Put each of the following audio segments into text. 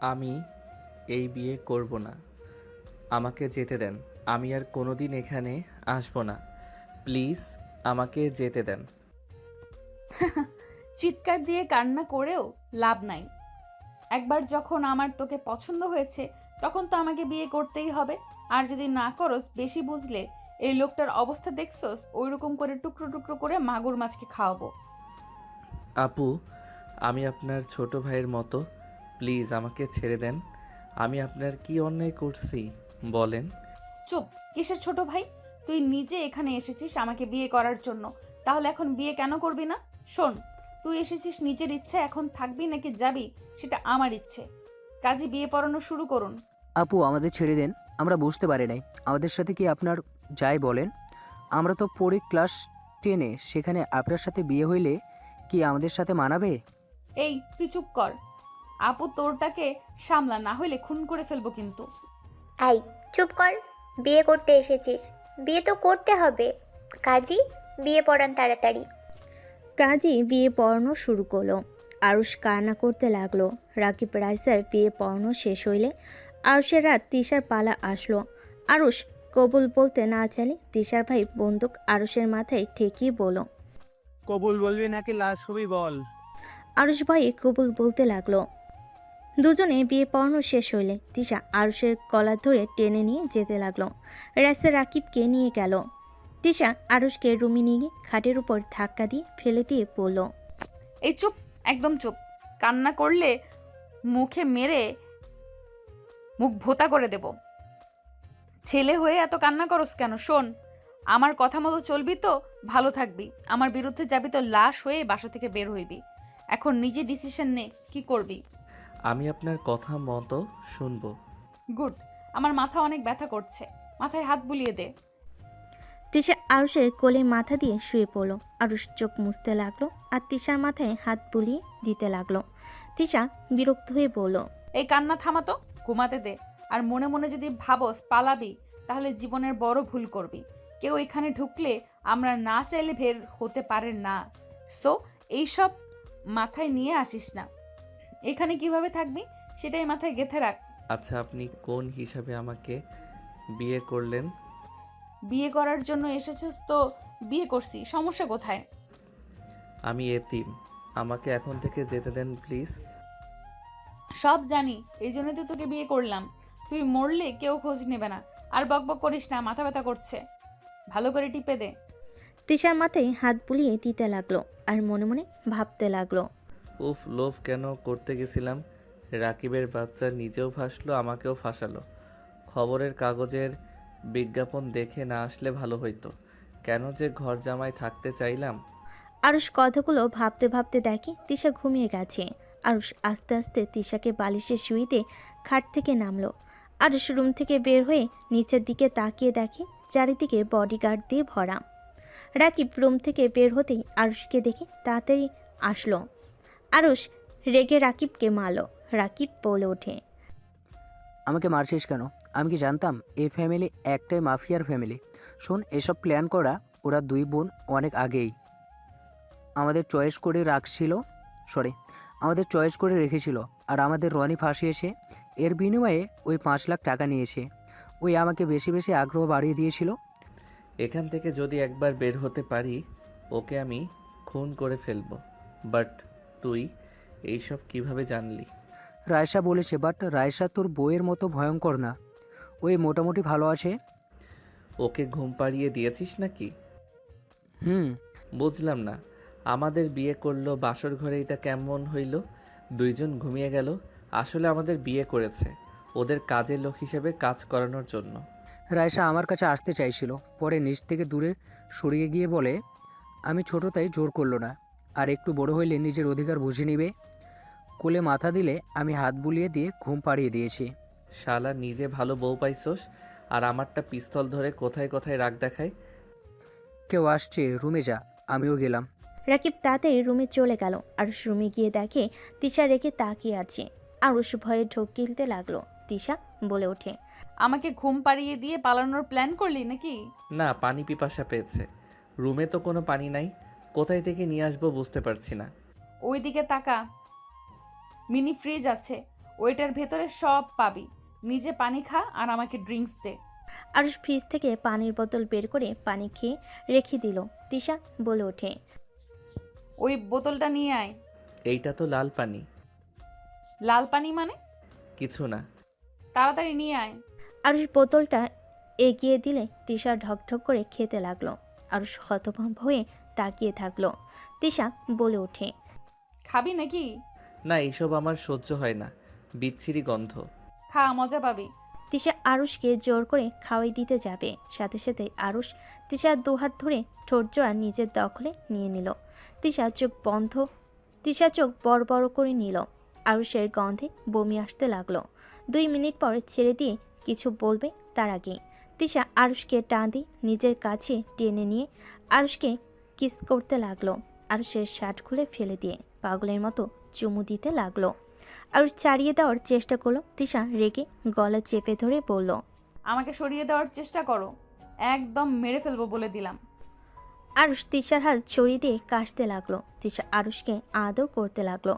আমি এই বিয়ে করব না। আমাকে যেতে দেন। আমি আর কোনোদিন এখানে আসবো না। প্লিজ আমাকে যেতে দেন। চিৎকার দিয়ে কান্না করেও লাভ নাই। একবার যখন আমার তোকে পছন্দ হয়েছে তখন তো আমাকে বিয়ে করতেই হবে। আর যদি না করস, বেশি বুঝলে এই লোকটার অবস্থা দেখছস, ওইরকম করে টুকরো টুকরো করে মাগুর মাছকে খাওয়াবো। আপু, আমি আপনার ছোট ভাইয়ের মতো। প্লিজ আমাকে ছেড়ে দেন। আমি আপনার কি অন্যায় করছি বলেন? চুপ! কিসের ছোট ভাই? তুই নিজে এখানে এসেছিস আমাকে বিয়ে করার জন্য, তাহলে এখন বিয়ে কেন করবি না? শোন, তুই এসেছিস নিজের ইচ্ছে, এখন থাকবি নাকি যাবি সেটা আমার ইচ্ছে। কাজী বিয়ে পড়ানো শুরু করুন। আপু, আমাদের ছেড়ে দেন। আমরা বুঝতে পারি নাই আমাদের সাথে কি আপনার যাই বলেন। আমরা তো পড়ি ক্লাস 10-এ, সেখানে আপনার সাথে বিয়ে হইলে কি আমাদের সাথে মানাবে? এই তুই চুপ কর। আপু তোরটাকে সামলা, না হইলে খুন করে ফেলবো কিন্তু। আই, চুপ কর। বিয়ে করতে এসেছিস, বিয়ে তো করতে হবে। কাজী, বিয়ে পড়ান তাড়াতাড়ি। কাজী বিয়ে পড়ানো শুরু করলো। আরুষ কান্না করতে লাগলো। রাকিব রাইসার বিয়ে পড়ানো শেষ হইলে আরুষের রাত তিশার পালা আসলো। আরুষ কবুল বলতে না চাইলে তিশার ভাই বন্দুক আরুষের মাথায় ঠেকিয়ে বলল, কবুল বলবি নাকি লাশ ছবি বল? আরুষ ভয়ে কবুল বলতে লাগলো। দুজনে বিয়ে পড়ানো শেষ হইলে তিশা আরুষের কলার ধরে টেনে নিয়ে যেতে লাগলো। রাইসা রাকিবকে নিয়ে গেল। তিশা আরুষকে রুমে নিয়ে গিয়ে খাটের উপর ধাক্কা দিয়ে ফেলে দিয়ে বলল, এই চুপ! একদম চুপ! কান্না করলে মুখে মেরে মুখ ভোতা করে দেব। ছেলে হয়ে এত কান্না করস কেন? শোন, আমার কথা মতো চলবি তো ভালো থাকবি, আমার বিরুদ্ধে যাবি তো লাশ হয়ে বাসা থেকে বের হইবি। এখন নিজে ডিসিশন নে, কি করবি। আমি আপনার কথা মতো শুনবো। গুড। আমার মাথা অনেক ব্যথা করছে, মাথায় হাত বুলিয়ে দে। তিশা আরুষের কোলে মাথা দিয়ে শুয়ে পড়ল। আরুষ চোখ মুছতে লাগলো আর তিশার মাথায় হাত বুলিয়ে দিতে লাগলো। তিশা বিরক্ত হয়ে বলল, এই কান্না থামাতো, ঘুমাতে দে। আর মনে মনে যদি ভাবস পালাবি, তাহলে জীবনের বড় ভুল করবি। কেউ এখানে ঢুকলে আমরা না চাইলে বের হতে পারে না। সো এইসব মাথায় নিয়ে আসিস না। এখানে কিভাবে থাকবি সেটাই মাথায় গেঁথে রাখ। আচ্ছা, আপনি কোন হিসাবে আমাকে বিয়ে করলেন? বিয়ে করার জন্য এসেছিস তো বিয়ে করছি, সমস্যা কোথায়? আমি এতিম। আমাকে এখন থেকে যেতে দেন প্লিজ। সব জানি, এই জন্যই তো তোকে বিয়ে করলাম। তুই মরলে কেউ খোঁজ নেবে না। আর বকবক করিস না, মাথা ব্যথা করছে। ভালো করে টিপে দে। তিশার মাথায় হাত বুলিয়ে দিতে লাগলো আর মনে মনে ভাবতে লাগলো, উফ, লোভ কেন করতে গেছিলাম। রাকিবের বাচ্চা নিজেও ফাঁসলো, আমাকেও ফাঁসালো। খবরের কাগজের বিজ্ঞাপন দেখে না আসলে ভালো হইতো। কেন যে ঘর জামাই থাকতে চাইলাম। আরুষ কথাগুলো ভাবতে ভাবতে দেখে তিশা ঘুমিয়ে গেছে। আরুষ আস্তে আস্তে তিশাকে বালিশে শুইতে খাট থেকে নামলো। আরুষ রুম থেকে বের হয়ে নিচের দিকে তাকিয়ে দেখে চারিদিকে বডিগার্ড দিয়ে ভরা। রাকিব রুম থেকে বের হতেই আরুষকে দেখে তাড়াতাড়ি আসলো। আরুষ রেগে রাকিবকে মারল। রাকিব বলে ওঠে, আমাকে মারছিস কেন? আমি কি জানতাম এই ফ্যামিলি একটাই মাফিয়ার ফ্যামিলি? শোন, এসব প্ল্যান করা ওরা দুই বোন অনেক আগেই আমাদের চয়েস করে রাখছিল। আমাদের চয়েস করে রেখেছিল। আর আমাদের রনি ফাঁসিয়েছে। এর বিনিময়ে ওই 5 লাখ টাকা নিয়েছে। ওই আমাকে বেশি বেশি আগ্রহ বাড়িয়ে দিয়েছিল। এখান থেকে যদি একবার বের হতে পারি, ওকে আমি খুন করে ফেলবো। বাট তুই এইসব কিভাবে জানলি? রায়সা বলেছে, বাট রায়সা তোর বইয়ের মতো ভয়ঙ্কর না। ওই মোটামুটি ভালো আছে। ওকে ঘুম পাড়িয়ে দিয়েছিস নাকি? হুম। বুঝলাম না। আমাদের বিয়ে করলো বাসর ঘরে, এটা কেমন হইল? দুইজন ঘুমিয়ে গেল। আসলে আমাদের বিয়ে করেছে ওদের কাজের লোক হিসেবে কাজ করানোর জন্য। রায়সা আমার কাছে আসতে চাইছিল, পরে নিচ থেকে দূরে সরিয়ে গিয়ে বলে, আমি ছোট তাই জোর করলো না। আর একটু বড় হইলে নিজের অধিকার বুঝে নিবে। কোলে মাথা দিলে আমি হাত বুলিয়ে দিয়ে ঘুম পাড়িয়ে দিয়েছি। শালা, নিজে ভালো বউ পাইছোস আর আমারটা পিস্তল ধরে কোথায় কোথায় রাগ দেখায়। কেউ আসছে, রুমে যা। আমিও গেলাম। রাকিব তাড়াতাড়ি রুমে চলে গেল। আরুষ রুমে গিয়ে দেখে তিশা রেখে তাকিয়ে আছে। আরুষ ভয়ে ঢোক গিলতে লাগলো। তিশা বলে ওঠে, আমাকে ঘুম পাড়িয়ে দিয়ে পালানোর প্ল্যান করলি নাকি? না, পানি পিপাসা পেয়েছে। রুমে তো কোনো পানি নাই, কোথায় থেকে নিয়ে আসবো বুঝতে পারছি না। ওইদিকে তাকা, মিনি ফ্রিজ আছে, ওইটার ভেতরে সব পাবি। নিজে পানি খা আর আমাকে ড্রিঙ্কস দে। আরুষ ফ্রিজ থেকে পানির বোতল বের করে পানি খেয়ে রেখে দিল। তিশা বলে ওঠে, ওই বোতলটা নিয়ে আয়। এইটা তো লাল পানি। লাল পানি মানে? কিছু না। তাড়াতাড়ি নিয়ে আয়। আরুষ বোতলটা এগিয়ে দিলে তিশা ঢকঢক করে খেতে লাগলো। আরুষ হতভম্ব হয়ে তাকিয়ে থাকলো। তিশা বলে ওঠে, খাবি নাকি? না, এইসব আমার সহ্য হয় না, বিচ্ছিরি গন্ধ। খা, মজা পাবি। তিশা আরুষকে জোর করে খাওয়াই দিতে যাবে, সাথে সাথে আরুষ তিশার দুহাত ধরে ঠোঁট জোড়া নিজের দখলে নিয়ে নিল। তিশা চোখ বড় বড় করে নিল। আরুষের গন্ধে বমি আসতে লাগলো। 2 মিনিট পর ছেড়ে দিয়ে কিছু বলবে তার আগেই তিশা আরুষকে টান দিয়ে নিজের কাছে টেনে নিয়ে আরুষকে কিস করতে লাগলো। আরুষের শার্ট খুলে ফেলে দিয়ে পাগলের মতো চুমু দিতে লাগলো। আরুষ ছাড়িয়ে দেওয়ার চেষ্টা করলো। তিশা রেগে গলা চেপে ধরে বলল, আমাকে সরিয়ে দেওয়ার চেষ্টা করো, একদম মেরে ফেলবো বলে দিলাম। আরুষ তিশার হাত ছড়িয়ে দিয়ে কাশতে লাগলো। তিশা আরুষকে আদর করতে লাগলো।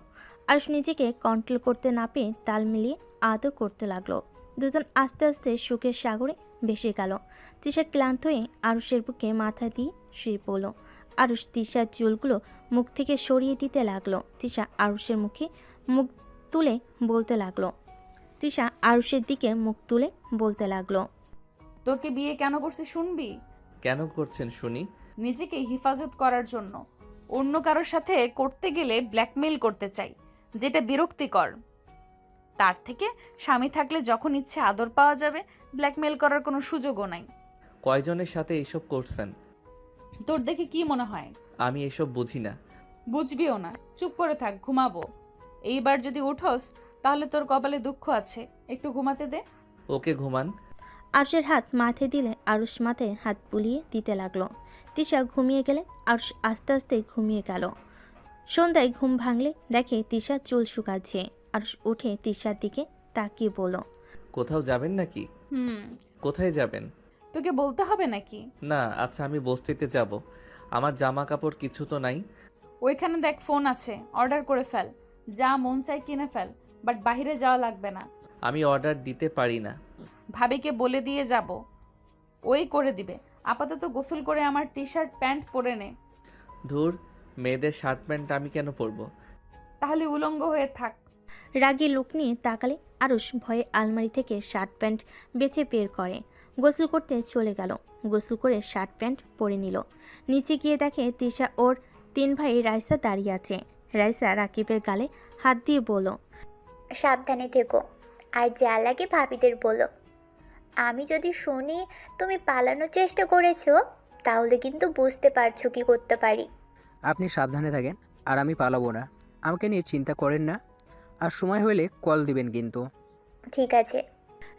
আরুষ নিজেকে কন্ট্রোল করতে না পেয়ে তাল মিলিয়ে আদর করতে লাগলো। দুজন আস্তে আস্তে সুখের সাগরে ভেসে গেল। তিশা ক্লান্ত হয়ে আরুষের বুকে মাথা দিয়ে শুয়ে পড়ল। আরুষ তিশার চুলগুলো মুখ থেকে সরিয়ে দিতে লাগলো। তিশা আরুষের মুখে মুখ তুলে বলতে লাগলো তিশা আরুষের দিকে মুখ তুলে বলতে লাগলো, তোকে বিয়ে কেন করছি শুনবি? কেন করছেন শুনি? নিজেকে হেফাজত করার জন্য। অন্য কারোর সাথে করতে গেলে ব্ল্যাকমেল করতে চাই, যেটা বিরক্তিকর। তার থেকে স্বামী থাকলে যখন ইচ্ছে আদর পাওয়া যাবে, ব্ল্যাকমেল করার কোনো সুযোগও নাই। কয়জনের সাথে এইসব করছেন? তোর দেখে কি মনে হয়? আমি এসব বুঝি না। বুঝবিও না, চুপ করে থাক, ঘুমাবো। এইবার যদি উঠোস তাহলে তোর কপালে দুঃখ আছে, একটু ঘুমাতে দে। ওকে, ঘুমান। আরুষের হাত মাথায় দিলে আরুষ মাথায় হাত বুলিয়ে দিতে লাগলো। তিশা ঘুমিয়ে গেলে আরুষ আস্তে আস্তে ঘুমিয়ে গেল। সন্ধ্যায় ঘুম ভাঙলে দেখে তিশা চুল শুকাচ্ছে। আরুষ উঠে তিশার দিকে তাকিয়ে বলল, কোথাও যাবেন নাকি? কোথায় যাবেন? তোকে বলতে হবে নাকি? না, আচ্ছা, আমি বস্তিতে যাব। আমার জামা কাপড় কিছু তো নাই। ওইখানে দেখ, ফোন আছে, অর্ডার করে ফেল। যা মন চাই কিনে ফেল, বাট বাইরে যাওয়া লাগবে না। আমি অর্ডার দিতে পারি না। ভাবিকে বলে দিয়ে যাব, ওই করে দিবে। আপাতত গোসল করে আমার টি শার্ট প্যান্ট পরে নে। ধুর, মেয়েদের শার্ট প্যান্ট আমি কেন পরবো? তাহলে উলঙ্গ হয়ে থাক। রাগী লোক নিয়ে তাকালে আরুষ ভয়ে আলমারি থেকে শার্ট প্যান্ট বেছে বের করে। গোসল করতে চলে গেল। গোসল করে শার্ট প্যান্ট পরে নিল। নিচে গিয়ে দেখে তিশা ওর 3 ভাই রাইসা দাঁড়িয়ে আছে। রাইসা রাকিবের গালে হাত দিয়ে বলল, সাবধানে থেকো, আর যা লাগে ভাবিদের বলো। আমি যদি শুনি তুমি পালানোর চেষ্টা করেছো, তাহলে কিন্তু বুঝতে পারছো কি করতে পারি। আপনি সাবধানে থাকেন, আর আমি পালাবো না। আমাকে নিয়ে চিন্তা করেন না, আর সময় হলে কল দিবেন কিন্তু। ঠিক আছে।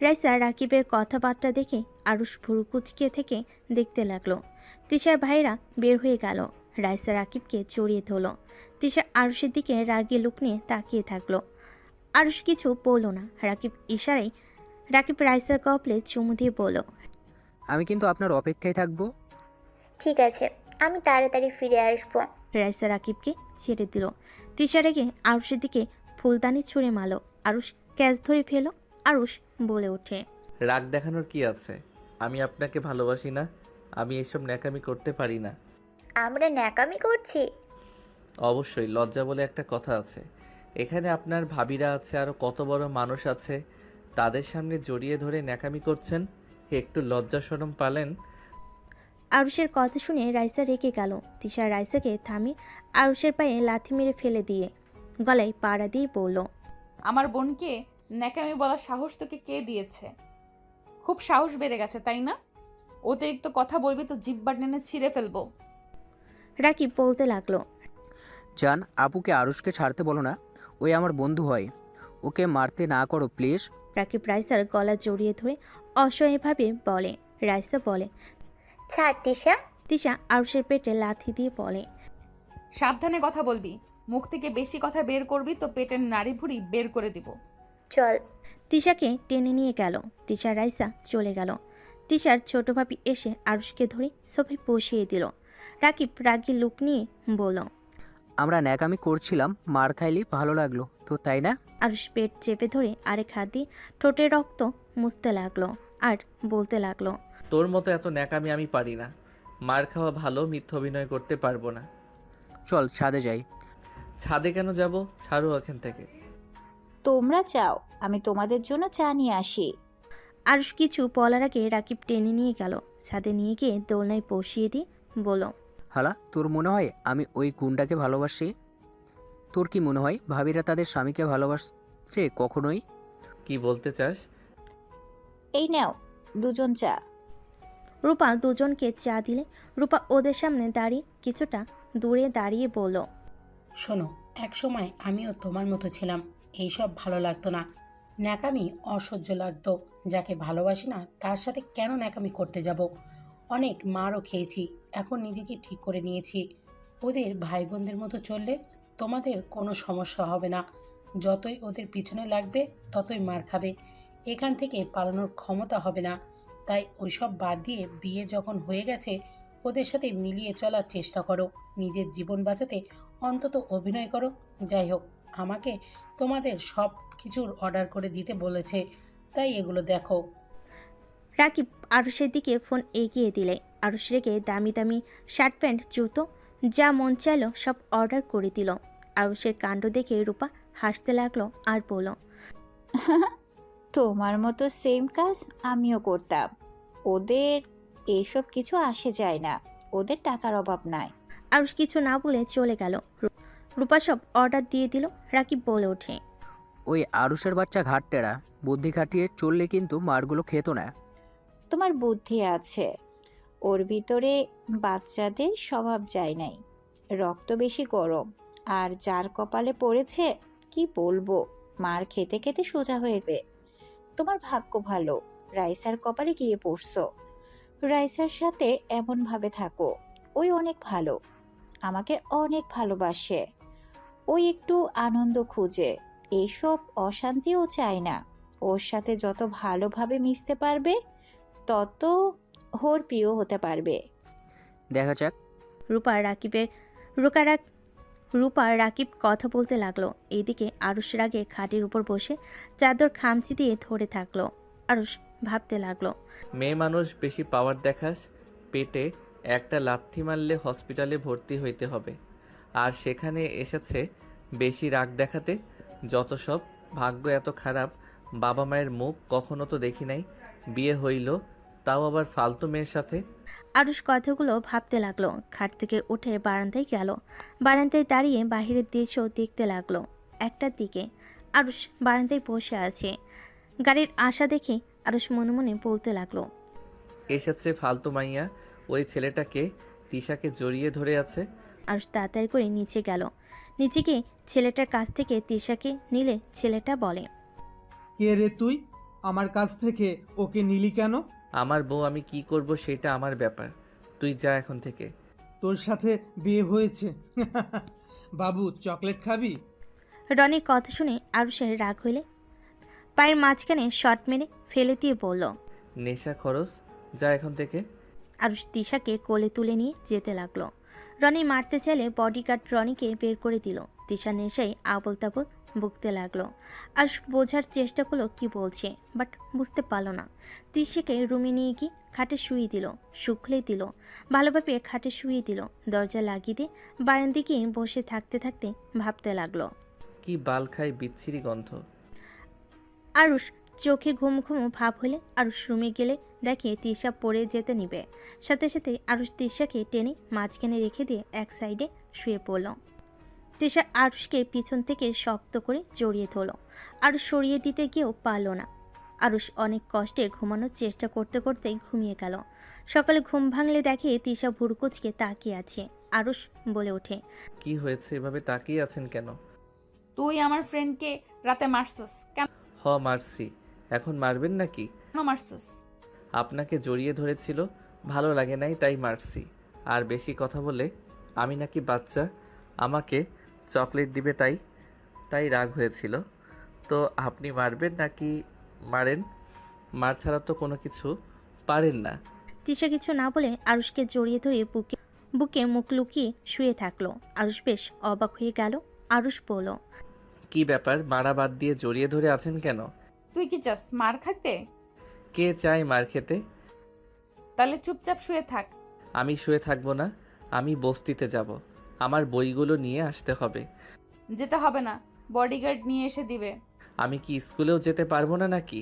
রাইসা রাকিবের কথাবার্তা দেখে আরুষ ভুরু কুচকে থেকে দেখতে লাগলো। তিশার ভাইরা বের হয়ে গেল। রাইসা রাকিবকে জড়িয়ে ধরল। তিশা আরুষের দিকে রাগী লুক নিয়ে তাকিয়ে থাকলো। আরুষ কিছু বলল না। রাকিব রাইসার কপলে চুমু দিয়ে বলল, আমি কিন্তু আপনার অপেক্ষায় থাকবো। ঠিক আছে, আমি তাড়াতাড়ি ফিরে আসবো। রাইসা রাকিবকে ছেড়ে দিল। তিশা রেগে আরুষের দিকে ফুলদানি ছুঁড়ে মারল। আরুষ ক্যাচ ধরে ফেল। আরুষ বলে ওঠে, রাগ দেখানোর কি আছে? আমি আপনাকে ভালোবাসি না। আমি এসব ন্যাকামি করতে পারি না। আমরা ন্যাকামি করছি? অবশ্যই, লজ্জা বলে একটা কথা আছে। এখানে আপনার ভাবিরা আছে, আরও কত বড় মানুষ আছে, তাদের সামনে জড়িয়ে ধরে ন্যাকামি করছেন। একটু লজ্জা শরম পালেন? আরুষের কথা শুনে রাইসা রেগে গেল। তিশা রাইসাকে থামিয়ে আরুষের পায়ে লাথি মেরে ফেলে দিয়ে গলায় পাড়া দিয়ে বলল, আমার বোনকে ন্যাকামি বলার সাহস তোকে কে দিয়েছে? খুব সাহস বেড়ে গেছে, তাই না? অতিরিক্ত কথা বলবি তো জিব্বা টেনে ছিঁড়ে ফেলবো। রাকিব বলতে লাগলো, জান, আপুকে আরুষকে ছাড়তে বলো না, ওই আমার বন্ধু হয়। ওকে মারতে না করো প্লিজ। রাকিব রাইসার গলা জড়িয়ে ধরে অসহায়ভাবে বলে। রাইসা বলে, ছাড় তিশা। তিশা আরুষের পেটে লাথি দিয়ে বলে, সাবধানে কথা বলবি, মুখ থেকে বেশি কথা বের করবি তো পেটের নাড়ি ভুড়ি বের করে দিব। চল। তিশাকে টেনে নিয়ে গেল। তিশা রাইসা চলে গেল। তিশার ছোট ভাবি এসে আরুষকে ধরে সোফায় বসিয়ে দিল। রাকিব রাগী লুক নিয়ে বলল, আমরা ন্যাকামি করছিলাম, মার খাইলি ভালো লাগলো, তো তাই না? আরুষ পেট চেপে ধরে আরেক হাত দিয়ে ঠোঁটের রক্ত মুছতে লাগলো আর বলতে লাগলো, তোর মতো এত ন্যাকামি আমি পারি না। মার খাওয়া ভালো, মিথ্যা অভিনয় করতে পারবো না। চল ছাদে যাই। ছাদে কেন যাব? ছাড়ো এখান থেকে। তোমরা চাও আমি তোমাদের জন্য চা নিয়ে আসি? আরুষ কিছু বলার আগে রাকিব টেনে নিয়ে গেল ছাদে, নিয়ে গিয়ে দোলনায় বসিয়ে দিয়ে বলল, হালা, তোর মনে হয় আমি ওই গুন্ডাকে ভালোবাসি? তোর কি মনে হয় ভাবিরা তাদের স্বামীকে ভালোবাসছে? কখনোই। কি বলতে চাস? এই নাও দুজন চা। রূপা দুজনকে চা দিলে রূপা ওদের সামনে দাঁড়িয়ে কিছুটা দূরে দাঁড়িয়ে বলল, শোনো, এক সময় আমিও তোমার মতো ছিলাম। এইসব ভালো লাগতো না, ন্যাকামি অসহ্য লাগতো। যাকে ভালোবাসি না তার সাথে কেন ন্যাকামি করতে যাব? অনেক মারও খেয়েছি, এখন নিজেকে ঠিক করে নিয়েছি। ওদের ভাই বোনদের মতো চললে তোমাদের কোনো সমস্যা হবে না। যতই ওদের পিছনে লাগবে ততই মার খাবে, এখান থেকে পালানোর ক্ষমতা হবে না। তাই ওইসব বাদ দিয়ে বিয়ে যখন হয়ে গেছে ওদের সাথে মিলিয়ে চলার চেষ্টা করো। নিজের জীবন বাঁচাতে অন্তত অভিনয় করো। যাই হোক, আমাকে তোমাদের সব কিছুর অর্ডার করে দিতে বলেছে, তাই এগুলো দেখো। রাকিব আরুষের দিকে ফোন এগিয়ে দিলে আরুষ রেগে দামি দামি শার্ট প্যান্ট জুতো যা মন চাইলো সব অর্ডার করে দিল। আরুষের কাণ্ড দেখে রূপা হাসতে লাগলো আর বলল, তোমার মতো সেম কাজ আমিও করতাম। ওদের এইসব কিছু আসে যায় না, ওদের টাকার অভাব নাই। আরুষ কিছু না বলে চলে গেল। রূপা সব অর্ডার দিয়ে দিল। রাকিব বলে ওঠে, ওই আরুষের বাচ্চা ঘাটটেরা, বুদ্ধি খাটিয়ে চললে কিন্তু মারগুলো খেত না। তোমার বুদ্ধি আছে, ওর ভিতরে বাচ্চাদের স্বভাব যায় নাই। রক্ত বেশি গরম, আর যার কপালে পড়েছে কি বলবো, মার খেতে খেতে সোজা হয়েছে। তোমার ভাগ্য ভালো, রাইসার কপালে গিয়ে পড়ছো। রাইসার সাথে এমন ভাবে থাকো, ওই অনেক ভালো, আমাকে অনেক ভালোবাসে। ওই একটু আনন্দ খুঁজে, এইসব অশান্তিও চায় না। ওর সাথে যত ভালোভাবে মিশতে পারবে তত ওর প্রিয় হতে পারবে। দেখা যাক। রূপা রাকিব কথা বলতে লাগলো। এইদিকে আরুষ রাগে খাটের উপর বসে চাদর খামচি দিয়ে ধরে থাকলো। আরুষ ভাবতে লাগলো, মেয়ে মানুষ বেশি পাওয়ার দেখাস, পেটে একটা লাথি মারলে হসপিটালে ভর্তি হইতে হবে। আর সেখানে এসেছে বেশি রাগ দেখাতে। যত সব ভাগ্য এত খারাপ, বাবা মায়ের মুখ কখনো তো দেখি নাই। বিয়ে হইল, তাও আবার ফালতু মেয়ের সাথে। আরুষ কথাগুলো ভাবতে লাগলো। খাট থেকে উঠে বারান্দায় গেল। বারান্দায় দাঁড়িয়ে বাহিরের দৃশ্য দেখতে লাগলো। একটার দিকে আরুষ বারান্দায় বসে আছে। গাড়ির আশা দেখে আরুষ মনে মনে বলতে লাগলো, এসেছে ফালতু মাইয়া। ওই ছেলেটাকে তিশাকে জড়িয়ে ধরে আছে। আরুষ তাড়াতাড়ি করে নিচে গেল। নিচে গিয়ে ছেলেটার কাছ থেকে তিশাকে নিলে ছেলেটা বলে, কে রে তুই? আমার কাছ থেকে ওকে নিলি কেন? আমার বউ, আমি কি করব সেটা আমার ব্যাপার। তুই যা এখন থেকে। তোর সাথে বিয়ে হয়েছে। বাবু, চকলেট খাবি? রনির কথা শুনে আরুষের রাগ হইলে পায়ের মাঝখানে শট মেরে ফেলে দিয়ে বলল, নেশা খরচ, যা এখন থেকে। আরুষ তিশাকে কোলে তুলে নিয়ে যেতে লাগলো। রনি মারতে চাইলে বডিগার্ড রনিকে বের করে দিল। তিশা নেশায় আবল তাবল বকতে লাগলো। আরুষ বোঝার চেষ্টা করলো কি বলছে, বাট বুঝতে পারলো না। তিশাকে রুমে নিয়ে গিয়ে খাটে শুয়ে দিল, শুকলে দিল, ভালোভাবে খাটে শুয়ে দিল। দরজা লাগিয়ে দিয়ে বারান্দে গিয়ে বসে থাকতে থাকতে ভাবতে লাগলো। কি বাল খাই বিচ্ছিরি গন্ধ। আরুষ চোখে ঘুম ঘুম ভাব হলে আরুষ রুমে গেলে দেখে তিশা পড়ে যেতে নিবে। সাথে সাথে আরুষ তিশাকে টেনে মাঝখানে রেখে দিয়ে এক সাইডে শুয়ে পড়ল। তিশা আরুষকে পিছন থেকে শক্ত করে জড়িয়ে ধরল। আরুষ সরিয়ে দিতে গিয়েও পারল না। আরুষ অনেক কষ্টে ঘুমানোর চেষ্টা করতে করতেই ঘুমিয়ে গেল। সকালে ঘুম ভাঙলে দেখে তিশা ভুরকুচকে তাকিয়ে আছে। আরুষ বলে ওঠে, কি হয়েছে, এভাবে তাকিয়ে আছেন কেন? তুই আমার ফ্রেন্ডকে রাতে মারছস কেন? মারছি। এখন মারবেন নাকি? মারছস? আপনাকে জড়িয়ে ধরেছিল, ভালো লাগে নাই তাই মারছি। আর বেশি কথা বলে আমি নাকি বাচ্চা, আমাকে চকলেট দিবে তাই তাই রাগ হয়েছিল। তো আপনি মারবেন নাকি? মারেন। মার ছাড়া তো কোনো কিছু পারেন না। তিশা কিছু না বলে আরুষকে জড়িয়ে ধরে বুকে মুখ লুকিয়ে শুয়ে থাকলো। আরুষ বেশ অবাক হয়ে গেল। আরুষ বলল, কি ব্যাপার, মারা বাদ দিয়ে জড়িয়ে ধরে আছেন কেন? তুই কি চাস মার খাইতে? কে চায় মার খেতে? তাহলে চুপচাপ শুয়ে থাক। আমি শুয়ে থাকবো না, আমি বস্তিতে যাব। আমার বইগুলো নিয়ে আসতে হবে। যেতে হবে না, বডিগার্ড নিয়ে এসে দিবে। আমি কি স্কুলেও যেতে পারবো না নাকি?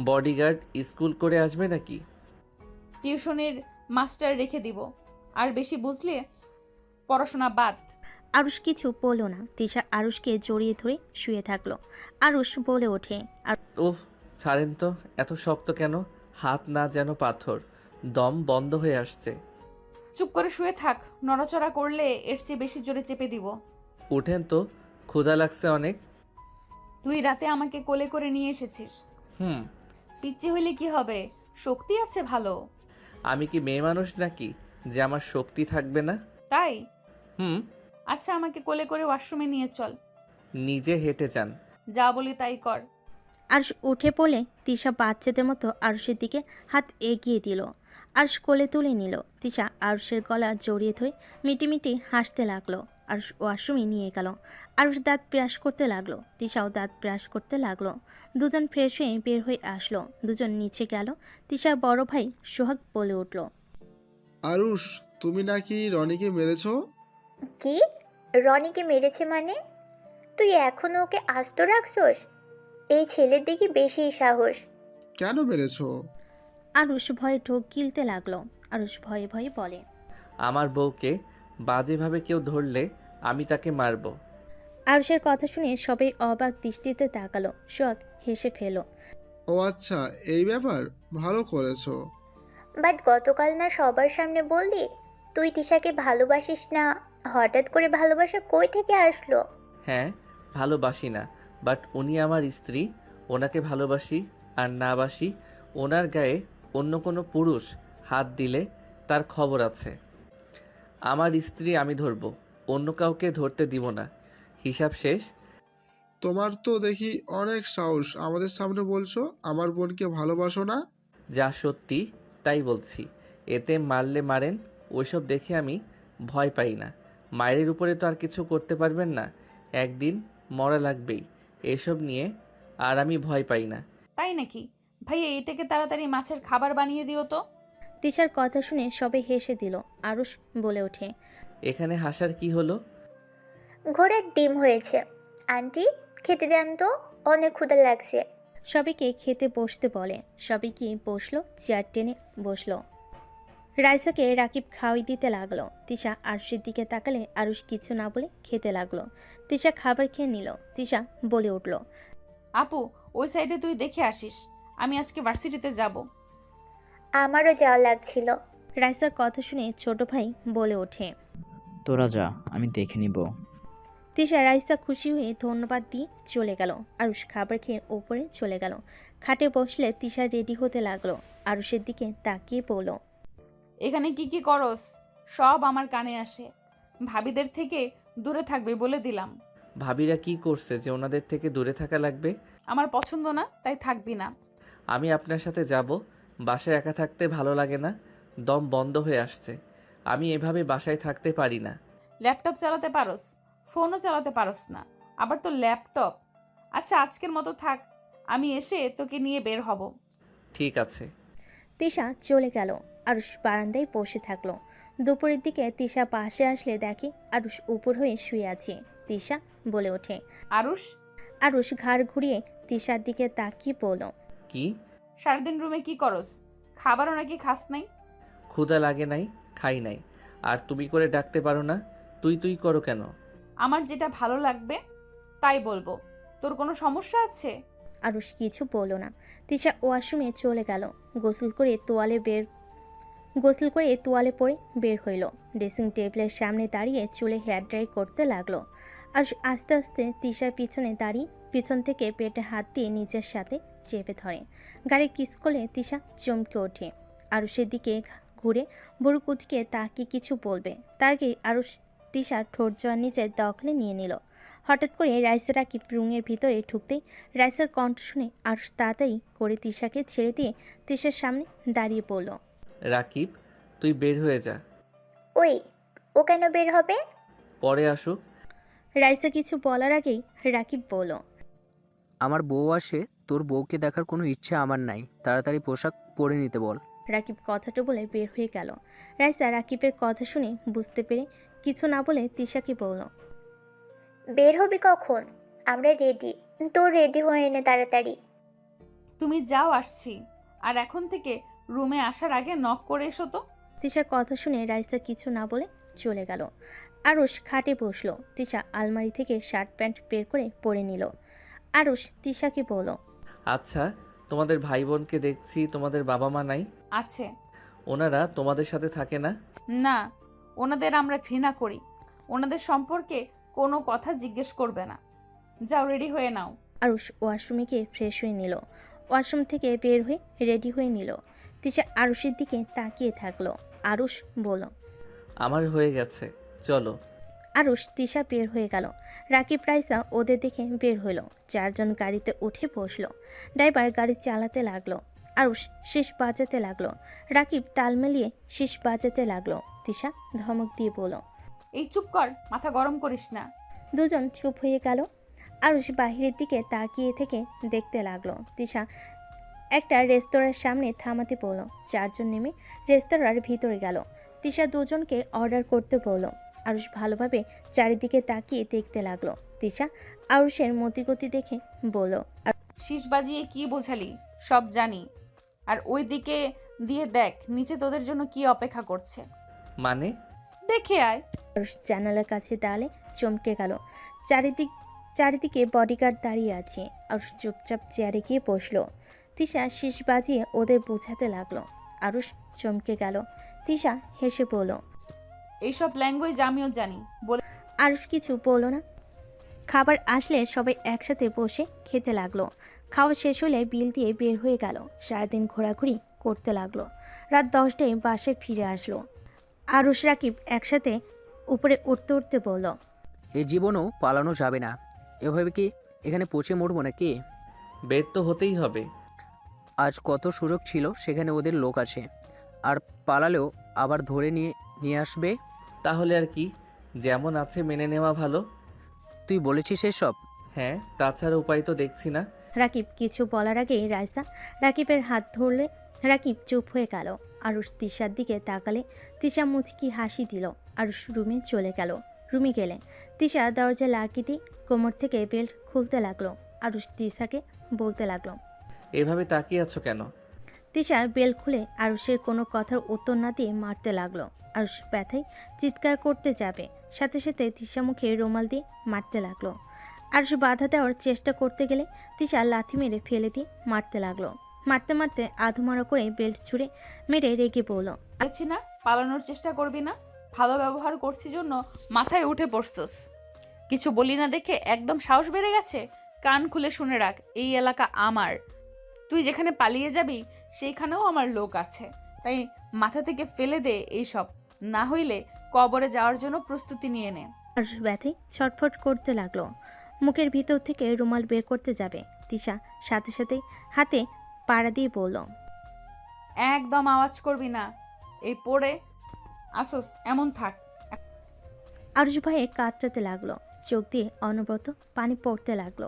বডিগার্ড স্কুল করে আসবে নাকি? টিউশনির মাস্টার রেখে দিব। আর বেশি বুঝলে পড়াশোনা বাদ। আরুষ কিছু বলল না। তিশা আরুষকে জড়িয়ে ধরে শুয়ে থাকলো। আরুষ বলে ওঠে, ওহ, ছাড়েন তো, এত শক্ত কেন? হাত না যেন পাথর, দম বন্ধ হয়ে আসছে। চুপ করে শুয়ে থাক, নড়াচড়া করলে এর চেয়ে বেশি জোরে চেপে দিব। উঠেন তো, ক্ষুধা লাগছে অনেক। তুই রাতে আমাকে কোলে করে নিয়ে এসেছিস। হুম। পিচ্চি হইলে কি হবে, শক্তি আছে ভালো। আমি কি মেয়ে মানুষ নাকি যে আমার শক্তি থাকবে না? তাই? হুম। আচ্ছা, আমাকে কোলে করে ওয়াশরুমে নিয়ে চল। নিজে হেঁটে যান। যা বলি তাই কর। আরুষ উঠে পড়লে তিশা বাচ্চাদের মতো আরুষের দিকে হাত এগিয়ে দিল। আরুষ কোলে তুলে নিল। তিশা আরুষের গলা জড়িয়ে ধরে মিটিমিটি হাসতে লাগলো। আরুষ ওয়াশরুমে নিয়ে গেল। আরুষ দাঁত ব্রাশ করতে লাগলো। তিশাও দাঁত ব্রাশ করতে লাগলো। দুজন ফ্রেশ হয়ে বের হয়ে আসলো। দুজন নিচে গেল। তিশার বড় ভাই সোহাগ বলে উঠল, আরুষ, তুমি নাকি রনিকে মেরেছ? কি? রনিকে মেরেছে মানে? তুই এখনো ওকে আস্ত রাখছস? এই ছেলের দেখি বেশি সাহস। কেন মেরেছ? আরুষ ভয়ে ঢোক গিলতে লাগলো। আরুষ ভয়ে ভয়ে বলে, আমার বউকে বাজেভাবে কেউ ধরলে আমি তাকে মারবো। আরুষের কথা শুনে সবাই অবাক দৃষ্টিতে তাকালো। সোহাগ হেসে ফেল। ও আচ্ছা, এই ব্যাপার, ভালো করেছো। বাট গতকাল না সবার সামনে বললি তুই তিশাকে ভালোবাসিস না? হঠাৎ করে ভালোবাসা কই থেকে আসলো? হ্যাঁ, ভালোবাসি না, বাট উনি আমার স্ত্রী। ওনাকে ভালোবাসি আর না বাসি, ওনার গায়ে অন্য কোনো পুরুষ হাত দিলে তার খবর আছে। আমার স্ত্রী আমি ধরবো, অন্য কাউকে ধরতে দিব না। হিসাব শেষ। তোমার তো দেখি অনেক সাহস, আমাদের সামনে বলছো আমার বোনকে ভালোবাসো না। যা সত্যি তাই বলছি। এতে মারলে মারেন, ওইসব দেখে আমি ভয় পাই না। মায়ের উপরে তো আর কিছু করতে পারবেন না, একদিন মরা লাগবেই। এসব নিয়ে আর আমি ভয় পাই না। তাই নাকি? ভাইয়া, এটাকে তাড়াতাড়ি মাছের খাবার বানিয়ে দিও তো। তিশার কথা শুনে সবাই হেসে দিল। আরুষ বলে ওঠে, এখানে হাসার কি হলো? ঘোড়ার ডিম হয়েছে। আন্টি, খেতে দেন তো, অনেক ক্ষুধা লাগছে। সবাইকে খেতে বসতে বলে। সবাই কি বসলো, চেয়ার টেনে বসলো। রাইসাকে রাকিব খাওয়াই দিতে লাগলো। তিশা আরুষের দিকে তাকালে আরুষ কিছু না বলে খেতে লাগলো। তিশা খাবার খেয়ে নিল। তিশা বলে উঠল, আপু, ওই সাইডে তুই দেখে আসিস, আমি আজকে ভার্সিটিতে যাব। আমারও যাওয়া লাগছিল। রাইসার কথা শুনে ছোট ভাই বলে ওঠে, তোরা যা, আমি দেখে নিব। তিশা রাইসা খুশি হয়ে ধন্যবাদ দিয়ে চলে গেল। আরুষ খাবার খেয়ে ওপরে চলে গেল। খাটে বসলে তিশা রেডি হতে লাগলো। আরুষের দিকে তাকিয়ে পড়ল, এখানে কি কি করস সব আমার কানে আসে। ভাবিদের থেকে দূরে থাকবে বলে দিলাম। ভাবিরা কি করছে যে ওনাদের থেকে দূরে থাকা লাগবে? আমার পছন্দ না, তাই থাকবি না। আমি আপনার সাথে যাব। বাসায় একা থাকতে ভালো লাগে না, দম বন্ধ হয়ে আসছে। আমি এভাবে বাসায় থাকতে পারি না। ল্যাপটপ চালাতে পারস, ফোনও চালাতে পারস না, আবার তো ল্যাপটপ। আচ্ছা, আজকের মতো থাক, আমি এসে তোকে নিয়ে বের হব। ঠিক আছে। তিশা চলে গেল। আরুষ বারান্দায় বসে থাকলো। দুপুরের দিকে তিশা পাশে আসলে দেখে আরুষ উপর হয়ে শুয়ে আছে। তিশা বলে ওঠে, আরুষ, আরুষ ঘাড় ঘুরিয়ে তিশার দিকে তাকিয়ে বলল, কি? সারাদিন রুমে কি করস? খাবারও নাকি খাস নাই? ক্ষুধা লাগে নাই, খাই নাই। আর তুমি করে ডাকতে পারো না, তুই তুই করো কেন? আমার যেটা ভালো লাগবে তাই বলবো, তোর কোনো সমস্যা আছে? আরুষ কিছু বলল না। তিশা ওয়াশরুমে চলে গেল। গোসল করে তোয়ালে পরে বের হইল। ড্রেসিং টেবিলের সামনে দাঁড়িয়ে চুলে হেয়ার ড্রাই করতে লাগলো। আর আস্তে আস্তে তিশার পিছনে দাঁড়িয়ে পিছন থেকে পেটে হাত দিয়ে নিজের সাথে চেপে ধরে। গাড়ি কিস করলে তিশা চমকে ওঠে। আরুষের দিকে ঘুরে বুড়ো কুচকে তাকে কিছু বলবে, তার আগে আরুষ তিশার ঠোঁট জোড়া নিজের দখলে নিয়ে নিল। হঠাৎ করে রাইসা রাকিব রুমের ভিতরে ঢুকতেই রাইসার কণ্ঠ শুনে আরুষ তাড়াতাড়ি করে তিশাকে ছেড়ে দিয়ে তিশার সামনে দাঁড়িয়ে পড়ল। রাকিব, তুই বের হয়ে যা। ওই, ও কেন বের হবে? পরে আসুক। রাইসা কিছু বলার আগেই রাকিব বলল, আমার বউ আসে, তোর বউকে দেখার কোনো ইচ্ছে আমার নাই, তাড়াতাড়ি পোশাক পরে নিতে বল। রাকিব কথাটা বলে বের হয়ে গেল। রাইসা রাকিবের কথা শুনে বুঝতে পেরে কিছু না বলে তিশাকে বলল, বের হবি কখন? আমরা রেডি। তোর রেডি হয়ে নে তাড়াতাড়ি। তুমি যাও, আসছি। আর এখন থেকে রুমে আসার আগে নক করে এসো তো। তিশার কথা শুনে রাইসা কিছু না বলে চলে গেল। আরুষ খাটে বসলো। তিশা আলমারি থেকে শার্ট প্যান্ট বের করে পরে নিল। আরুষ তিশাকে বলল, আচ্ছা, তোমাদের ভাই বোনকে দেখছি, তোমাদের বাবা মা নাই? আছে। ওনারা তোমাদের সাথে থাকে না? না, ওনাদের আমরা ঘৃণা করি। ওনাদের সম্পর্কে কোনো কথা জিজ্ঞেস করবে না। যাও, রেডি হয়ে নাও। আরুষ ওয়াশরুমে গিয়ে ফ্রেশ হয়ে নিল। ওয়াশরুম থেকে বের হয়ে রেডি হয়ে নিল। তিশা আরুষের দিকে তাকিয়ে থাকলো। আরুষ বলল, আমার হয়ে গেছে, চলো। আরুষ তিশা বের হয়ে গেল। রাকিব রাইসা ওদের দেখে বের হলো। চারজন গাড়িতে উঠে বসলো। ড্রাইভার গাড়ি চালাতে লাগলো। আরুষ শীষ বাজাতে লাগলো। রাকিব তাল মিলিয়ে শীষ বাজাতে লাগলো। তিশা ধমক দিয়ে বলল, এই চুপ কর, মাথা গরম করিস না। দুজন চুপ হয়ে গেল। আরুষ বাহিরের দিকে তাকিয়ে থেকে দেখতে লাগলো। তিশা একটা রেস্তোরাঁর সামনে থামাতে বলল। চারজন নেমে রেস্তোরাঁর ভিতরে গেল। তিশা দুজনকে অর্ডার করতে বলল। আরুষ ভালোভাবে চারিদিকে তাকিয়ে দেখতে লাগলো। তিশা আরুষের মতিগতি দেখে বলল, শীষ বাজিয়ে কি বোঝালি? সব জানি। আর ওই দিকে দিয়ে দেখ, নিচে তোদের জন্য কি অপেক্ষা করছে। মানে? দেখে আয়। আরুষ জানালার কাছে দাঁড়ালে চমকে গেল। চারিদিকে বডিগার্ড দাঁড়িয়ে আছে। আরুষ চুপচাপ চেয়ারে গিয়ে বসলো। তিশা শীষ বাজিয়ে ওদের বোঝাতে লাগলো। আরুষ চমকে গেল। তিশা হেসে বলল, এইসব ল্যাঙ্গুয়েজ আমিও জানি বলে। আরুষ কিছু বলল না। খাবার আসলে সবাই একসাথে বসে খেতে লাগলো। খাওয়া শেষ হলে বিল দিয়ে বের হয়ে গেল। সারাদিন ঘোরাঘুরি করতে লাগলো। রাত 10টায় বাসায় ফিরে আসলো। আরুষ রাকিব একসাথে উপরে উঠতে উঠতে বলল, এই জীবনও পালানো যাবে না। এভাবে কি এখানে পচে মরবো নাকি? বের তো হতেই হবে। আজ কত সুযোগ ছিল, সেখানে ওদের লোক আছে, আর পালালেও আবার ধরে নিয়ে নিয়ে আসবে। তাহলে আর কি, যেমন আছে মেনে নেওয়া ভালো। তুই বলেছিস এসব? হ্যাঁ, তাছাড়া উপায় তো দেখছি না। রাকিব কিছু বলার আগেই রাইসা রাকিবের হাত ধরলে। রাকিব চুপ হয়ে গেল। আরুষ তিশার দিকে তাকালে তিশা মুচকি হাসি দিল। আরুষ রুমে চলে গেল। রুমে গেলে তিশা দরজা লাগিয়ে দিয়ে কোমর থেকে বেল্ট খুলতে লাগলো। আরুষ তিশাকে বলতে লাগলো, এভাবে তাকিয়ে আছো কেন? তিশা বেল্ট খুলে আরুষের কোনো কথার উত্তর না দিয়ে মারতে লাগলো। আরুষ ব্যথায় চিৎকার করতে যাবে, সাথে সাথে তিশা মুখে রুমাল দিয়ে মারতে লাগলো। আরুষ বাধা দেওয়ার চেষ্টা করতে গেলে তিশা লাথি মেরে ফেলে দিয়ে মারতে লাগলো। মারতে মারতে আধমরা করে বেল্ট ছুঁড়ে মেরে রেগে বলল, বলেছি না পালানোর চেষ্টা করবি না। ভালো ব্যবহার করছি জন্য মাথায় উঠে পড়ছস। কিছু বলি না দেখে একদম সাহস বেড়ে গেছে। কান খুলে শুনে রাখ, এই এলাকা আমার। তুই যেখানে পালিয়ে যাবি সেইখানেও আমার লোক আছে। তাই মাথা থেকে ফেলে দে এইসব, না হইলে কবরে যাওয়ার জন্য প্রস্তুতি নিয়ে নে। আরুষ ব্যথায় ছটফট করতে লাগলো। মুখের ভিতর থেকে রুমাল বের করতে যাবে। তিশা সাথে সাথে হাতে পাড়া দিয়ে বলল, একদম আওয়াজ করবি না। এই পড়ে আসস এমন থাক। আরুষ ভয়ে কাতরাতে লাগলো। চোখ দিয়ে অনবরত পানি পড়তে লাগলো।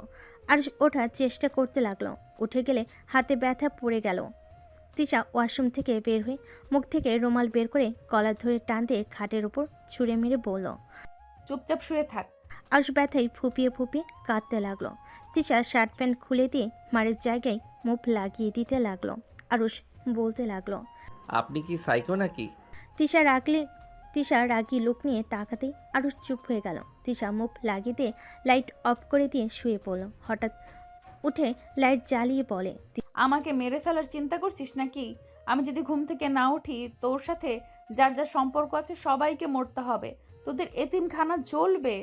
আরুষ ওঠার চেষ্টা করতে লাগলো। উঠে গেলে হাতে ব্যথা পড়ে গেল। তিশা ওয়াশরুম থেকে বের হয়ে মুখ থেকে রুমাল বের করে কলার ধরে টান দিয়ে খাটের উপর ছুঁড়ে মেরে বলল। চুপচাপ শুয়ে থাক। আরুষ ব্যথায় ফুপিয়ে ফুপিয়ে কাঁদতে লাগলো। তিশা শার্ট প্যান্ট খুলে দিয়ে মারের জায়গায় মুখ লাগিয়ে দিতে লাগলো। আরুষ বলতে লাগলো, আপনি কি সাইকো নাকি? তিশা রাগী লুক নিয়ে তাকাতেই আরুষ চুপ হয়ে গেল। তিশা মুখ লাগিয়ে দিয়ে লাইট অফ করে দিয়ে শুয়ে পড়ল। হঠাৎ উঠে লাইট জ্বালিয়ে বলে, আমাকে মেরে ফেলার চিন্তা করছিস নাকি? আমি যদি ঘুম থেকে না উঠি, তোর সাথে যার যার সম্পর্ক আছে সবাইকে মরতে হবে। তোদের এতিমখানা জ্বলবে,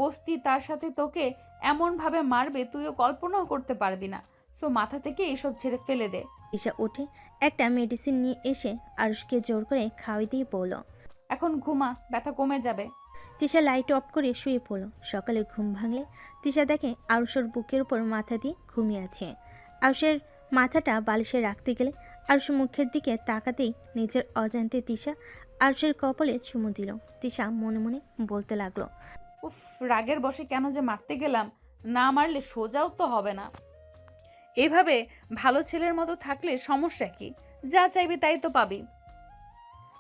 বস্তি তার সাথে তোকে এমনভাবে মারবে তুইও কল্পনাও করতে পারবি না। সো মাথা থেকে এসব ছেড়ে ফেলে দে। তিশা উঠে একটা মেডিসিন নিয়ে এসে আরুষকে জোর করে খাওয়াই দিয়ে বলল, এখন ঘুমা, ব্যথা কমে যাবে। তিশা লাইট অফ করে শুয়ে পড়ল। সকালে ঘুম ভাঙলে তিশা দেখে আরুষের বুকের উপর মাথা দিয়ে ঘুমিয়ে আছে। আরুষের মাথাটা বালিশে রাখতে গেলে আরুষ মুখের দিকে তাকাতেই নিজের অজান্তে তিশা আরুষের কপালে চুমু দিল। তিশা মনে মনে বলতে লাগলো, উফ, রাগের বশে কেন যে মারতে গেলাম, না মারলে সোজাও তো হবে না। এভাবে ভালো ছেলের মতো থাকলে সমস্যা কি? যা চাইবি তাই তো পাবি।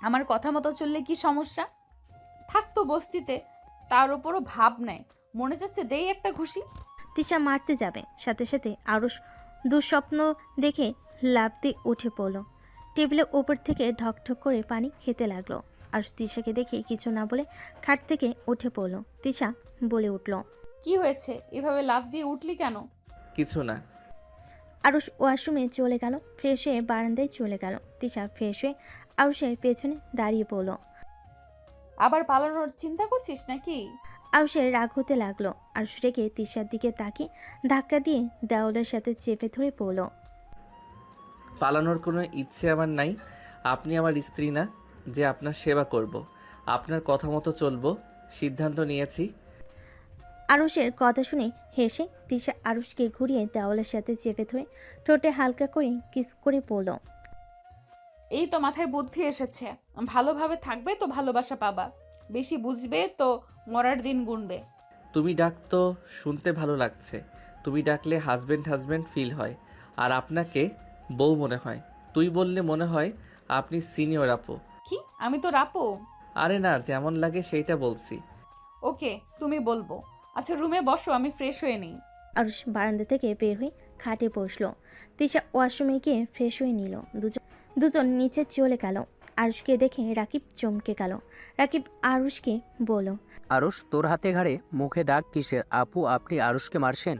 আমার কথা মতো চললে কি সমস্যা? থাকতো বস্তিতে, তার উপরও ভাব নেয়, মনে যাচ্ছে দেই একটা ঘুষি। তিশা মারতে যাবে, সাথে সাথে আরুষ দুঃস্বপ্ন দেখে লাফ দিয়ে উঠে পড়ল। টেবিলের ওপর থেকে ঢকঢক করে পানি খেতে লাগলো। আরুষ তিশাকে দেখে কিছু না বলে খাট থেকে উঠে পড়ল। তিশা বলে উঠল, কি হয়েছে, এভাবে লাফ দিয়ে উঠলি কেন? কিছু না। আরুষ ওয়াশরুমে চলে গেল, ফ্রেশ হয়ে বারান্দায় চলে গেল। তিশা ফ্রেশ হয়ে আরুষের পেছনে দাঁড়িয়ে পড়ল। আবার পালানোর চিন্তা করছিস নাকি? আরুষের রাগ হতে লাগলো। আরুষ রেগে তিশার দিকে তাকিয়ে ধাক্কা দিয়ে দেওয়ালের সাথে চেপে ধরে পড়ল। পালানোর কোনো ইচ্ছে আমার নাই। আপনি আমার স্ত্রী না যে আপনার সেবা করব। আপনার কথা মতো চলবো, সিদ্ধান্ত নিয়েছি। আরুষের কথা শুনে হেসে তিশা আরুষকে ঘুরিয়ে দেওয়ালের সাথে চেপে ধরে ঠোঁটে হালকা করে কিস করে পড়ল। এই তো মাথায় বুদ্ধি এসেছে, ভালোভাবে থাকবে তো ভালোবাসা পাবা, বেশি বুঝবে তো মরার দিন গুনবে। তুমি ডাক তো শুনতে ভালো লাগছে। তুমি ডাকলে হাজব্যান্ড হাজব্যান্ড ফিল হয়, আর আপনাকে বউ মনে হয়। তুই বললে মনে হয় আপনি সিনিয়র আপু। কি, আমি তো রাপো? আরে না, যেমন লাগে সেইটা বলছি। ওকে, তুমি বলবো। আচ্ছা রুমে বসো, আমি ফ্রেশ হয়ে নিই। আরুষ বারান্দা থেকে বের হয়ে খাটে বসলো। তিশা ওয়াশরুমে গিয়ে ফ্রেশ হয়ে নিল। দুজন নিচে চলে গেল। আরুষকে দেখে রাকিব চমকে গেল। রাকিব আরুষকে বলল, আরুষ, তোর হাতে ঘাড়ে মুখে দাগ কিসের? আপু, আপনি আরুষকে মারছেন?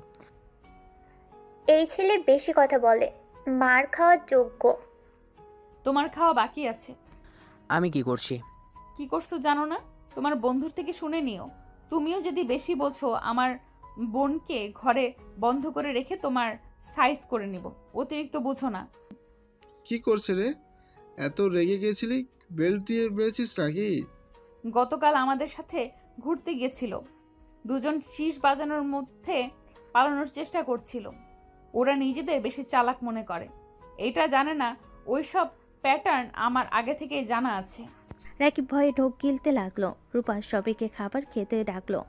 এই ছেলে বেশি কথা বলে, মার খাওয়ার যোগ্য। তোমার খাওয়া বাকি আছে। আমি কি করছি? কি করছো জানো না? তোমার বন্ধুর থেকে শুনে নিও। তুমিও যদি বেশি বোঝো, আমার বোনকে ঘরে বন্ধ করে রেখে তোমার সাইজ করে নিব। অতিরিক্ত বুঝো না। কি করছে রে? এত রেগে গেছিলি? বেল্ট দিয়ে বেঁচেছিস নাকি? গতকাল আমাদের সাথে ঘুরতে গেছিল, দুজন শীষ বাজানোর মধ্যে পালানোর চেষ্টা করছিল। ওরা নিজেদের বেশি চালাক মনে করে, এটা জানে না ওইসব প্যাটার্ন আমার আগে থেকেই জানা আছে। রাকিব ভয়ে ঢোক গিলতে লাগলো। রূপা সবাইকে খাবার খেতে ডাকলো।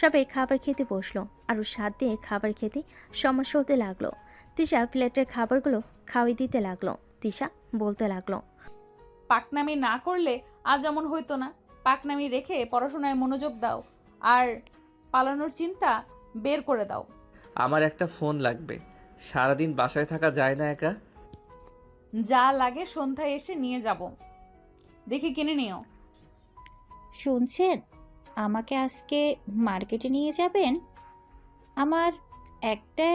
সবাই খাবার খেতে বসলো। আরও স্বাদ দিয়ে খাবার খেতে সমস্যা হতে লাগলো। তিশা প্লেটের খাবারগুলো খাওয়াই দিতে লাগলো। তিশা বলতে লাগলো, পাকনামি না করলে আজ এমন হইতো না। পাকনামি রেখে পড়াশোনায় মনোযোগ দাও, আর পালানোর চিন্তা বের করে দাও। আমার একটা ফোন লাগবে, সারাদিন বাসায় থাকা যায় না একা। যা লাগে সন্ধ্যায় এসে নিয়ে যাব, দেখে কিনে নিও। শুনছেন, আমাকে আজকে মার্কেটে নিয়ে যাবেন? আমার একটা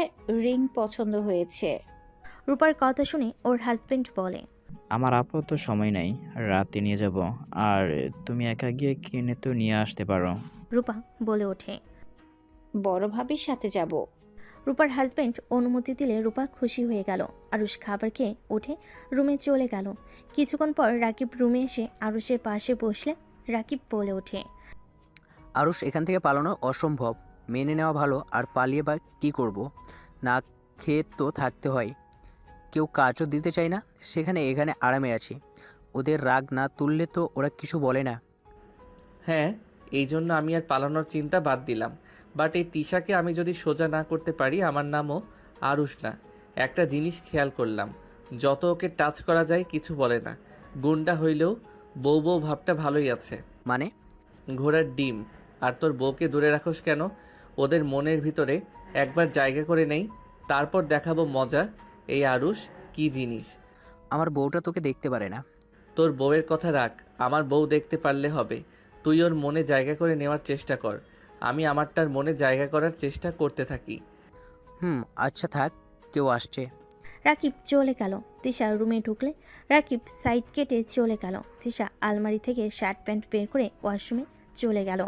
রিং পছন্দ হয়েছে। রূপার কথা শুনে ওর হাজবেন্ড বলে, আমার আপাতত সময় নাই, রাতে নিয়ে যাব। আর তুমি একা গিয়ে কিনে তো নিয়ে আসতে পারো। রূপা বলে ওঠে। বড় ভাবির সাথে যাব। রূপার হাজবেন্ড অনুমতি দিলে রূপা খুশি হয়ে গেল। আরুষ খাবার খেয়ে উঠে রুমে চলে গেল। কিছুক্ষণ পর রাকিব রুমে এসে আরুষের পাশে বসলে রাকিব বলে ওঠে, আরুষ, এখান থেকে পালানো অসম্ভব। মেনে নেওয়া ভালো, আর পালিয়ে বা কী করব? না খেয়ে তো থাকতে হয়। কেউ কাজও দিতে চায় না, সেখানে এখানে আরামে আছি। ওদের রাগ না তুললে তো ওরা কিছু বলে না। হ্যাঁ, এই জন্য আমি আর পালানোর চিন্তা বাদ দিলাম। বাট এই তিশাকে আমি যদি সোজা না করতে পারি, আমার নামও আরুষ না। একটা জিনিস খেয়াল করলাম, যত ওকে টাচ করা যায় কিছু বলে না। গুন্ডা হইলেও বউ বউ ভাবটা ভালোই আছে। মানে? ঘোড়ার ডিম। আর তোর বউকে দূরে রাখোস কেন? ওদের মনের ভিতরে একবার জায়গা করে নেই, তারপর দেখাবো মজা। এই আরুষ কি জিনিস। আমার বউটা তোকে দেখতে পারে না। তোর বউয়ের কথা রাখ, আমার বউ দেখতে পারলে হবে। তুই ওর মনে জায়গা করে নেওয়ার চেষ্টা কর, আমি আমারটার মনে জায়গা করার চেষ্টা করতে থাকি। আচ্ছা থাক, কেউ আসছে। রাকিব চলে গেল। তিশা রুমে ঢুকলে রাকিব সাইড কেটে চলে গেল। তিশা আলমারি থেকে শার্ট প্যান্ট বের করে ওয়াশরুমে চলে গেল।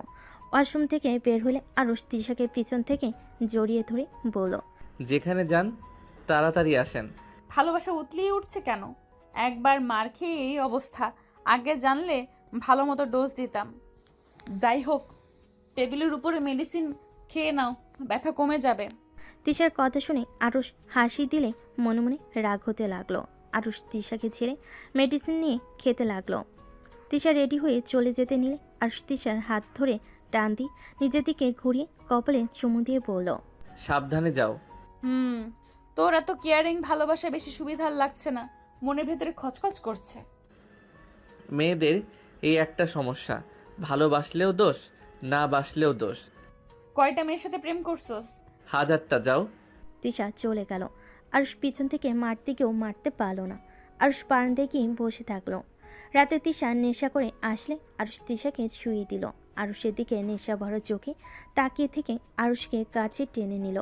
ওয়াশরুম থেকে বের হলে আরুষ তিশাকে পিছন থেকে জড়িয়ে ধরে বলল, যেখানে যান তাড়াতাড়ি আসেন। ভালোবাসা উতলিয়ে উঠছে কেন? একবার মার খেয়ে এই অবস্থা, আগে জানলে ভালো মতো ডোজ দিতাম। যাই হোক, টেবিলের উপরে মেডিসিন খেয়ে নাও, ব্যথা কমে যাবে। তিশার কথা শুনে আরুষ হাসি দিলে মনে মনে রাগ হতে লাগলো। আরুষ তিশাকে ছেড়ে মেডিসিন নিয়ে খেতে লাগলো। তিশা রেডি হয়ে চলে যেতে নিলে আরুষ তিশার হাত ধরে টান দিয়ে নিজের দিকে ঘুরিয়ে কপালে চুমু দিয়ে বলল, সাবধানে যাও। তোর এত কেয়ারিং ভালোবাসা বেশি সুবিধার লাগছে না, মনের ভেতরে খচখচ করছে। মেয়েদের এই একটা সমস্যা, ভালোবাসলেও দোষ, না বাসলেও দোষ। কয়টা মেয়ের সাথে প্রেম করছস? হাজারটা, যাও। তিশা চলে গেল। আরুষ পিছন থেকে মারতে গিয়েও মারতে পারল না। আরুষ বারান্দায় দেখি বসে থাকলো। রাতে তিশা নেশা করে আসলে আরুষ তিশাকে ছুঁয়ে দিল। আরুষের দিকে নেশা ভরা চোখে তাকিয়ে থেকে আরুষকে কাছে টেনে নিল।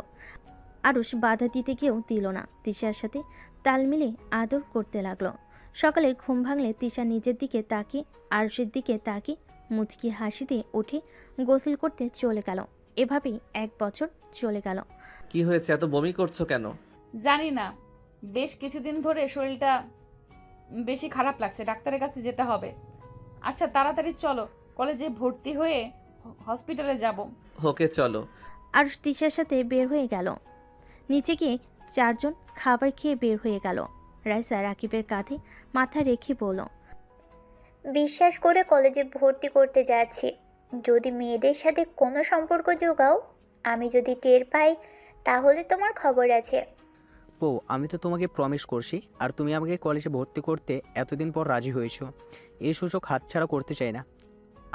আরুষ বাধা দিতে গিয়েও দিল না, তিশার সাথে তাল মিলে আদর করতে লাগলো। সকালে ঘুম ভাঙলে তিশা নিজের দিকে তাকিয়ে আরুষের দিকে তাকিয়ে মুচকি হাসি দিয়ে উঠে গোসল করতে চলে গেল। এভাবেই 1 বছর চলে গেল। কি হয়েছে, এত বমি করছো কেন? জানি না, বেশ কিছুদিন ধরে শরীরটা বেশি খারাপ লাগছে, ডাক্তারের কাছে যেতে হবে। আচ্ছা তাড়াতাড়ি চলো, কলেজে ভর্তি হয়ে হসপিটালে যাব। ওকে চলো। আরুষ তিশার সাথে বের হয়ে গেল। নিচে গিয়ে 4 জন খাবার খেয়ে বের হয়ে গেল। রাইসা রাকিবের কাঁধে মাথা রেখে বলল, বিশ্বাস করে কলেজে ভর্তি করতে যাচ্ছি। যদি মেয়েদের সাথে কোনো সম্পর্ক যোগাও, আমি যদি টের পাই তাহলে তোমার খবর আছে। ও, আমি তো তোমাকে প্রমিস করছি, আর তুমি আমাকে কলেজে ভর্তি করতে এতদিন পর রাজি হয়েছো। এই সুযোগ হাতছাড়া করতে চাই না।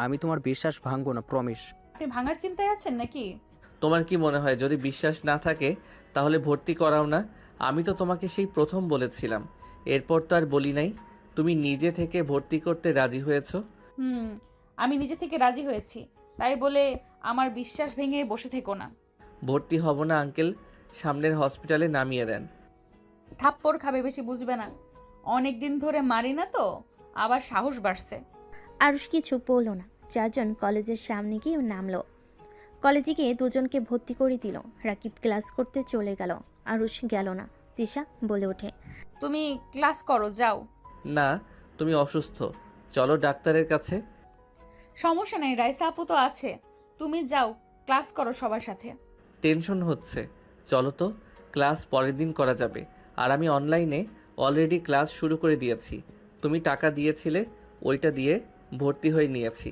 আমি তোমার বিশ্বাস ভাঙবো না, প্রমিস। আপনি ভাঙার চিন্তায় আছেন নাকি? তোমার কি মনে হয় যদি বিশ্বাস না থাকে তাহলে ভর্তি করাও না? আমি তো তোমাকে সেই প্রথম বলেছিলাম, এরপর তো আর বলি নাই। তুমি নিজে থেকে ভর্তি করতে রাজি হয়েছো। আমি নিজে থেকে রাজি হয়েছি, তাই বলে আমার বিশ্বাস ভেঙে বসে থেকো না। ভর্তি হব না আঙ্কেল, সামনের হসপিটালে নামিয়ে দেন। থাপ্পড় খাবে, বেশি বুঝবে না। অনেক দিন ধরে মারি না তো, আবার সাহস বাড়ছে। আরুষ কিছু বলল না। 4 জন কলেজের সামনে গিয়ে নামলো। কলেজে গিয়ে 2 জনকে ভর্তি করে দিল। রাকিব ক্লাস করতে চলে গেল। আরুষ গেল না। তিশা বলে ওঠে, তুমি ক্লাস করো, যাও। না, তুমি অসুস্থ, চলো ডাক্তারের কাছে। সমস্যা নেই, রাইসা আপু তো আছে, তুমি যাও ক্লাস করো সবার সাথে। টেনশন হচ্ছে, চলো তো, ক্লাস পরের দিন করা যাবে। আর আমি অনলাইনে অলরেডি ক্লাস শুরু করে দিয়েছি। তুমি টাকা দিয়েছিলে, ওইটা দিয়ে ভর্তি হয়ে নিয়েছি।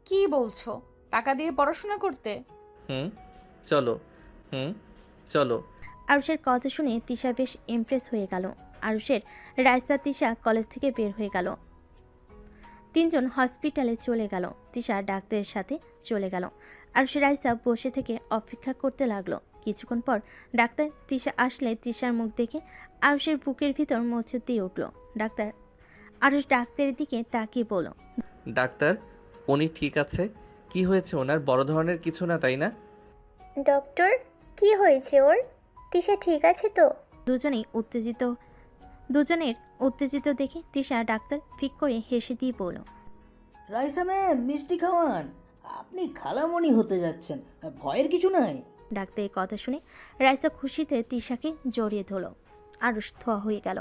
কি বলছো, টাকা দিয়ে পড়াশোনা করতে? চলো। চলো। আরুষের কথা শুনে তিশা বেশ ইমপ্রেস হয়ে গেল। আরুষের রাইসা তিশা কলেজ থেকে বের হয়ে গেল। 3 জন হসপিটালে চলে গেল। তিশা ডাক্তারের সাথে চলে গেল। আরুষ রাইসা বসে থেকে অপেক্ষা করতে লাগলো। কিছুক্ষণ পর ডাক্তার তিশা আসলে তিশার মুখ দেখে আরুষের বুকের ভিতর মোচড় দিয়ে উঠল। ডাক্তার আরুষ ডাক্তারের দিকে তাকিয়ে বলল, ডাক্তার, উনি ঠিক আছে? কি হয়েছে ওনার? বড় ধরনের কিছু না, তাই না? ডক্টর, কি হয়েছে ওর? তিশা ঠিক আছে তো? দুজনের উত্তেজিত দেখে তিশা ডাক্তার ফিক করে হেসে দিয়ে বলল, রাইসা ম্যাম, মিষ্টি খাওয়ান, আপনি খালামণি হতে যাচ্ছেন, ভয়ের কিছু নাই। ডাক্তারের কথা শুনে রাইসা খুশিতে তিশাকে জড়িয়ে ধরল। আরুষ থোয়া হয়ে গেল,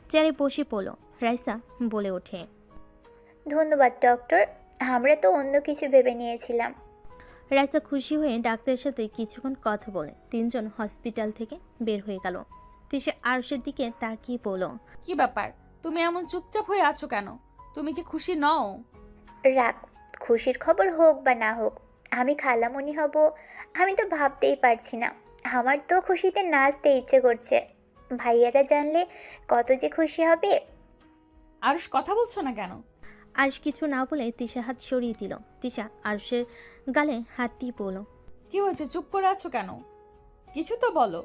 চেয়ারে বসে পড়ল। রাইসা বলে ওঠে, ধন্যবাদ ডক্টর, আমরা তো অন্য কিছু ভেবে নিয়েছিলাম। রাইসা খুশি হয়ে ডাক্তারের সাথে কিছুক্ষণ কথা বলে 3 জন হসপিটাল থেকে বের হয়ে গেল। তিশা আরুষের দিকে তাকিয়ে বলল, কি ব্যাপার, তুমি এমন চুপচাপ হয়ে আছো কেন? তুমি কি খুশি নও? রাখ, খুশির খবর হোক বা না হোক, আমি খালামণি হব আমি তো ভাবতেই পারছি না। আমার তো খুশিতে নাচতে ইচ্ছে করছে। ভাইয়ারা জানলে কত যে খুশি হবে। আরুষ কথা বলছো না কেন? আরুষ কিছু না বলে তিশা হাত সরিয়ে দিল। তিশা আরুষের গালে হাত দিয়ে বলল, কি হয়েছে, চুপ করে আছো কেন? কিছু তো বলো।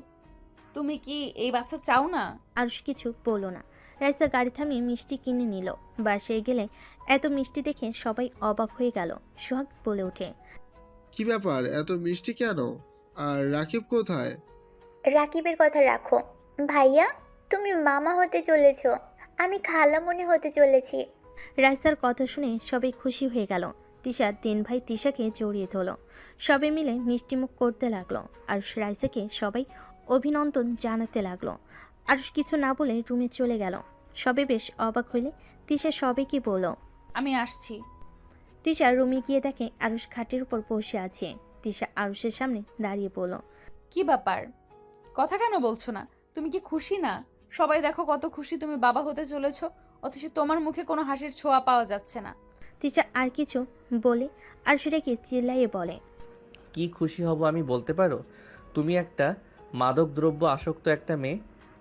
তুমি কি এই বাচ্চা চাও না? আরুষ কিছু বলল না। রাইসা গাড়ি থামিয়ে মিষ্টি কিনে নিল। বাসায় গেলে এত মিষ্টি দেখে সবাই অবাক হয়ে গেল। সোহাগ বলে ওঠে, কি ব্যাপার, এত মিষ্টি কেন? আর রাকিব কোথায়? রাকিবের কথা রাখো, ভাইয়া তুমি মামা হতে চলেছ, আমি খালামণি হতে চলেছি। রাইসার কথা শুনে সবাই খুশি হয়ে গেল। তিশা 3 ভাই তিশাকে জড়িয়ে ধরল। সবাই মিলে মিষ্টিমুখ করতে লাগলো। আর রাইসাকে সবাই অভিনন্দন জানাতে লাগলো। আরুষ কিছু না বলে রুমে চলে গেল। সবে বেশ অবাক হইলে তিশা সবাইকে বলল, আমি আসছি। তিশা রুমে গিয়ে দেখে আরুষ খাটের উপর বসে আছে। তিশা আরুষের সামনে দাঁড়িয়ে বলল, কি ব্যাপার, কথা কেন বলছো না? তুমি কি খুশি না? সবাই দেখো কত খুশি তুমি বাবা হতে চলেছো, অথচ তোমার মুখে কোনো হাসির ছোঁয়া পাওয়া যাচ্ছে না। তিশা আর কিছু বলে আরুষটাকে চিল্লাইয়ে বলে, কি খুশি হব আমি বলতে পারো? তুমি একটা মাদকদ্রব্য আসক্ত একটা মেয়ে,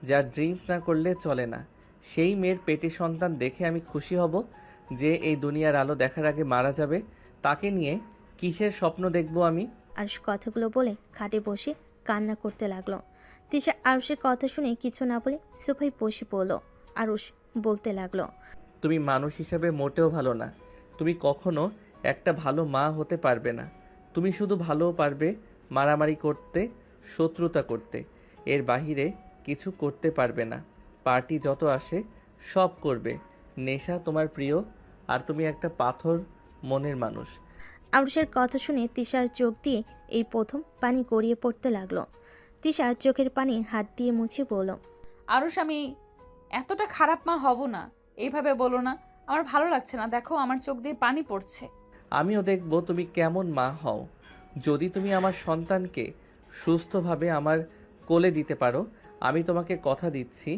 যার ড্রিঙ্কস না করলে চলে না। সেই মেয়ের পেটে সন্তান দেখে আমি খুশি হব যে এই দুনিয়ার আলো দেখার আগে মারা যাবে? তাকে নিয়ে কিসের স্বপ্ন দেখব আমি? আরুষ কথাগুলো বলে খাটে বসে কান্না করতে লাগলো। তিশা আরুষের কথা শুনে কিছু না বলে সোফায় বসে পড়ল। আরুষ বলতে লাগলো, তুমি মানুষ হিসাবে মোটেও ভালো না। তুমি কখনো একটা ভালো মা হতে পারবে না। তুমি শুধু ভালো পারবে মারামারি করতে, শত্রুতা করতে। এর বাহিরে কিছু করতে পারবে না। পার্টি যত আসে সব করবে। নেশা তোমার প্রিয়, আর তুমি একটা পাথর মনের মানুষ। আরুষের কথা শুনে তিশার চোখ দিয়ে এই প্রথম পানি গড়িয়ে পড়তে লাগলো। তিশা চোখের পানি হাত দিয়ে মুছে বলল, আরুষ, আমি এতটা খারাপ মা হব না। এইভাবে বলো না, আমার ভালো লাগছে না। দেখো আমার চোখ দিয়ে পানি পড়ছে। আমিও দেখব তুমি কেমন মা হও। যদি তুমি আমার সন্তানকে সুস্থভাবে আমার কোলে দিতে পারো, আমি তোমাকে কথা দিচ্ছি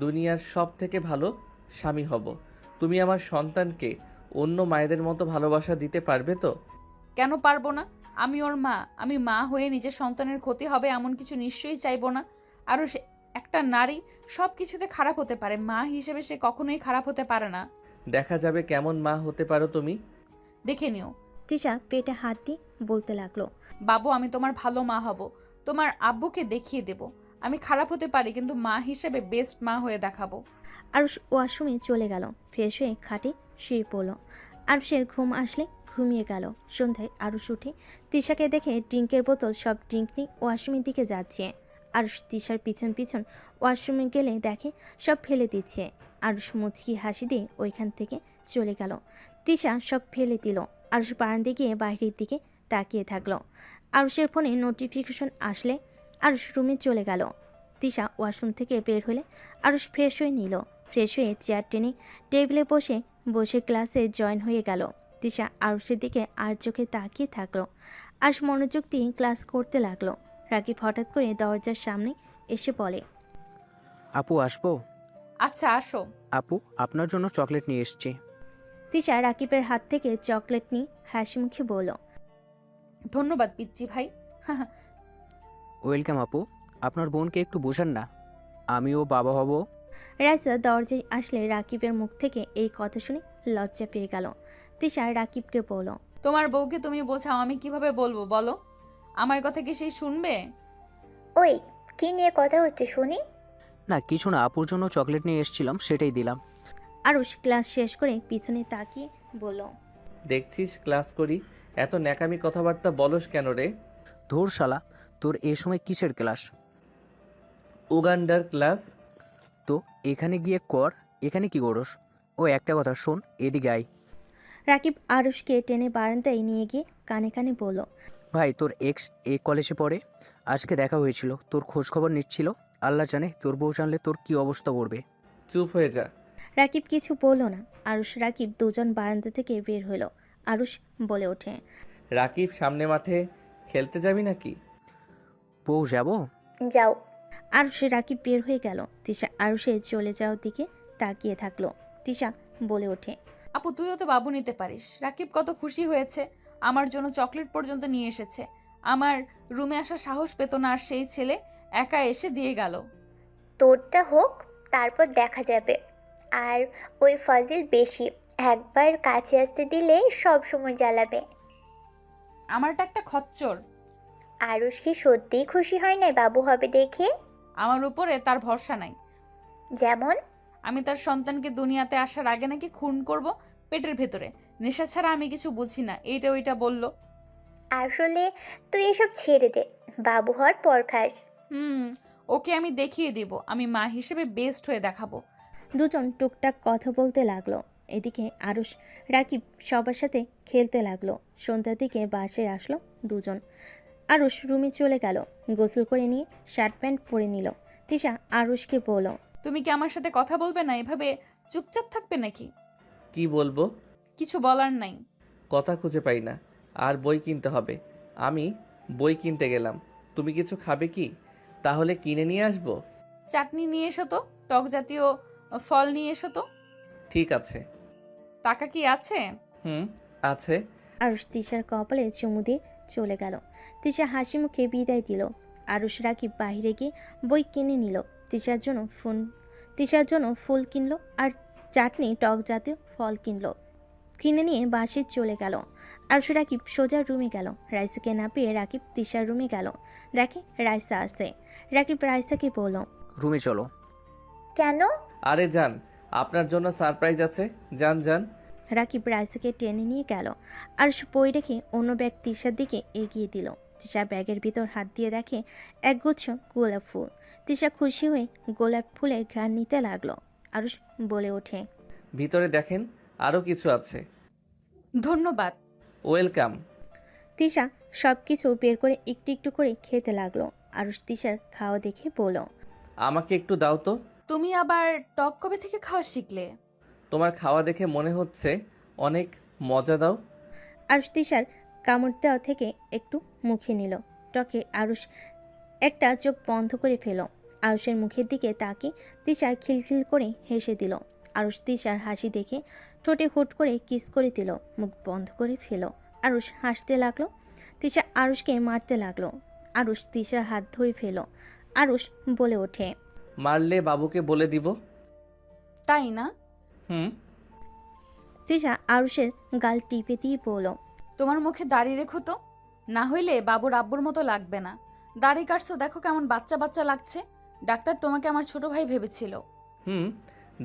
দুনিয়ার সব থেকে ভালো স্বামী হব। তুমি আমার সন্তানকে অন্য মায়েদের মতো ভালোবাসা দিতে পারবে তো? কেন পারবো না? আমি ওর মা। আমি মা হয়ে নিজের সন্তানের ক্ষতি হবে এমন কিছু নিশ্চয়ই চাইবো না। আরও একটা নারী সব কিছুতে খারাপ হতে পারে, মা হিসেবে সে কখনোই খারাপ হতে পারে না। দেখা যাবে কেমন মা হতে পারো তুমি। দেখে নিও। তিশা পেটে হাত দিয়ে বলতে লাগলো, বাবু, আমি তোমার ভালো মা হব। তোমার আব্বুকে দেখিয়ে দেব আমি খারাপ হতে পারি, কিন্তু মা হিসেবে বেস্ট মা হয়ে দেখাবো। আরুষ ওয়াশরুমে চলে গেল। ফ্রেশ হয়ে খাটে শুয়ে পড়ল। আরুষের ঘুম আসলে ঘুমিয়ে গেল। সন্ধ্যায় আরুষ উঠে তিশাকে দেখে ড্রিঙ্কের বোতল সব ড্রিঙ্ক নিয়ে ওয়াশরুমের দিকে যাচ্ছে। আরুষ তিশার পিছন পিছন ওয়াশরুমে গেলে দেখে সব ফেলে দিচ্ছে। আরুষ মুচকি হাসি দিয়ে ওইখান থেকে চলে গেল। তিশা সব ফেলে দিল। আরুষ বারান্দায় গিয়ে বাইরের দিকে তাকিয়ে থাকলো। আরুষের ফোনে নোটিফিকেশন আসলে আরুষ রুমে চলে গেল। তিশা ওয়াশরুম থেকে বের হলে আরুষ ফ্রেশ হয়ে নিল। ফ্রেশ হয়ে চেয়ার টেনে টেবিলে বসে বসে ক্লাসে জয়েন হয়ে গেল। তিশা আরুষের দিকে আর চোখে তাকিয়ে থাকলো। আরুষ মনোযোগ দিয়ে ক্লাস করতে লাগলো। রাকিব হঠাৎ করে দরজার সামনে এসে বলে, আপু আসবো? আচ্ছা, আসো। আপু, আপনার জন্য চকলেট নিয়ে এসেছি। তিশা রাকিবের হাত থেকে চকলেট নিয়ে হাসি মুখে বলল, ধন্যবাদ পিচ্চি ভাই। ওয়েলকাম আপু। আপনার বোনকে একটু বোঝান না, আমিও বাবা হব। রাইসা দরজায় আসলে রাকিবের মুখ থেকে এই কথা শুনে লজ্জা পেয়ে গেল। তিশা রাকিবকে বলল, তোমার বউকে তুমি বোঝাও, আমি কিভাবে বলবো বলো? আমার কথা কি সেই শুনবে? ওই, কি নিয়ে কথা হচ্ছে শুনি? না কিছু না, আপুর জন্য চকলেট নিয়ে এসেছিলাম, সেটাই দিলাম। আরুষ ক্লাস শেষ করে পিছনে তাকিয়ে বলল, দেখছিস ক্লাস করি, এত ন্যাকামি কথাবার্তা বলস কেন রে? ধুর শালা, তোর এই সময় কিসের ক্লাস? উগান্ডার ক্লাস। তো এখানে গিয়ে কর, এখানে কি করস? ও একটা কথা শোন, এদিকে আয়। রাকিব আরুষকে টেনে বারান্দায় নিয়ে গিয়ে কানে কানে বলল, ভাই, তোর এক্স এই কলেজে পড়ে, আজকে দেখা হয়েছিল, তোর খোঁজ খবর নিচ্ছিল। আল্লাহ জানে তোর বউ জানলে তোর কি অবস্থা করবে। চুপ হয়ে যা। রাকিব কিছু বলল না। আরুষ রাকিব দুজন বারান্দা থেকে বের হলো। আরুষ বলে ওঠে, রাকিব, সামনে মাঠে খেলতে যাবি নাকি? বউ যাব? যাও। আরুষ রাকিব বের হয়ে গেল। তিশা আরুষের চলে যাওয়ার দিকে তাকিয়ে থাকলো। তিশা বলে ওঠে, আপু, তুইও তো বাবু নিতে পারিস। রাকিব কত খুশি হয়েছে, আমার জন্য চকলেট পর্যন্ত নিয়ে এসেছে। আমার রুমে আসার সাহস পেত না, আর সেই ছেলে একা এসে দিয়ে গেল। তোরটা হোক, তারপর দেখা যাবে। আর ওই ফজিল বেশি, একবার কাছে আসতে দিলে সব সময় জ্বালাবে। আমারটা একটা খচ্চর। আরুষ কি সত্যিই খুশি হয় নাই বাবু হবে দেখে? আমার উপরে তার ভরসা নাই। যেমন? আমি তার সন্তানকে দুনিয়াতে আসার আগে নাকি খুন করব পেটের ভেতরে। নেশা ছাড়া আমি কিছু বুঝি না, এইটা ওইটা বলল। আসলে তুই এসব ছেড়ে দে, বাবু হওয়ার পর খাস। ওকে আমি দেখিয়ে দিব, আমি মা হিসেবে বেস্ট হয়ে দেখাবো। দুজন টুকটাক কথা বলতে লাগলো। এদিকে আরুষ রাকিব সবার সাথে খেলতে লাগলো। সন্ধ্যার দিকে বাসায় আসলো দুজন। আরুষ রুমে চলে গেল। গোসল করে নিয়ে শার্ট প্যান্ট পরে নিল। তিশা আরুষকে বলল, তুমি কি আমার সাথে কথা বলবে না? এভাবে চুপচাপ থাকবে নাকি? কি বলবো? কিছু বলার নাই। কথা খুঁজে পাই না, আর বই কিনতে হবে। আমি বই কিনতে গেলাম, তুমি কিছু খাবে কি? তাহলে কিনে নিয়ে আসবো। চাটনি নিয়ে এসো তো, টক জাতীয় ফল নিয়ে এসো তো। ঠিক আছে। টাকা কি আছে? হুম, আছে। আরুষ তিশার কপালে চুমু দিয়ে চলে গেল। তিশা হাসি মুখে বিদায় দিল। আরুষ রাকিব বাইরে গিয়ে বই কিনে নিল। তিশার জন্য ফুল কিনলো আর চাটনি টক জাতীয় ফল কিনলো। কিনে নিয়ে বাসে চলে গেল। আরুষ রাকিব সোজা রুমে গেল। রাইসাকে না পেয়ে রাকিব তিশার রুমে গেল। দেখে রাইসা আসছে। রাকিব রাইসাকে বলল, রুমে চলো। কেন? আরে যান, আপনার জন্য সারপ্রাইজ আছে, যান যান। রাকিব রাইসাকে টেনে নিয়ে গেল। আরুষ বই রেখে অন্য ব্যাগ তিশার দিকে এগিয়ে দিল। তিশা ব্যাগের ভিতর হাত দিয়ে দেখে একগুচ্ছ গোলাপ ফুল। তিশা খুশি হয়ে গোলাপ ফুলের ঘ্রাণ নিতে লাগলো। আরুষ বলে ওঠে, ভিতরে দেখেন, আরও কিছু আছে। ধন্যবাদ। ওয়েলকাম। তিশা সব কিছু বের করে একটু একটু করে খেতে লাগলো। আরুষ তিশার খাওয়া দেখে বলল, আমাকে একটু দাও তো। তুমি আবার টক কবে থেকে খাওয়া শিখলে? তোমার খাওয়া দেখে মনে হচ্ছে অনেক মজা। দাও। আরুষ তিশার কামড় দেওয়া থেকে একটু মুখে নিল। টকে আরুষ একটা চোখ বন্ধ করে ফেল। আরুষের মুখের দিকে তাকিয়ে তিশা খিলখিল করে হেসে দিল। আরুষ তিশার হাসি দেখে ঠোঁটে হুট করে কিস করে দিল। মুখ বন্ধ করে ফেল। আরুষ হাসতে লাগলো। তিশা আরুষকে মারতে লাগলো। আরুষ তিশার হাত ধরে ফেল। আরুষ বলে ওঠে, মারলে বাবুকে বলে দিব। তাই না? হুম। তিশা আরুষের গাল টিপে দিয়ে বলল, তোমার মুখে দাড়ি রেখো তো, না হইলে বাবুর আব্বুর মতো লাগবে না। দাড়ি কাটছো, দেখো কেমন বাচ্চা বাচ্চা লাগছে। ডাক্তার তোমাকে আমার ছোট ভাই ভেবেছিল। হুম,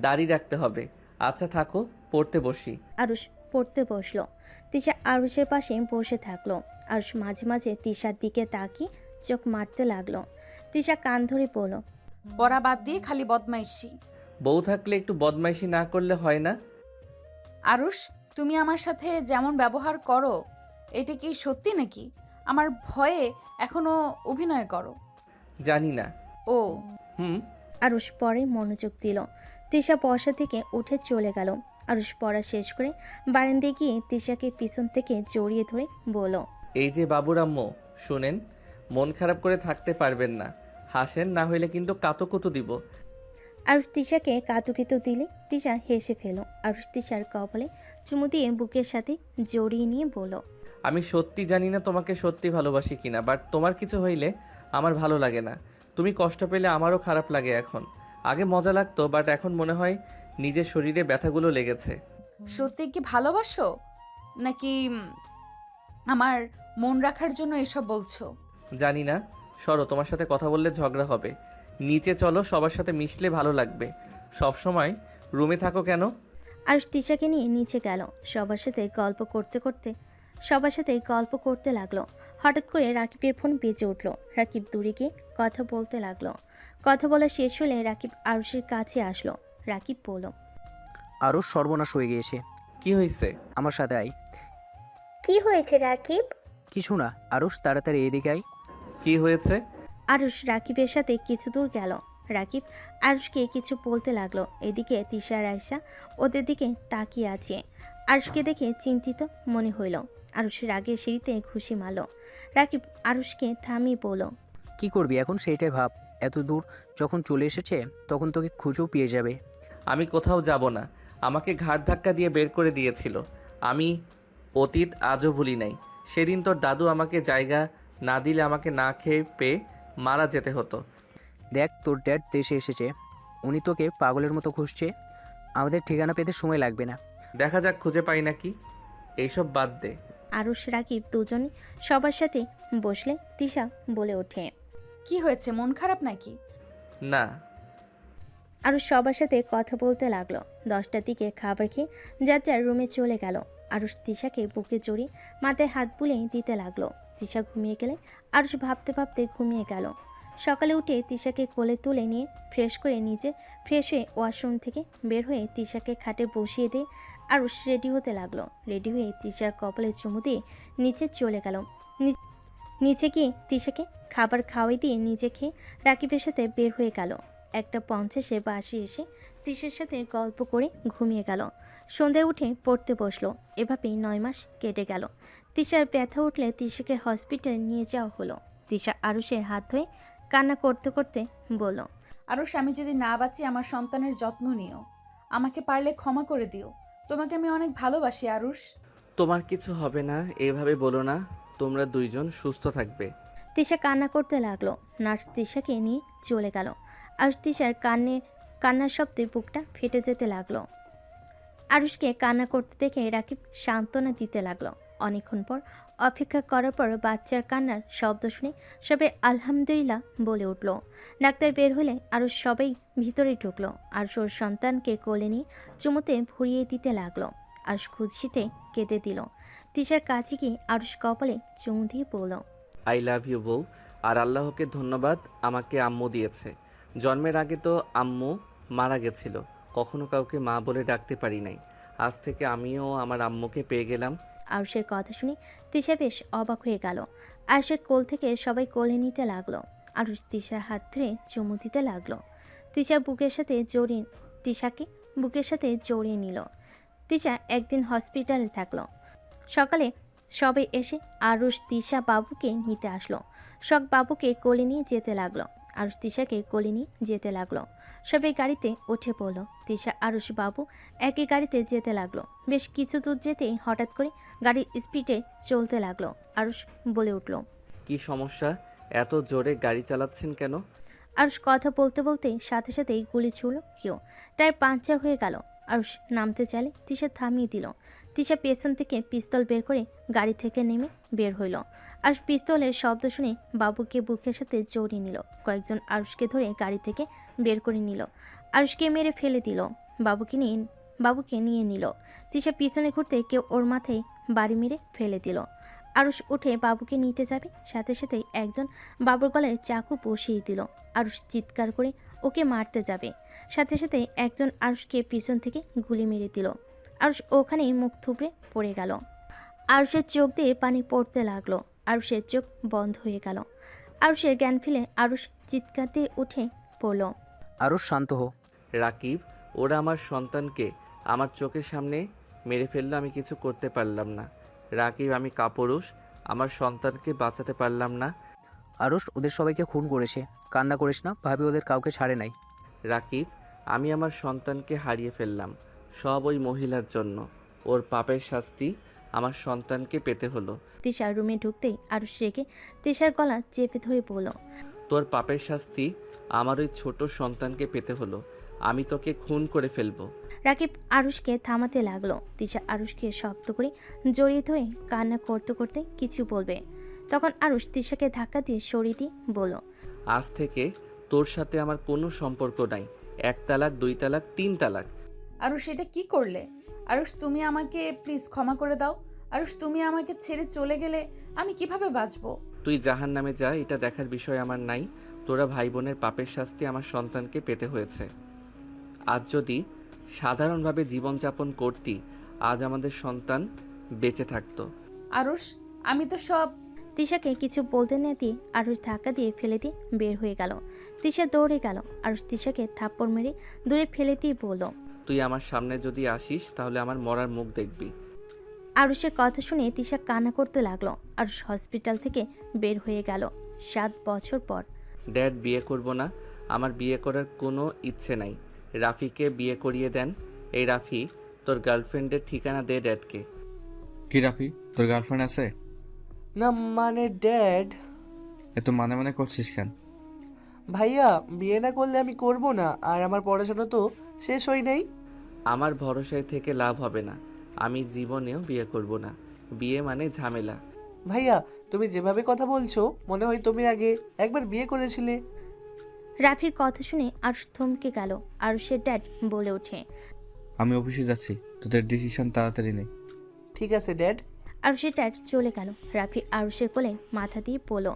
দাড়ি রাখতে হবে। আচ্ছা থাকো, পড়তে বসি। আরুষ পড়তে বসলো। তিশা আরুষের পাশে বসে থাকলো। আরুষ মাঝে মাঝে তিশার দিকে তাকিয়ে চোখ মারতে লাগলো। তিশা কান ধরে বলল, পড়া বাদ দিয়ে খালি বদমাইশি। বউ থাকলে একটু বদমাইশি না করলে হয় না? আরুষ, তুমি আমার সাথে যেমন ব্যবহার করো, এটা কি সত্যি নাকি? আমার ভয়ে এখনো অভিনয় করো। জানি না। ও হুম। আরুষ পরে মনোযোগ দিল। তিশা বসা থেকে উঠে চলে গেল। আরুষ পড়া শেষ করে বারান্দায় গিয়ে তিশাকে পিছন থেকে জড়িয়ে ধরে বলল, এই যে বাবুর আম্মু, শুনেন, মন খারাপ করে থাকতে পারবেন না। হাসেন, না হইলে কিন্তু কাতুকুতু দিব। আরুষ তিশাকে কাতুকিতু দিলে তিশা হেসে ফেল। আরুষ তিশার কপালে চুমু দিয়ে বুকের সাথে জড়িয়ে নিয়ে বলল, আমি সত্যি জানি না তোমাকে সত্যি ভালোবাসি কিনা, বাট তোমার কিছু হইলে আমার ভালো লাগে না। তুমি কষ্ট পেলে আমারও খারাপ লাগে এখন। আগে মজা লাগতো, বাট এখন মনে হয় নিজের শরীরে ব্যথাগুলো লেগেছে। সত্যি কি ভালোবাসো, নাকি আমার মন রাখার জন্য এসব বলছো? জানি না। সরো, তোমার সাথে কথা বললে ঝগড়া হবে। নিচে চলো, সবার সাথে মিশলে ভালো লাগবে। সব সময় রুমে থাকো কেন? আরুষ তিশাকে নিয়ে নিচে গেল। সবার সাথে গল্প করতে লাগলো। হঠাৎ করে রাকিবের ফোন বেজে উঠল। রাকিব দূরে গিয়ে কথা বলতে লাগলো। কথা বলা শেষ হলে রাকিব আরুষের কাছে আসলো। রাকিব বলল, আরও সর্বনাশ হয়ে গিয়েছে। কি হয়েছে? আমার সাথে আয়। কি হয়েছে রাকিব? কিছু না, আরুষ তাড়াতাড়ি এদিকে আয়। কি হয়েছে? আরুষ রাকিবের সাথে কিছু দূর গেল। রাকিব আরুষকে কিছু বলতে লাগলো। এদিকে তিশা রাইসা ওদের দিকে তাকিয়ে আছে। আরুষকে দেখে চিন্তিত মনে হইল। আরুষ রাগের সিঁড়িতে ঘুষি মারল। রাকিব আরুষকে থামিয়ে বলল, কি করবি এখন সেইটাই ভাব। এত দূর যখন চলে এসেছে তখন তোকে খুঁজেও পেয়ে যাবে। আমি কোথাও যাব না। আমাকে ঘাড় ধাক্কা দিয়ে বের করে দিয়েছিল। আমি অতীত আজও ভুলি নাই। সেদিন তোর দাদু আমাকে জায়গা না দিলে আমাকে না খেয়ে পেয়ে মারা যেতে হতো। দেখ, তোর ড্যাড দেশে এসেছে। উনি তোকে পাগলের মতো খুঁজছে। আমাদের ঠিকানা পেতে সময় লাগবে না। দেখা যাক খুঁজে পাই নাকি। এইসব বাদ দে। আরুষ রাকিব দুজনে সবার সাথে বসলে তিশা বলে ওঠে, কি হয়েছে, মন খারাপ নাকি? না। আরুষ সবার সাথে কথা বলতে লাগলো। 10টার দিকে খাবার খেয়ে যার যার রুমে চলে গেল। আরুষ তিশাকে বুকে জড়িয়ে মাথায় হাত বুলিয়ে দিতে লাগলো। তিশা ঘুমিয়ে গেলে আরুষ ভাবতে ভাবতে ঘুমিয়ে গেল। সকালে উঠে তিশাকে কোলে তুলে নিয়ে ফ্রেশ হয়ে ওয়াশরুম থেকে বের হয়ে তিশাকে খাটে বসিয়ে দিয়ে আরুষ রেডি হতে লাগলো। রেডি হয়ে তিশার কপালে চুমু দিয়ে নিচে চলে গেল। নিচে গিয়ে তিশাকে খাবার খাওয়াই দিয়ে নিজে খেয়ে রাকিবের সাথে বের হয়ে গেল। 1:50 বাসে এসে তিশার সাথে গল্প করে ঘুমিয়ে গেল। সন্ধ্যায় উঠে পড়তে বসলো। এভাবেই 9 মাস কেটে গেল। তিশার ব্যথা উঠলে তিশাকে হসপিটালে নিয়ে যাওয়া হলো। তিশা আরুষের হাত ধরে কান্না করতে করতে বলল, আরুষ, আমি যদি না বাঁচি আমার সন্তানের যত্ন নিও। আমাকে পারলে ক্ষমা করে দিও। তোমাকে আমি অনেক ভালোবাসি আরুষ। তোমার কিছু হবে না, এভাবে বলো না। তোমরা দুইজন সুস্থ থাকবে। তিশা কান্না করতে লাগলো। নার্স তিশাকে নিয়ে চলে গেল। আর তিশার কান্নার শব্দে বুকটা ফেটে যেতে লাগলো। আরুষকে কান্না করতে দেখে রাকিব সান্ত্বনা দিতে লাগলো। অনেকক্ষণ পর অপেক্ষা করার পর বাচ্চার কান্নার শব্দ শুনে সবাই আলহামদুলিল্লাহ বলে উঠল। ডাক্তার বের হলে আরও সবাই ভিতরে ঢুকলো। আর ওর সন্তানকে কোলে নিয়ে চুমুতে ভরিয়ে দিতে লাগলো। আরুষ খুশিতে কেঁদে দিল। তিশার কাছে গিয়ে আরুষ কপালে চুমু দিয়ে বলল, আই লাভ ইউ বউ। আর আল্লাহকে ধন্যবাদ, আমাকে আম্মু দিয়েছে। জন্মের আগে তো আম্মু মারা গেছিল, কখনো কাউকে মা বলে ডাকতে পারি নাই। আজ থেকে আমিও আমার আম্মুকে পেয়ে গেলাম। আরুষের কথা শুনে তিশা বেশ অবাক হয়ে গেল। আরুষের কোল থেকে সবাই কোলে নিতে লাগলো। আরুষ তিশার হাত ধরে চুমু দিতে লাগলো। তিশাকে বুকের সাথে জড়িয়ে নিল। তিশা একদিন হসপিটালে থাকলো। সকালে সবাই এসে আরুষ তিশা বাবুকে নিতে আসলো। শখ বাবুকে কোলে নিয়ে যেতে লাগলো। আরুষ তিশাকে কোলে নিয়ে যেতে লাগলো। সবাই গাড়িতে উঠে পড়লো। তিশা আরুষ বাবু একই গাড়িতে যেতে লাগলো। বেশ কিছু দূর যেতেই হঠাৎ করে গাড়ির স্পিডে চলতে লাগলো। আরুষ বলে উঠল, কি সমস্যা? এত জোরে গাড়ি চালাচ্ছেন কেন? আরুষ কথা বলতে বলতেই সাথে সাথেই গুলি ছুড়ল কেউ। টায়ার পাংচার হয়ে গেল। আরুষ নামতে চাইলে তিশা থামিয়ে দিল। তিশা পেছন থেকে পিস্তল বের করে গাড়ি থেকে নেমে বের হইল। আরুষ পিস্তলের শব্দ শুনে বাবুকে বুকের সাথে জড়িয়ে নিল। কয়েকজন আরুষকে ধরে গাড়ি থেকে বের করে নিল। আরুষকে মেরে ফেলে দিল। বাবুকে নিয়ে নিল। তিশা পিছনে ঘুরতে কেউ ওর মাথায় বাড়ি মেরে ফেলে দিল। আরুষ উঠে বাবুকে নিতে যাবে, সাথে সাথেই একজন বাবুর গলায় চাকু বসিয়ে দিল। আরুষ চিৎকার করে ওকে মারতে যাবে, সাথে সাথে একজন আরুষকে পিছন থেকে গুলি মেরে দিল। আরুষ ওখানেই মুখ থুবড়ে পড়ে গেল। আরুষের চোখ দিয়ে পানি পড়তে লাগলো। আরুষের চোখ বন্ধ হয়ে গেল। আরুষের জ্ঞান ফিরে আরুষ চিৎকার দিয়ে উঠে পড়ল। আরুষ শান্ত হো। রাকিব, ওরা আমার সন্তানকে আমার চোখের সামনে মেরে ফেললো, আমি কিছু করতে পারলাম না। রাকিব, আমি কাপুরুষ, আমার সন্তানকে বাঁচাতে পারলাম না। আরুষ ওদের সবাইকে খুন করেছে, কান্না করিস না, ভাবি ওদের কাউকে ছাড়ে নাই। রাকিব, আমি আমার সন্তানকে হারিয়ে ফেললাম, সব ওই মহিলার জন্য। ওর পাপের শাস্তি আমার সন্তানকে পেতে হলো। তিশার রুমে ঢুকতেই আরুষ রেগে তিশার গলা চেপে ধরে বলল, তোর পাপের শাস্তি আমার ওই ছোট সন্তানকে পেতে হলো। আমি তোকে খুন করে ফেলবো। রাকিব আরুষকে থামাতে লাগলো। তিশা আরুষকে শক্ত করে জড়িয়ে ধরে কান্না করতে করতে কিছু বলবে, তখন আরুষ তিশাকে ধাক্কা দিয়ে সরিয়ে দিয়ে বলল, আজ থেকে তোর সাথে আমার কোনো সম্পর্ক নাই। 1 তালাক, 2 তালাক, 3 তালাক। আরুষ, এটা কি করলে? আরুষ, তুমি আমাকে প্লিজ ক্ষমা করে দাও। আরুষ, তুমি আমাকে ছেড়ে চলে গেলে আমি কিভাবে বাঁচবো? তুই জাহান্নামে যা, এটা দেখার বিষয় আমার নাই। তোরা ভাই বোনের পাপের শাস্তি আমার সন্তানকে পেতে হয়েছে। আজ যদি সাধারণভাবে জীবনযাপন করতি, আজ আমাদের সন্তান বেঁচে থাকতো। আরুষ, আমি তো সব... তিশাকে কিছু বলতে না দিয়ে আরুষ ধাক্কা দিয়ে ফেলে দিয়ে বের হয়ে গেল। তিশা দৌড়ে গেল। আরুষ তিশাকে থাপ্পড় মেরে দূরে ফেলে দিয়ে বলল, তুই আমার সামনে যদি আসিস তাহলে আমার মরার মুখ দেখবি। আরুষের কথা শুনে তিশা কান্না করতে লাগলো। আরুষ হসপিটাল থেকে বের হয়ে গেল 7 বছর পর। ড্যাড, বিয়ে করব না, আমার বিয়ে করার কোনো ইচ্ছে নাই। রাফিকে বিয়ে করিয়ে দেন। এই রাফি, তোর গার্লফ্রেন্ডের ঠিকানা দে ড্যাডকে। কি রাফি, তোর গার্লফ্রেন্ড আছে? না মানে ড্যাড। এত মানে মানে করছিস কেন? ভাইয়া, বিয়ে না করলে আমি করব না, আর আমার পড়াশোনা তো শেষ হয় নাই। আমার ভরসায় থেকে লাভ হবে না, আমি জীবনেও বিয়ে করব না। বিয়ে মানে ঝামেলা। ভাইয়া, তুমি যেভাবে কথা বলছো মনে হয় তুমি আগে একবার বিয়ে করেছিলে। রাফির কথা শুনে আরুষ থমকে গেল। আরুষের ড্যাড বলে ওঠে, আমি অফিসে যাচ্ছি, তোদের ডিসিশন তাড়াতাড়ি নেই। ঠিক আছে ড্যাড। আরুষের ড্যাড চলে গেল। রাফি আরুষের কোলে মাথা দিয়ে বলল,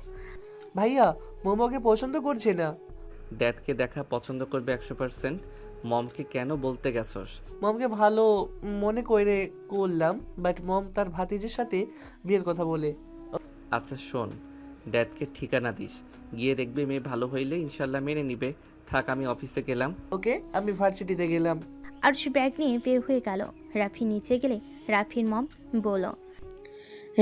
ভাইয়া, মোমোকে পছন্দ করছে না। ড্যাডকে দেখা পছন্দ করবে 100%। মমকে কেন বলতে গেছস? মমকে ভালো মনে করে করলাম, বাট মম তার ভাতিজের সাথে বিয়ের কথা বলে। আচ্ছা শোন, ড্যাডকে ঠিকানা দিস, গিয়ে দেখবে মেয়ে ভালো হইলে ইনশাল্লাহ মেনে নিবে। থাক, আমি অফিসে গেলাম। ওকে, আমি ভার্সিটিতে গেলাম। আরুষ ব্যাগ নিয়ে বের হয়ে গেল। রাফি নিচে গেলে রাফির মম বলল,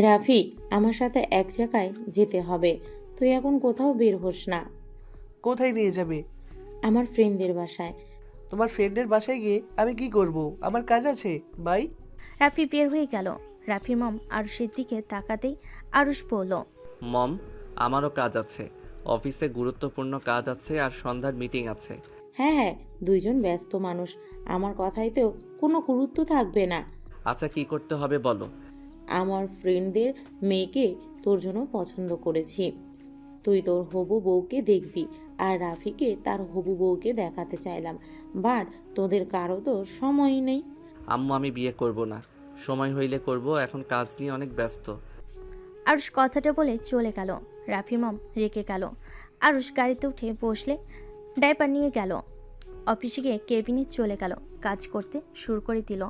রাফি, আমার সাথে এক জায়গায় যেতে হবে, তুই এখন কোথাও বের হোস না। কোথায় নিয়ে যাবে? আমার ফ্রেন্ডদের বাসায়। তোমার ফ্রেন্ডের বাসায় গিয়ে আমি কি করব? আমার কাজ আছে, বাই। রাফি বের হয়ে গেল। রাফির মম আরুষের দিকে তাকাতেই আরুষ বলল, মম, আমারও কাজ আছে, অফিসে গুরুত্বপূর্ণ কাজ আছে আর সন্ধ্যার মিটিং আছে। হ্যাঁ হ্যাঁ, দুইজন ব্যস্ত মানুষ, আমার কথাইতেও কোনো গুরুত্ব থাকবে না। আচ্ছা, কি করতে হবে বলো। আমার ফ্রেন্ডদের মেয়েকে তোর জন্য পছন্দ করেছি, তুই তোর হবু বউকে দেখবি, আর রাফিকে তার হবু বউকে দেখাতে চাইলাম, বাট তোদের কারো তো সময়ই নেই। আম্মু, আমি বিয়ে করব না, সময় হইলে করব, এখন কাজ নিয়ে অনেক ব্যস্ত। আরুষ কথাটা বলে চলে গেল। রাফির মম রেগে গেল। আরুষ গাড়িতে উঠে বসলে ডাইপার নিয়ে গেল। অফিসে গিয়ে কেবিনে চলে গেল, কাজ করতে শুরু করে দিল।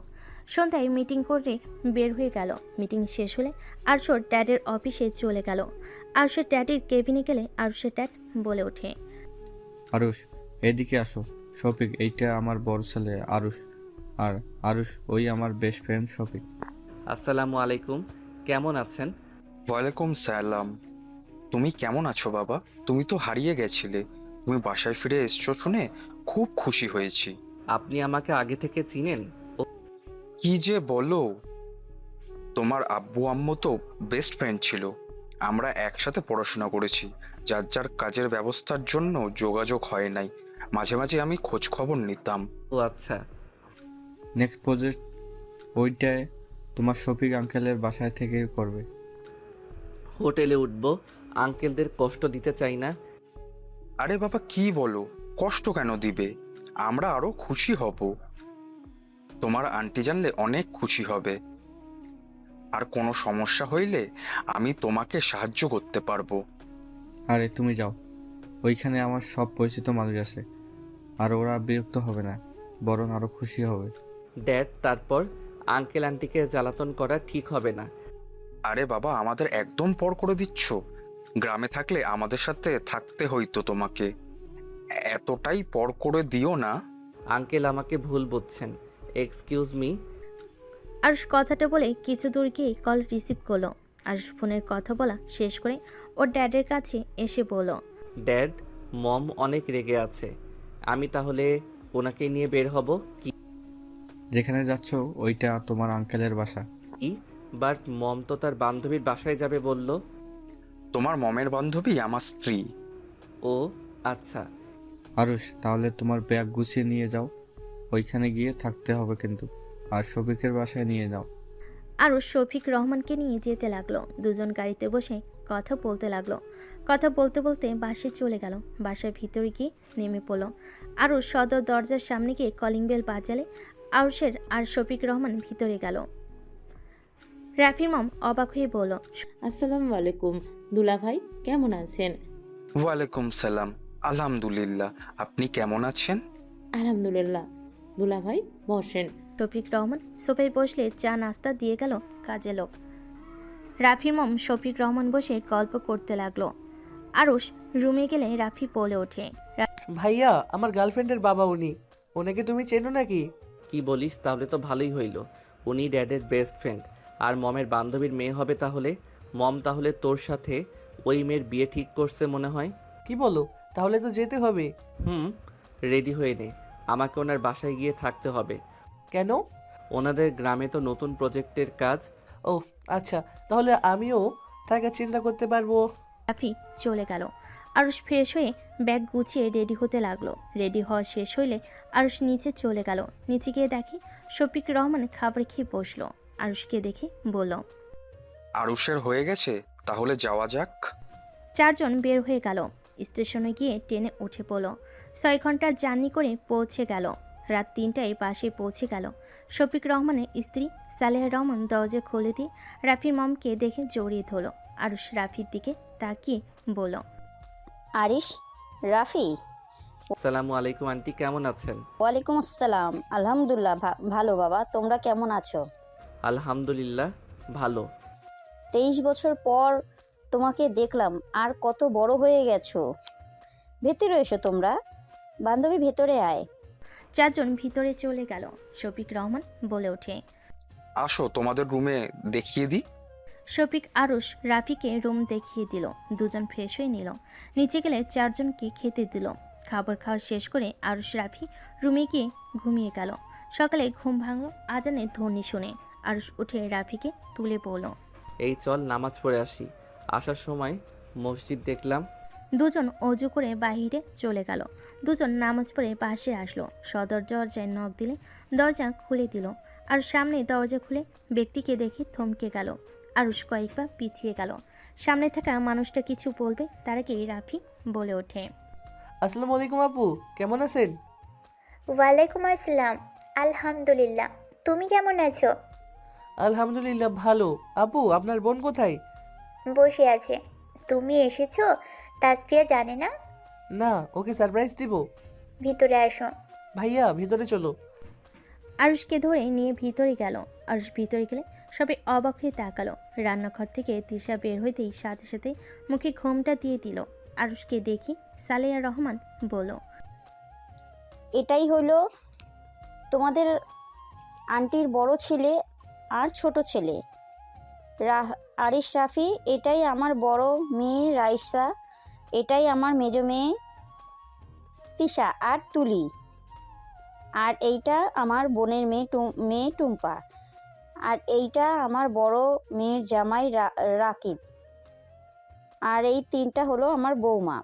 সন্ধ্যায় মিটিং করে বের হয়ে গেল। মিটিং শেষ হলে আরুষের ড্যাডের অফিসে চলে গেল। আরুষের ড্যাডির কেবিনে গেলে আরুষের ড্যাড বলে ওঠে, আরুষ, এদিকে আসো। শফিক, এইটা আমার বড় ছেলে আরুষ, আর আরুষ ওই আমার বেস্ট ফ্রেন্ড শফিক। আসসালামু আলাইকুম, কেমন আছেন? ওয়ালাইকুম সালাম। তুমি কেমন আছো বাবা? তুমি তো হারিয়ে গেছিলে, তুমি বাসায় ফিরে এসছো শুনে খুব খুশি হয়েছি। আপনি আমাকে আগে থেকে চিনেন? কি যে বলো, তোমার আব্বু আম্মু তো বেস্ট ফ্রেন্ড ছিল, আমরা একসাথে পড়াশোনা করেছি। যার যার কাজের ব্যবস্থার জন্য যোগাযোগ হয় নাই, মাঝে মাঝে আমি খোঁজ খবর নিতাম। ও আচ্ছা। নেক্সট প্রজেক্ট ওইটায় তোমার শফিক আঙ্কেলের বাসায় থেকে করবে। হোটেলে উঠবো, আঙ্কেলদের কষ্ট দিতে চাই না। আরে বাবা, কি বলো, কষ্ট কেন দিবে, আমরা আরো খুশি হব। তোমার আন্টি জানলে অনেক খুশি হবে, আর কোনো সমস্যা হইলে আমি তোমাকে সাহায্য করতে পারবো। আরে তুমি যাও, ওইখানে আমার সব পরিচিত মানুষ আছে, আর ওরা বিরক্ত হবে না, বরং আরো খুশি হবে। ড্যাড, তারপর আঙ্কেল আন্টিকে জ্বালাতন করা ঠিক হবে না। আরে বাবা, আমাদের একদম পর করে দিচ্ছ? গ্রামে থাকলে আমাদের সাথে থাকতে হইতো তোমাকে, এতটাই পর করে দিও না। আঙ্কেল আমাকে ভুল বুঝছেন, এক্সকিউজ মি। আরুষ কথাটা বলে কিছু দূর গিয়ে কল রিসিভ করলো। আরুষ ফোনের কথা বলা শেষ করে ওর ড্যাডের কাছে এসে বলল, ড্যাড, মম অনেক রেগে আছে, আমি তাহলে ওনাকে নিয়ে বের হব কি? যেখানে যাচ্ছ ওইটা তোমার আঙ্কেলের বাসা। বাট মম তো তার বান্ধবীর বাসায় যাবে বলল। তোমার মমের বান্ধবী আমার স্ত্রী। ও আচ্ছা। আরুষ, তাহলে তোমার ব্যাগ গুছিয়ে নিয়ে যাও, ওইখানে গিয়ে থাকতে হবে কিন্তু, আর শফিকের বাসায় নিয়ে যাও। আরুষ শফিক রহমানকে নিয়ে যেতে লাগলো। দুজন গাড়িতে বসে কথা বলতে লাগলো। কথা বলতে বলতে বাসে চলে গেল। বাসার ভিতরে গিয়ে নেমে পড়লো। আরুষ সদর দরজার সামনে গিয়ে কলিং বেল বাজালে আরুষের আর শফিক রহমান ভিতরে গেল। রাফির মম অবাক হয়ে বলল, আসসালামু আলাইকুম দুলা ভাই, কেমন আছেন? ওয়ালাইকুম সালাম, আলহামদুলিল্লাহ, আপনি কেমন আছেন? আলহামদুলিল্লাহ। দুলা ভাই বসেন। শফিক রহমান সোফায় বসলে চা নাস্তা দিয়ে গেল কাজে লোক। রাফির মম শফিক রহমান বসে গল্প করতে লাগলো। আরুষ রুমে গেলে রাফি বলে ওঠে, ভাইয়া, আমার গার্লফ্রেন্ডের বাবা উনি, ওনাকে তুমি চেনো নাকি? কি বলিস? তাহলে তো ভালোই হইল, উনি ড্যাডের বেস্ট ফ্রেন্ড আর মমের বান্ধবীর মেয়ে হবে। তাহলে মম তাহলে তোর সাথে ওই মেয়ের বিয়ে ঠিক করছে মনে হয়। কি বলো? তাহলে তো যেতে হবে। রেডি হয়ে নে, আমাকে ওনার বাসায় গিয়ে থাকতে হবে। কেন? ওনাদের গ্রামে তো নতুন প্রজেক্টের কাজ। ও আচ্ছা, তাহলে আমিও থাকার চিন্তা করতে পারবো। রাফি চলে গেল। আরুষ ফ্রেশ হয়ে ব্যাগ গুছিয়ে রেডি হতে লাগলো। রেডি হওয়া শেষ হইলে আরুষ নিচে চলে গেল। নিচে গিয়ে দেখে শফিক রহমান খাবার খেয়ে বসলো। আরুষকে দেখে বলল, আরুষের হয়ে গেছে, তাহলে যাওয়া যাক। চারজন বের হয়ে গেল। স্টেশনে গিয়ে ট্রেনে উঠে পড়ল। 6 ঘন্টার জার্নি করে পৌঁছে গেল। রাত 3টায় বাসে পৌঁছে গেল। শফিক রহমানের স্ত্রী সালেহা রহমান দরজা খুলে দিয়ে রাফির মমকে দেখে জড়িয়ে ধরল। আরুষ রাফির দিকে তাকিয়ে বলল, আরিশ, রাফি। আসসালামু আলাইকুম আন্টি, কেমন আছেন? ওয়ালাইকুম আসসালাম, আলহামদুলিল্লাহ ভালো বাবা, তোমরা কেমন আছো? আলহামদুলিল্লাহ ভালো। 23 বছর পর তোমাকে দেখলাম, আর কত বড় হয়ে গেছো। ভেতরে এসো তোমরা, বান্ধবী ভেতরে আয়। চারজন ভিতরে চলে গেল। শফিক রহমান বলে ওঠে, আসো তোমাদের রুমে দেখিয়ে দিই। শফিক আরুষ রাফিকে রুম দেখিয়ে দিল। দুজন ফ্রেশ হয়ে নিল। নিচে গেলে চারজনকে খেতে দিল। খাবার খাওয়া শেষ করে আরুষ রাফি রুমে গিয়ে ঘুমিয়ে গেল। সকালে ঘুম ভাঙল আজানের ধ্বনি শুনে। আরুষ উঠে রাফিকে তুলে বলল। এই চল নামাজ পড়ে আসি। আসার সময় মসজিদ দেখলাম। দুজন অজু করে বাহিরে চলে গেল। দুজন নামাজ পড়ে পাশে আসলো। সদর দরজায় নখ দিলে দরজা খুলে দিল। আর সামনে দরজা খুলে ব্যক্তিকে দেখে থমকে গেল। আরুষ কয়েকবার পিছিয়ে গেল। সামনে থাকা মানুষটা কিছু বলবে তার আগেই রাফি বলে ওঠে। আসসালামু আলাইকুম আপু, কেমন আছেন? ওয়ালাইকুম আসসালাম। আলহামদুলিল্লাহ, তুমি কেমন আছো? আলহামদুলিল্লাহ ভালো। আপু, আপনার বোন কোথায়? বসে আছে। তুমি এসেছো? তাসফিয়া জানে না? না, ওকে সারপ্রাইজ দিব। ভিতরে আসো। ভাইয়া, ভিতরে চলো। আরুষকে ধরে নিয়ে ভিতরে গেল। আরুষ ভিতরে গেলে সবাই অবাক হয়ে তাকালো। রান্নাঘর থেকে তিশা বের হইতেই সাথে সাথে মুখে ঘোমটা দিয়ে দিল। আরুষকে দেখি সালেয়া রহমান বলল, এটাই হলো তোমাদের আন্টির বড় ছেলে আর ছোট ছেলে আরিশ রাফি। এটাই আমার বড় মেয়ে রাইসা। এটাই আমার মেজ মেয়ে তিশা আর তুলি। আর এইটা আমার বোনের মেয়ে টুম্পা। আর এইটা আমার বড় মেয়ের জামাই রাকিব। আর এই তিনটা হলো আমার বৌমা।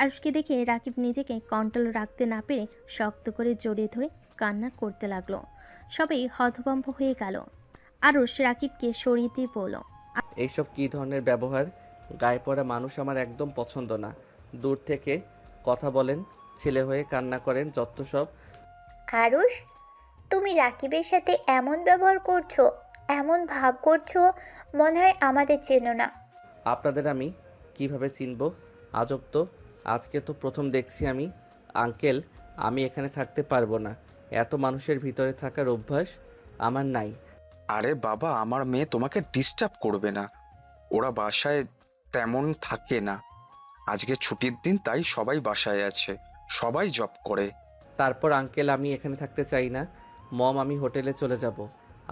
আরুষকে দেখে রাকিব নিজেকে কন্ট্রোল রাখতে না পেরে শক্ত করে জড়িয়ে ধরে কান্না করতে লাগলো। সবাই হতভম্ব হয়ে গেল। আরুষ রাকিবকে সরিয়ে দিয়ে বলল, এইসব কী ধরনের ব্যবহার? গায়ে পড়া মানুষ আমার একদম পছন্দ না। দূর থেকে কথা বলেন, ছেলে হয়ে কান্না করেন, যত সব। আরুষ, তুমি রাকিবের সাথে এমন ব্যবহার করছো, এমন ভাব করছো, মনে হয় আমাদের চেনো না। আপনাদের আমি কিভাবে চিনব? আজব তো, আজকে তো প্রথম দেখছি আমি। আঙ্কেল, আমি এখানে থাকতে পারবো না। এত মানুষের ভিতরে থাকার অভ্যাস আমার নাই। আরে বাবা, আমার মেয়ে তোমাকে ডিস্টার্ব করবে না। ওরা বাসায় তেমন থাকে না। আজকে ছুটির দিন, তাই সবাই বাসায় আছে, সবাই জব করে। তারপর আঙ্কেল, আমি এখানে থাকতে চাই না। মম, আমি হোটেলে চলে যাব।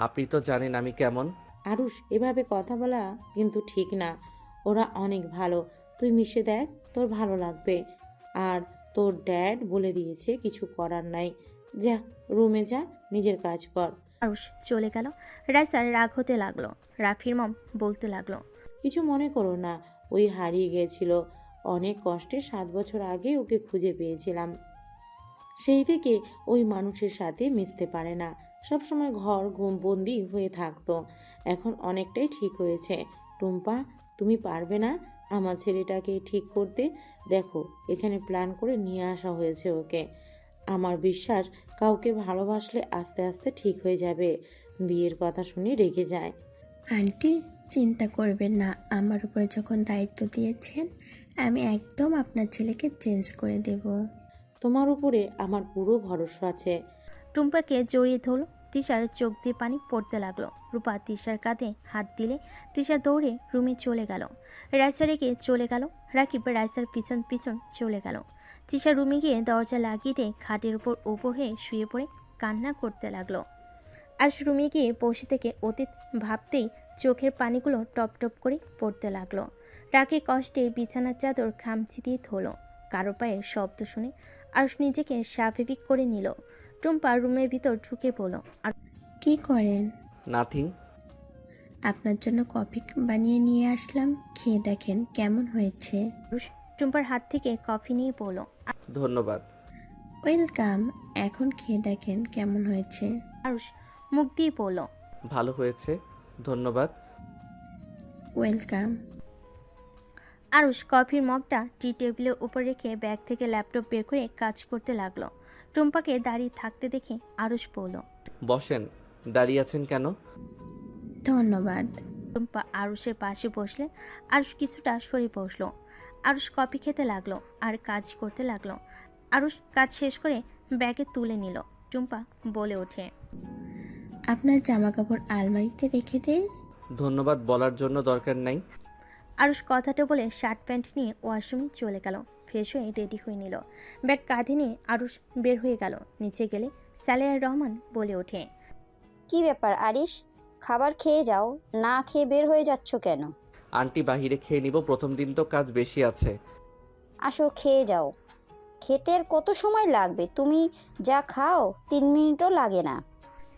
আপনি তো জানেন আমি কেমন। আরুষ, এভাবে কথা বলা কিন্তু ঠিক না। ওরা অনেক ভালো, তুই মিশে দেখ, তোর ভালো লাগবে। আর তোর ড্যাড বলে দিয়েছে, কিছু করার নাই। যা রুমে যা, নিজের কাজ কর। আরুষ চলে গেল। রাইসার রাগ হতে লাগলো। রাফির মম বলতে লাগলো, কিছু মনে করো না, ওই হারিয়ে গিয়েছিল। অনেক কষ্টে 7 বছর আগে ওকে খুঁজে পেয়েছিলাম। সেই থেকে ওই মানুষের সাথে মিশতে পারে না, সবসময় ঘর বন্দি হয়ে থাকতো। এখন অনেকটাই ঠিক হয়েছে। টুম্পা, তুমি পারবে না আমার ছেলেটাকে ঠিক করতে? দেখো, এখানে প্ল্যান করে নিয়ে আসা হয়েছে ওকে। আমার বিশ্বাস, কাউকে ভালোবাসলে আস্তে আস্তে ঠিক হয়ে যাবে। বিয়ের কথা শুনে রেগে যায়। আন্টি, চিন্তা করবেন না, আমার উপরে যখন দায়িত্ব দিয়েছেন আমি একদম আপনার ছেলেকে চেঞ্জ করে দেব। তোমার উপরে আমার পুরো ভরসা আছে। টুম্পাকে জড়িয়ে ধরল। তিশার চোখ দিয়ে পানি পড়তে লাগলো। রূপা তিশার কাঁধে হাত দিলে তিশা দৌড়ে রুমে চলে গেল। রাইসা রেখে চলে গেল। রাকিব রাইসার পিছন পিছন চলে গেল। তিশা রুমে গিয়ে দরজা লাগিয়ে দিয়ে খাটের উপর হয়ে শুয়ে পড়ে কান্না করতে লাগলো। আর রুমে গিয়ে বসে থেকে অতীত ভাবতেই চোখের পানিগুলো টপ টপ করে পড়তে লাগলো। রাগে কষ্টে বিছানার চাদর খামচি দিয়ে ধরল। কারো পায়ের শব্দ শুনে আরুষ নিজেকে স্বাভাবিক করে নিল। টুম্পা রুমের ভিতর ঢুকে পড়ল। আর কি করেন? নাথিং। আপনার জন্য কফি বানিয়ে নিয়ে আসলাম, খেয়ে দেখেন কেমন হয়েছে। আরুষ টুম্পার হাত থেকে কফি নিয়ে পড়ল। ধন্যবাদ। ওয়েলকাম, এখন খেয়ে দেখেন কেমন হয়েছে। আরুষ মুখ দিয়ে পড়ল, ভালো হয়েছে, ধন্যবাদ। ওয়েলকাম। আরুষ কফির মগটা টি টেবিলের উপর রেখে ব্যাগ থেকে ল্যাপটপ বের করে কাজ করতে লাগলো। টুম্পাকে দাঁড়িয়ে থাকতে দেখে আরুষ বলল, বসেন। দাঁড়িয়ে আছেন কেন? ধন্যবাদ। টুম্পা আরুষের পাশে বসলে আরুষ কিছুটা সরে বসলো। আরুষ কফি খেতে লাগলো আর কাজ করতে লাগলো। আরুষ কাজ শেষ করে ব্যাগে তুলে নিল। টুম্পা বলে ওঠে, আপনার জামা কাপড় আলমারিতে রেখে দেন। ধন্যবাদ বলার জন্য দরকার নাই। আরুষ কথাটা বলে শার্ট প্যান্ট নিয়ে ওয়াশরুমে চলে গেল। ফ্রেশ হয়ে রেডি হয়ে নিল। ব্যাগ কাঁধে নিয়ে আরুষ বের হয়ে গেল। নিচে গেলে সালেয়া রহমান বলে ওঠে, কি ব্যাপার আরিশ, খাবার খেয়ে যাও, না খেয়ে বের হয়ে যাচ্ছ কেন? আন্টি, বাহিরে খেয়ে নিব, প্রথম দিন তো কাজ বেশি আছে। আসো খেয়ে যাও। খেতে আর কত সময় লাগবে? তুমি যা খাও 3 মিনিটও লাগে না।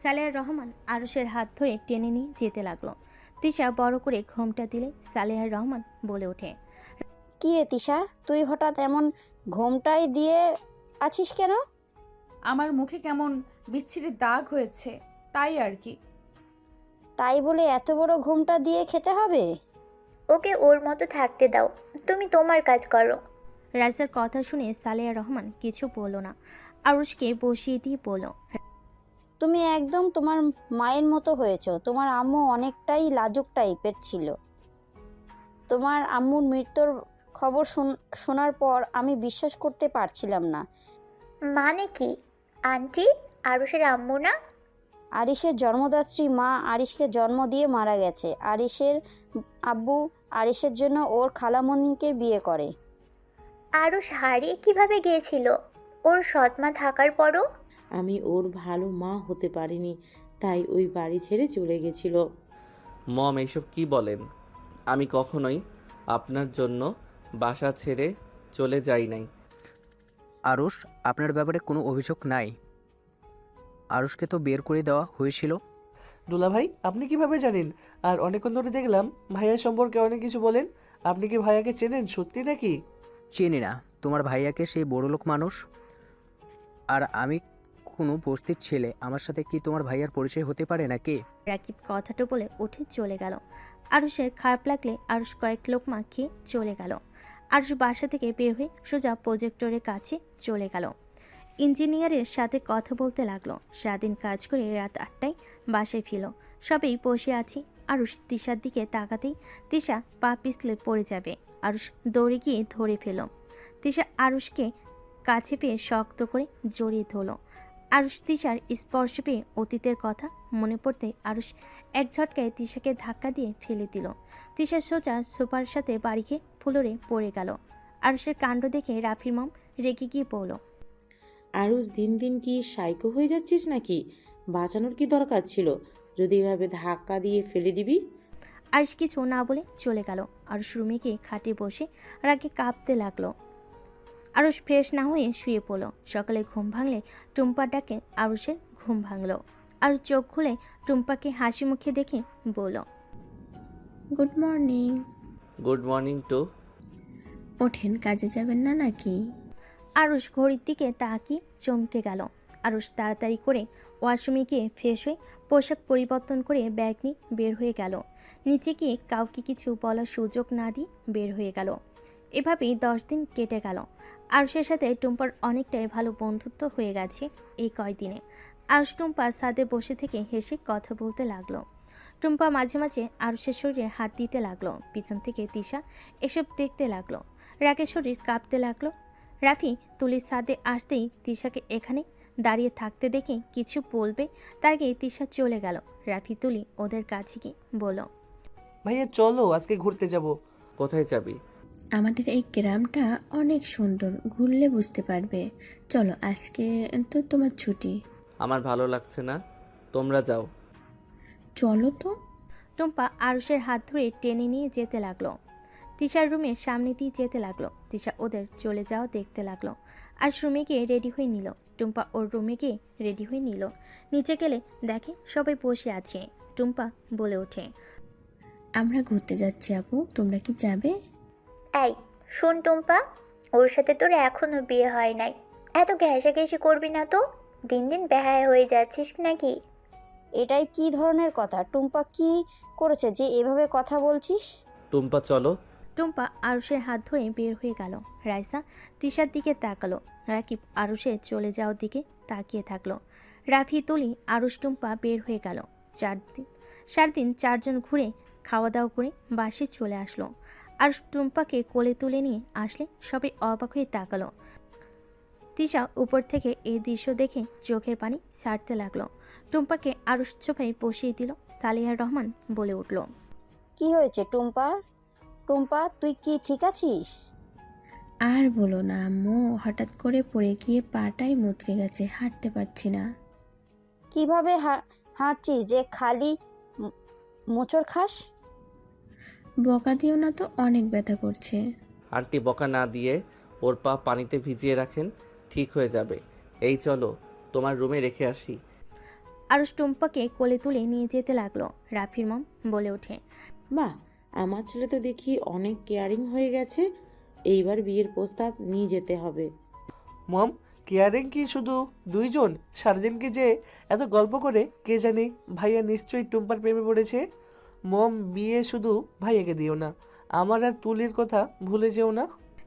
সালেহা রহমান আরুষের হাত ধরে টেনে নিয়ে যেতে লাগলো। তিশা বড় করে ঘোমটা দিলে সালেহা রহমান বলে ওঠে, কি রে তিশা, তুই হঠাৎ এমন ঘোমটাই দিয়ে আছিস কেন? আমার মুখে কেমন বিচ্ছিরি দাগ হয়েছে, তাই আর কি। তাই বলে এত বড় ঘোমটা দিয়ে খেতে হবে? ওকে ওর মতো থাকতে দাও, তুমি তোমার কাজ করো। রাইসার কথা শুনে সালেহা রহমান কিছু বলল না। আরুষকে বসিয়ে দিয়ে বলল, তুমি একদম তোমার মায়ের মতো হয়েছো। তোমার আম্মু অনেকটাই লাজুক টাইপের ছিল। তোমার আম্মুর মৃত্যুর খবর শোনার পর আমি বিশ্বাস করতে পারছিলাম না। মানে কি আন্টি? আরুষের আম্মু না? আরিশের জন্মদাত্রী মা আরিশকে জন্ম দিয়ে মারা গেছে। আরিশের আব্বু আরিশের জন্য ওর খালামণিকে বিয়ে করে। আরুষ হারিয়ে কিভাবে গিয়েছিল ওর সৎমা থাকার পরও? আমি ওর ভালো মা হতে পারিনি, তাই ওই বাড়ি ছেড়ে চলে গেছিল। মম এইসব কি বলেন? আমি কখনোই আপনার জন্য বাসা ছেড়ে চলে যাই নাই। আরুষ, আপনার ব্যাপারে কোনো অভিযোগ নাই। আরুষকে তো বের করে দেওয়া হয়েছিল। দুলা ভাই, আপনি কিভাবে জানেন? আর অনেকক্ষণ ধরে দেখলাম ভাইয়া সম্পর্কে অনেক কিছু বলেন। আপনি কি ভাইয়াকে চেনেন সত্যি নাকি? চিনি না, তোমার ভাইয়াকে সেই বড়লোক মানুষ। আর আমি কোনো বস্তির ছেলে, আমার সাথে কি তোমার ভাইয়ার পরিচয় হতে পারে নাকি? রাকিব কথাটা বলে উঠে চলে গেল। আরুষের খারাপ লাগলে আরুষ কয়েক লোকমা খেয়ে চলে গেল। আরুষ বাসা থেকে বের হয়ে সোজা প্রজেক্টরের কাছে চলে গেল। ইঞ্জিনিয়ারের সাথে কথা বলতে লাগলো। সারাদিন কাজ করে রাত 8টায় বাসায় ফিরল। সবেই বসে আছি। আরুষ তিশার দিকে তাকাতেই তিশা পা পিছলে পড়ে যাবে। আরুষ দৌড়ে গিয়ে ধরে ফেল। তিশা আরুষকে কাছে পেয়ে শক্ত করে জড়িয়ে ধরল। আরুষ তিশার স্পর্শ পেয়ে অতীতের কথা মনে পড়তে আরুষ এক ঝটকায় তিশাকে ধাক্কা দিয়ে ফেলে দিল। তিশা সোজা সোফার সাথে বাড়ি খেয়ে ফ্লোরে পড়ে গেল। আরুষের কাণ্ড দেখে রাফির মম রেগে গিয়ে বলল, আরুষ দিন দিন কি সাইকো হয়ে যাচ্ছিস নাকি? বাঁচানোর কি দরকার ছিল? যদি এভাবে ধাক্কা দিয়ে ফেলে দিবি। আরুষ কিছু না বলে চলে গেল। আরুষ রুমে গিয়ে খাটে বসে রাগে কাঁপতে লাগলো। আরুষ ফ্রেশ না হয়ে শুয়ে পড়ল। সকালে ঘুম ভাঙলে টুম্পার ডাকে আরুষের ঘুম ভাঙল। আরুষ চোখ খুলে টুম্পাকে হাসি মুখে দেখে বলল, good morning. Good morning to. ওঠেন, কাজে যাবেন না নাকি? আরুষ ঘড়ির দিকে তাকিয়ে চমকে গেল। আরুষ তাড়াতাড়ি করে ওয়াশরুমে গিয়ে ফ্রেশ হয়ে পোশাক পরিবর্তন করে ব্যাগ নিয়ে বের হয়ে গেল। নিচে গিয়ে কাউকে কিছু বলার সুযোগ না দিয়ে বের হয়ে গেল। এভাবেই 10 দিন কেটে গেল। আরুষের সাথে টুম্পার অনেকটাই ভালো বন্ধুত্ব হয়ে গেছে এই কয়দিনে। আরুষ টুম্পা ছাদে বসে থেকে হেসে কথা বলতে লাগলো। টুম্পা মাঝে মাঝে আরুষের শরীরে হাত দিতে লাগলো। পিছন থেকে তিশা এসব দেখতে লাগলো। রাগের শরীর কাঁপতে লাগলো। রাফি তুলির ছাদে আসতেই তিশাকে এখানে দাঁড়িয়ে থাকতে দেখে কিছু বলবে তার আগে তিশা চলে গেল। রাফি তুলি ওদের কাছে গিয়ে বলল, ভাইয়া চলো আজকে ঘুরতে যাব। কোথায় যাবি? আমাদের এই গ্রামটা অনেক সুন্দর, ঘুরলে বুঝতে পারবে। চলো, আজকে তো তোমার ছুটি। আমার ভালো লাগছে না, তোমরা যাও। চলো তো। টুম্পা আরুষের হাত ধরে টেনে নিয়ে যেতে লাগলো। তিশার রুমের সামনে দিয়ে যেতে লাগলো। তিশা ওদের চলে যাওয়া দেখতে লাগলো। আর রুমে গিয়ে রেডি হয়ে নিল। টুম্পা ওর রুমে গিয়ে রেডি হয়ে নিল। নিচে গেলে দেখে সবাই বসে আছে। টুম্পা বলে ওঠে, আমরা ঘুরতে যাচ্ছি আপু, তোমরা কি যাবে? এই শোন টুম্পা, ওর সাথে তোর এখনো বিয়ে হয় নাই, এত ঘেঁষাঘেঁষি করবি না তো। দিন দিন বেহায়া হয়ে যাচ্ছিস নাকি? এটাই কি ধরনের কথা? টুম্পা কি করেছে যে এভাবে কথা বলছিস? টুম্পা চলো। টুম্পা আরুষের হাত ধরে বের হয়ে গেল। রাইসা তিশার দিকে তাকালো। রাকিব আরুষের চলে যাওয়ার দিকে তাকিয়ে থাকলো। রাফি তুলি আরুষ টুম্পা বের হয়ে গেল। সারাদিন 4 জন ঘুরে খাওয়া দাওয়া করে বাসে চলে আসলো। আরুষ টুম্পাকে কোলে তুলে নিয়ে আসলে সবাই অবাক হয়ে তাকালো। তিশা উপর থেকে এই দৃশ্য দেখে চোখের পানি ছাড়তে লাগলো। টুম্পাকে আরুষ সোফায় বসিয়ে দিল। সালেহা রহমান বলে উঠল, কি হয়েছে টুম্পা? টুম্পা, তুই কি ঠিক আছিস? আর বলো না আম্মু, হঠাৎ করে পড়ে গিয়ে পাটাই মুচকে গেছে, হাঁটতে পারছি না। কিভাবে হাঁটছিস যে খালি মোচড় খাস? বকা দিও না তো, অনেক ব্যথা করছে। আন্টি বকা না দিয়ে ওর পা পানিতে ভিজিয়ে রাখেন, ঠিক হয়ে যাবে। এই চলো তোমার রুমে রেখে আসি। আরুষ টুম্পাকে কোলে তুলে নিয়ে যেতে লাগলো। রাফির মম বলে ওঠে, বাহ, আমার ছেলে তো দেখি অনেক কেয়ারিং হয়ে গেছে। এইবার বিয়ের প্রস্তাব নিয়ে যেতে হবে। মম, কেয়ারিং কি শুধু দুইজন? সারাদিন কি যে এত গল্প করে কে জানি। ভাইয়া নিশ্চয়ই টুম্পার প্রেমে পড়েছে। মম, বিয়ে শুধু ভাইয়াকে দিও না, আমার আর তুলির কথা ভুলে যেও না।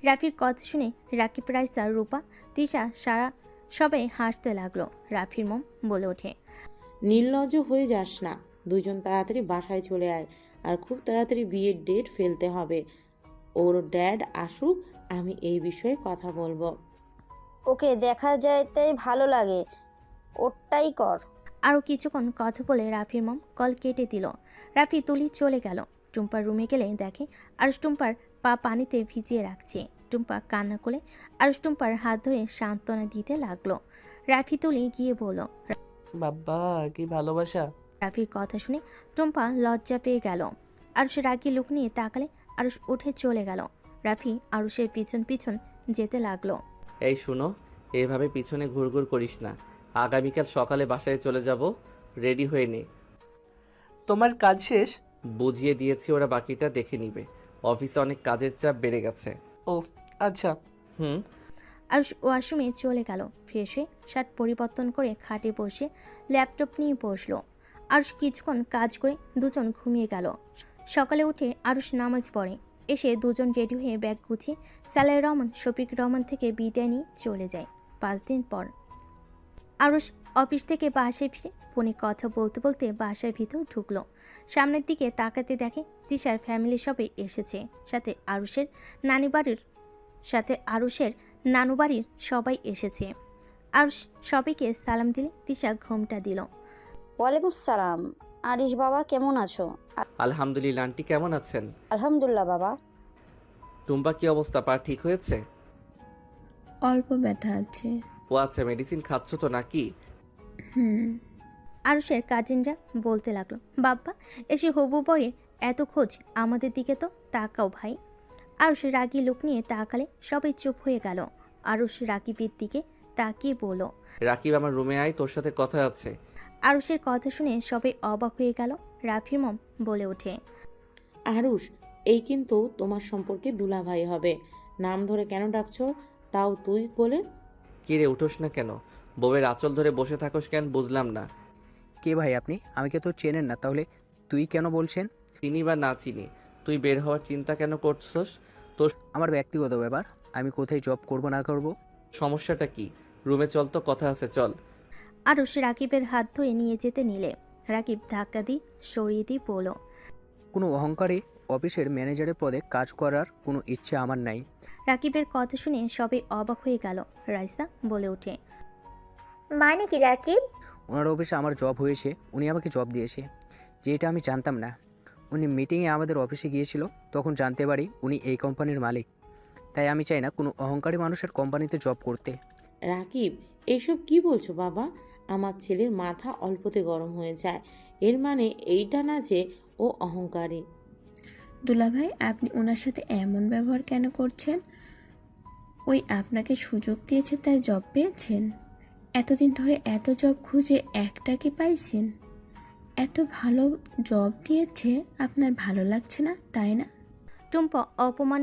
রাফির কথা শুনে রাকিব, রাইসা, রূপা, তিশা, সারা সবাই হাসতে লাগলো। রাফির মম বলে ওঠে, নির্লজ্জ হয়ে যাস না, দুজন তাড়াতাড়ি বাসায় চলে আয়। আর খুব তাড়াতাড়ি বিয়ের ডেট ফেলতে হবে। ওর ড্যাড আসুক, আমি এই বিষয়ে কথা বলবো। ওকে দেখা যাইতেই ভালো লাগে, ওটাই কর। আরও কিছুক্ষণ কথা বলে রাফির মম কল কেটে দিল। রাফি তুলি চলে গেল। টুম্পার রুমে গেলে দেখে আরুষ টুম্পার পা পানিতে ভিজিয়ে রাখছে। টুম্পা কান্না করে আরুষ টুম্পার হাত ধরে সান্ত্বনা দিতে লাগলো। রাফি তুলি গিয়ে বলল, বাবা কি ভালোবাসা। রাফির কথা শুনে টুম্পা লজ্জা পেয়ে গেল। আরুষ রাগি লুক নিয়ে তাকালে আরুষ উঠে চলে গেল। রাফি আরুষের পিছন পিছন যেতে লাগলো। এই শুনো, এভাবে পিছনে ঘুরঘুর করিস না। আগামীকাল সকালে বাসায় চলে যাব, রেডি হয়ে নে। তোমার কাজ শেষ? বুঝিয়ে দিয়েছি, ওরা বাকিটা দেখে নিবে। অফিসে অনেক কাজের চাপ বেড়ে গেছে। ও আচ্ছা। হুম। আরুষ ওয়াশরুমে চলে গেল। ফ্রেশ হয়ে শার্ট পরিবর্তন করে খাটে বসে ল্যাপটপ নিয়ে বসলো। আরুষ কিছুক্ষণ কাজ করে দুজন ঘুমিয়ে গেল। সকালে উঠে আরুষ নামাজ পড়ে। এসে দুজন রেডি হয়ে ব্যাগ গুছিয়ে সালেহ রহমান, শফিক রহমান থেকে বিদায় নিয়ে চলে যায়। 5 দিন পর আরুষ অফিস থেকে বাসায় ফিরে ফোনে কথা বলতে বলতে বাসার ভিতর ঢুকলো। সামনের দিকে তাকাতে দেখে তিশার ফ্যামিলি সবাই এসেছে। সাথে আরুষের নানু বাড়ির সবাই এসেছে। আরুষ সবাইকে সালাম দিলে তিশা ঘোমটা দিল। ওয়ালাইকুম সালাম। আরিশ বাবা, কেমন আছো? আলহামদুলিল্লাহ। আন্টি কেমন আছেন? আলহামদুলিল্লাহ বাবা। টুম্পা কি অবস্থা? পা ঠিক হয়েছে? অল্প ব্যথা আছে। ও আচ্ছা, মেডিসিন খাচ্ছ তো নাকি? হুম। আরুষের কাজিনরা বলতে লাগলো, বাব্বা এসে হবু বইয়ের এত খোঁজ, আমাদের দিকে তো তাকাও ভাই। আরুষ রাগি লুক নিয়ে তাকালে সবাই চুপ হয়ে গেল। আরুষ রাকিবের দিকে তাকিয়ে বলল, রাকিব আমার রুমে আয়, তোর সাথে কথা আছে। আরুষের কথা শুনে সবাই অবাক হয়ে গেল। রাফির মম বলে ওঠে, আরুষ, এই কিন্তু তোমার সম্পর্কে দুলাভাই হবে। নাম ধরে কেন ডাকছো, তাও তুই বলে? কি রে, উঠোস না কেন? বউয়ের আঁচল ধরে বসে থাকোস কেন, বুঝলাম না। কে ভাই আপনি? আমাকে তো চেনেন না, তাহলে তুই কেন বলছেন? চিনি বা না চিনি, তুই বের হওয়ার চিন্তা কেন করছস? তোর আমার ব্যক্তিগত ব্যাপার, আমি কোথায় জব করব না করব। সমস্যাটা কি? রুমে চল, তো কথা আছে, চল। আরুষ রাকিবের হাত ধরে নিয়ে যেতে নিলে রাকিব ধাক্কা দিয়ে সরিয়ে দিয়ে বলল, কোনো অহংকারে অফিসের ম্যানেজারের পদে কাজ করার কোনো ইচ্ছে আমার নাই। রাকিবের কথা শুনে সবাই অবাক হয়ে গেল। রাইসা বলে ওঠে, মানে কি রাকিব? ওনার অফিসে আমার জব হয়েছে, উনি আমাকে জব দিয়েছে, যেটা আমি জানতাম না। উনি মিটিংয়ে আমাদের অফিসে গিয়েছিল, তখন জানতে পারি উনি এই কোম্পানির মালিক। তাই আমি চাই না কোনো অহংকারী মানুষের কোম্পানিতে জব করতে। রাকিব, এইসব কি বলছো বাবা? আমার ছেলের মাথা অল্পতে গরম হয়ে যায়। এর মানে এইটা না যে ও অহংকারী। দুলাভাই, আপনি ওনার সাথে এমন ব্যবহার কেন করছেন? ওই আপনাকে সুযোগ দিয়েছে তাই জব পেয়েছেন? এতদিন ধরে এত জব খুঁজে একটা কি পাইছেন? এত ভালো জব দিয়েছে, আপনার ভালো লাগছে না তাই না? টুম্পা অপমান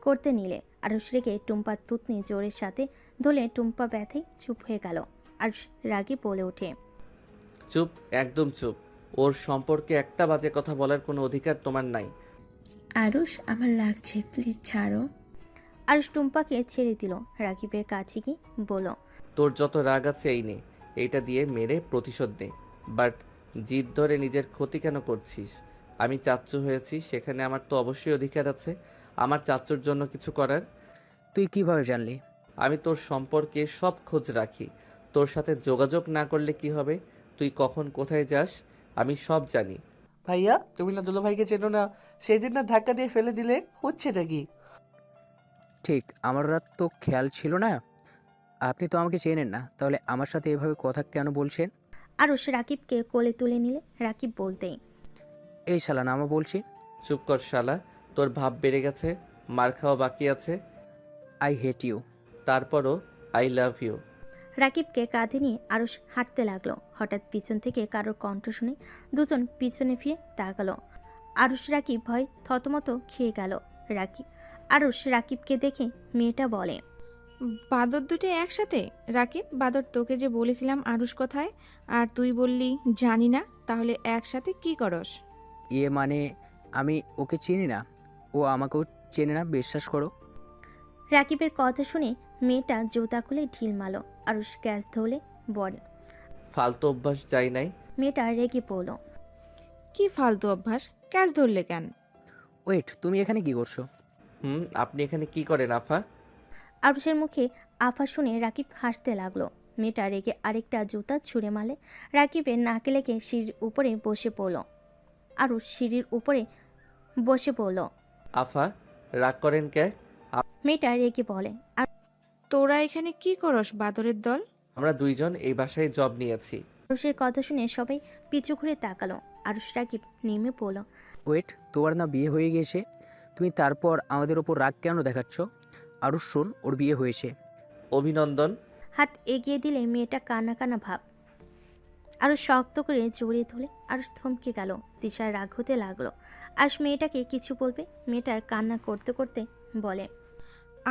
করতে নিলে আরুষ রেগে টুম্পার তুতনি জোরের সাথে ধরলে টুম্পা ব্যথায় চুপ হয়ে গেল। আরুষ রাগে বলে ওঠে, চুপ, একদম চুপ। ওর সম্পর্কে একটা বাজে কথা বলার কোনো অধিকার তোমার নাই। আরুষ, আমার লাগছে, প্লিজ ছাড়ো। আরুষ টুম্পাকে ছেড়ে দিল। রাকিবের কাছে গিয়ে বলল, তোর যত রাগ আছে এই নে, এইটা দিয়ে মেরে প্রতিশোধ নে। বাট জিদ ধরে নিজের ক্ষতি কেন করছিস? আমি চাচ্চু হয়েছি, সেখানে আমার তো অবশ্যই অধিকার আছে আমার চাচ্চুর জন্য কিছু করার। তুই কিভাবে জানলি? আমি তোর সম্পর্কে সব খোঁজ রাখি। তোর সাথে যোগাযোগ না করলে কি হবে? তুই কখন কোথায় যাস আমি সব জানি। ভাইয়া, তুমি না দুলাভাইকে চেনো না? সেই দিন না ধাক্কা দিয়ে ফেলে দিলে, হচ্ছেটা কি? ঠিক, আমার রাত তো খেয়াল ছিল না। আপনি তো আমাকে চেনেন না, তাহলে আমার সাথে এভাবে কথা কেন বলছেন? আরুষ রাকিবকে কোলে তুলে নিলে রাকিব বলতেই, এই শালা নামা বলছি। চুপ কর শালা, তোর ভাব বেড়ে গেছে, মার খাওয়া বাকি আছে। I hate you. তারপরও আই লাভ ইউ। রাকিবকে কাঁধে নিয়ে আরুষ হাঁটতে লাগলো। হঠাৎ পিছন থেকে কারোর কণ্ঠ শুনে দুজন পিছনে ফিরে তাকালো। আরুষ রাকিব ভয় থতমত খেয়ে গেল। আরুষ রাকিবকে দেখে মেয়েটা বলে, বাদর দুটো একসাথে? রাকিব, বাদর তোকে যে বলেছিলাম আরুষ কোথায়, আর তুই বললি জানি না, তাহলে একসাথে কি করস? মানে আমি ওকে চিনি না, ও আমাকেও চেনে না, বিশ্বাস করো। রাকিবের কথা শুনে মেয়েটা জুতা খুলে ঢিল মারল। আরুষ গ্যাস ধরলে বলে, ফালতু অভ্যাস যাই নাই। মেয়েটা রেগে পড়ল। কি ফালতু অভ্যাস? ক্যাচ ধরলে কেন? ওয়েট, তুমি এখানে কি করছো? আপনি এখানে কি করেন আফা? আরুষের মুখে আফা শুনে রাকিব হাসতে লাগলো। মেয়েটা রেগে আরেকটা জুতা ছুঁড়ে মারলে রাকিবের নাকে লেগে সিঁড়ির উপরে বসে পড়ল। আরুষ সিঁড়ির উপরে বসে পড়ল। আফা রাগ করেন কে? মেয়েটা রেগে বলে, তোরা এখানে কি করস বাদরের দল? আমরা দুইজন এই বাসায় জব নিয়েছি। আরুষের কথা শুনে সবাই পিছু ঘুরে তাকালো। আরুষ রাকিব নেমে পড়ল। ওয়েট, তোমার না বিয়ে হয়ে গিয়েছে? তুমি তারপর আমাদের ওপর রাগ কেন দেখাচ্ছ? আরুষ শোন, ওর বিয়ে হয়েছে। অভিনন্দন। হাত এগিয়ে দিলে মেয়েটা কান্না কান্না ভাব। আরো শক্ত করে জড়িয়ে ধরে আরো থমকে গেল। তিশার রাগ হতে লাগলো। আজ মেয়েটাকে কিছু বলবে, মেয়েটার কান্না করতে করতে বলে,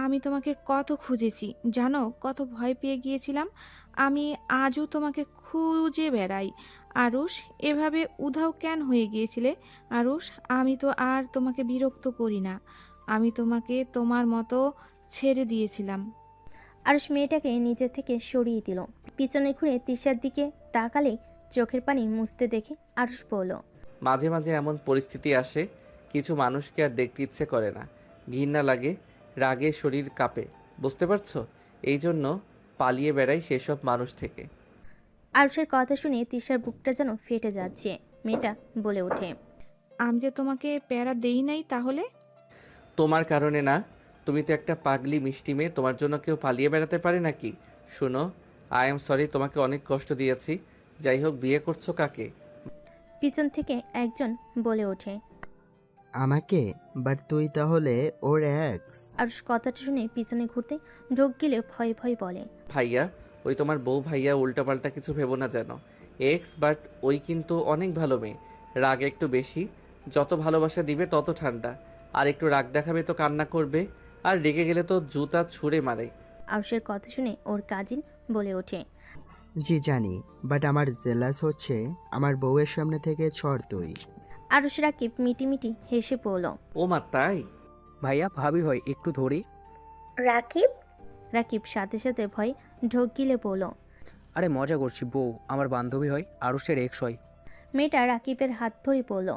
আমি তোমাকে কত খুঁজেছি জানো, কত ভয় পেয়ে গিয়েছিলাম। আমি আজও তোমাকে খুঁজে বেড়াই। আরুষ, এভাবে উধাও কেন হয়ে গিয়েছিলে? আরুষ, আমি তো আর তোমাকে বিরক্ত করি না, আমি তোমাকে তোমার মতো ছেড়ে দিয়েছিলাম। আরুষ মেয়েটাকে নিজে থেকে সরিয়ে দিল। পিছনে ঘুরে তিশার দিকে তাকালে চোখের পানি মুছতে দেখে আরুষ বলল, মাঝে মাঝে এমন পরিস্থিতি আসে, কিছু মানুষকে আর দেখতে ইচ্ছে করে না, ঘৃণা লাগে, রাগে শরীর কাঁপে, বুঝতে পারছো? এই জন্য পালিয়ে বেড়াই সেসব মানুষ থেকে। আরুষের কথা শুনে তিশার বুকটা যেন ফেটে যাচ্ছে। মেয়েটা বলে ওঠে, আমি যে তোমাকে প্যারা দেই নাই তাহলে? তোমার কারণে না, তুমি তো একটা পাগলি মিষ্টি মেয়ে, তোমার জন্য কেউ পালিয়ে বেড়াতে পারে নাকি? শোনো, আই এম সরি, তোমাকে অনেক কষ্ট দিয়েছি। যাই হোক, বিয়ে করছো কাকে? পিছন থেকে একজন বলে ওঠে, আমাকে? বাট তুই তাহলে ওর এক্স? আরুষ কথাটা শুনে পিছনে ঘুরতে ঢোক গেলে ভয় ভয় বলে, ভাইয়া, ওই তোমার বউ ভাইয়া, উল্টাপাল্টা কিছু ভেবো না যেন। এক্স, বাট ওই কিন্তু অনেক ভালো মেয়ে, রাগ একটু বেশি, যত ভালোবাসা দিবে তত ঠান্ডা, আর একটু রাগ দেখাবে তো কান্না করবে, আর রেগে গেলে তো জুতা ছুঁড়ে মারে। আরুষের কথা শুনে ওর কাজিন বলে ওঠে, জি জানি, বাট আমার জেলাস হচ্ছে আমার বউয়ের সামনে থেকে ছড় তুই। আরুষ রাকিব মিটিমিটি হেসে পড়ল। ও মা, তাই? ভাইয়া ভাবি হয়, একটু ধরি। রাকিব? রাকিব সাথে সাথে ভয় ঢোক গিলে বলল, আরে মজা করছি, বউ আমার বান্ধবী হয়, আরুষের এক্স হয়। মেয়েটা রাকিবের হাত ধরে পড়ল,